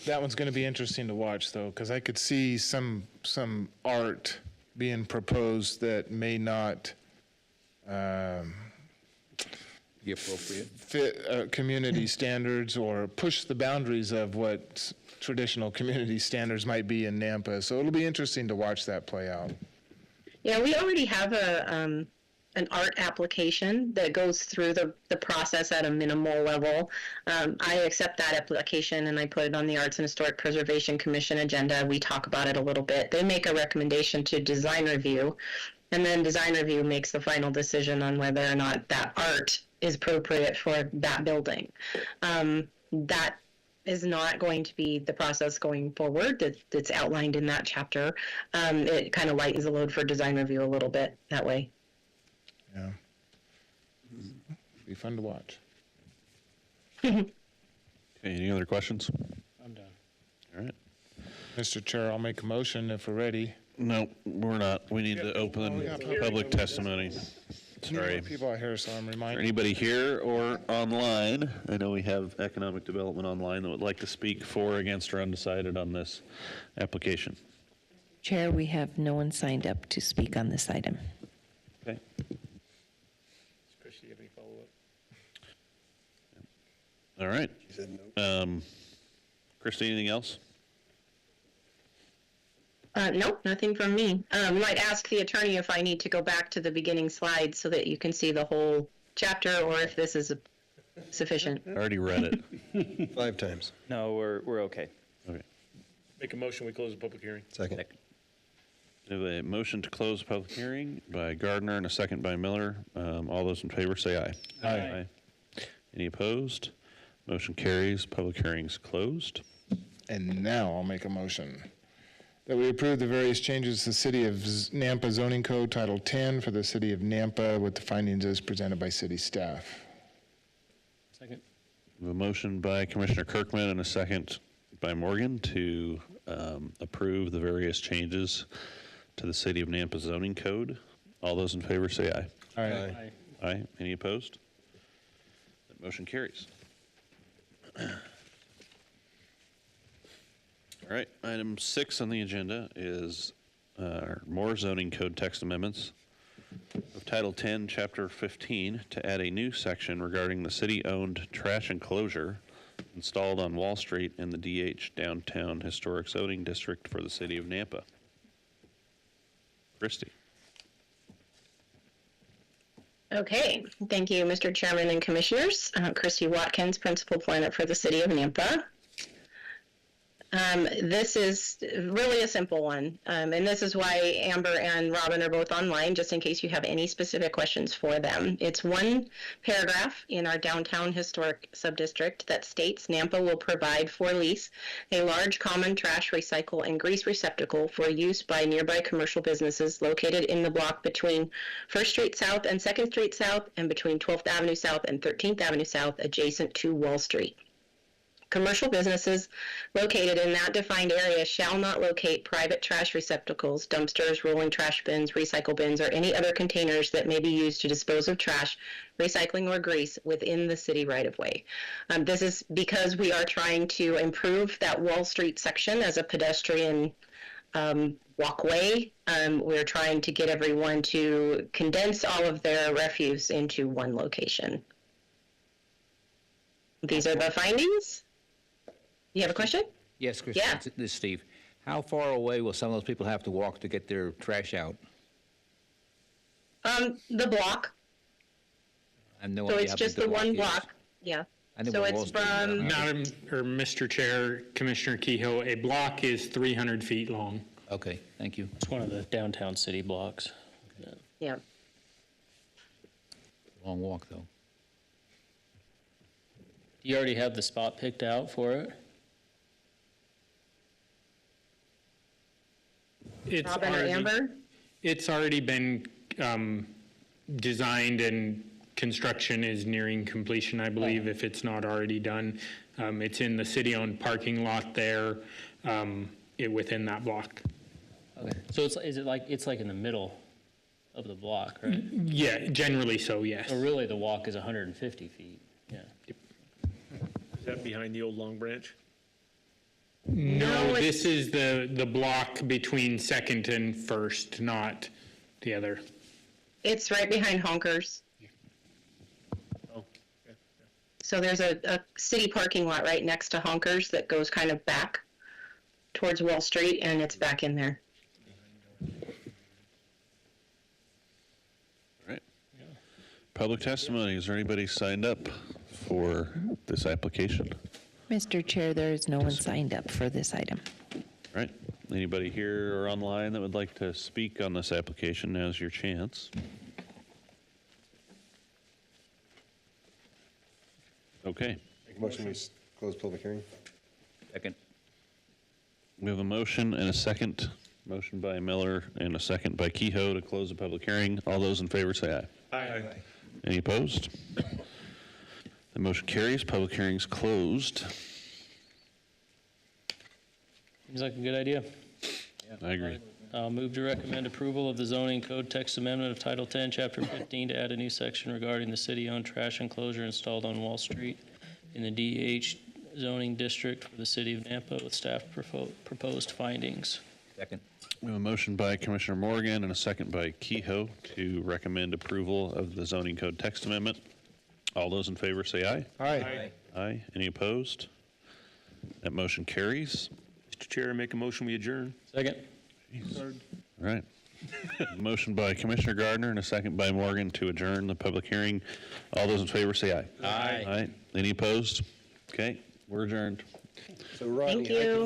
That one's going to be interesting to watch, though, because I could see some art being proposed that may not Be appropriate. fit community standards or push the boundaries of what traditional community standards might be in Nampa. So it'll be interesting to watch that play out. Yeah, we already have an art application that goes through the process at a minimal level. I accept that application and I put it on the Arts and Historic Preservation Commission agenda. We talk about it a little bit. They make a recommendation to design review, and then design review makes the final decision on whether or not that art is appropriate for that building. That is not going to be the process going forward that's outlined in that chapter. It kind of lightens the load for design review a little bit that way. Yeah. Be fun to watch. Okay, any other questions? I'm done. All right. Mr. Chair, I'll make a motion if we're ready. No, we're not. We need to open public testimony. Sorry. People out here, so I'm For reminded. anybody here or online, I know we have economic development online that would like to speak for, against, or undecided on this application. Chair, we have no one signed up to speak on this item. Okay. Christie, you have any follow-up? All right. Christie, anything else? Nope, nothing from me. Might ask the attorney if I need to go back to the beginning slides so that you can see the whole chapter, or if this is sufficient. I already read it. 5 times. No, we're okay. Okay. Make a motion, we close the public hearing. Second. We have a motion to close the public hearing by Gardner and a second by Miller. All those in favor say aye. Aye. Any opposed? Motion carries. Public hearing's closed. And now I'll make a motion that we approve the various changes to the City of Nampa Zoning Code Title 10 for the City of Nampa with the findings as presented by city staff. Second. We have a motion by Commissioner Kirkman and a second by Morgan to approve the various changes to the City of Nampa zoning code. All those in favor say aye. Aye. Aye. Any opposed? That motion carries. All right, item 6 on the agenda is more zoning code text amendments of Title 10, Chapter 15, to add a new section regarding the city-owned trash enclosure installed on Wall Street in the DH Downtown Historic Zoning District for the City of Nampa. Christie. Okay, thank you, Mr. Chairman and Commissioners. Christy Watkins, Principal Planner for the City of Nampa. This is really a simple one, and this is why Amber and Robin are both online, just in case you have any specific questions for them. It's one paragraph in our downtown historic subdistrict that states Nampa will provide for lease a large common trash, recycle, and grease receptacle for use by nearby commercial businesses located in the block between 1st Street South and 2nd Street South, and between 12th Avenue South and 13th Avenue South, adjacent to Wall Street. Commercial businesses located in that defined area shall not locate private trash receptacles, dumpsters, rolling trash bins, recycle bins, or any other containers that may be used to dispose of trash, recycling, or grease within the city right-of-way. This is because we are trying to improve that Wall Street section as a pedestrian walkway. We're trying to get everyone to condense all of their refuse into one location. These are the findings. You have a question? Yes, Chris, Yeah. this is Steve. How far away will some of those people have to walk to get their trash out? The block. I have no So idea it's how just big the one is. block. Yeah. I know So where it's Wall Street is. from, Madam, or Mr. Chair, Commissioner Kehoe, a block is 300 feet long. Okay, thank you. It's one of the downtown city blocks. yeah. Long walk, though. Do you already have the spot picked out for it? It's Robin or already- Amber? It's already been designed and construction is nearing completion, I believe, if it's not already done. It's in the city-owned parking lot there, within that block. Okay. So it's like in the middle of the block, right? Yeah, generally so, yes. So really, the walk is 150 feet, yeah. Is that behind the old Long Branch? No, this is the block between Second and First, not the other. It's right behind Honkers. Oh, So there's a city parking lot right next to Honkers that goes kind of back towards Wall Street, and it's back in there. Right. Public testimony, is there anybody signed up for this application? Mr. Chair, there is no one signed up for this item. Right, anybody here or online that would like to speak on this application, now's your chance. Okay, Make a motion to close public hearing. Second. we have a motion and a second. Motion by Miller and a second by Kehoe to close the public hearing. All those in favor say aye. Aye. Any opposed? The motion carries. Public hearing's closed. Seems like a good idea. I agree. I'll move to recommend approval of the zoning code text amendment of Title 10, Chapter 15, to add a new section regarding the city-owned trash enclosure installed on Wall Street in the DH zoning district for the city of Nampa with staff proposed findings. Second. We have a motion by Commissioner Morgan and a second by Kehoe to recommend approval of the zoning code text amendment. All those in favor say aye. Aye. Aye. Any opposed? That motion carries. Mr. Chair, I make a motion, we adjourn. Second. All right. Motion by Commissioner Gardner and a second by Morgan to adjourn the public hearing. All those in favor say aye. Aye. Aye. Any opposed? Okay, we're adjourned. So Rodney, Thank you.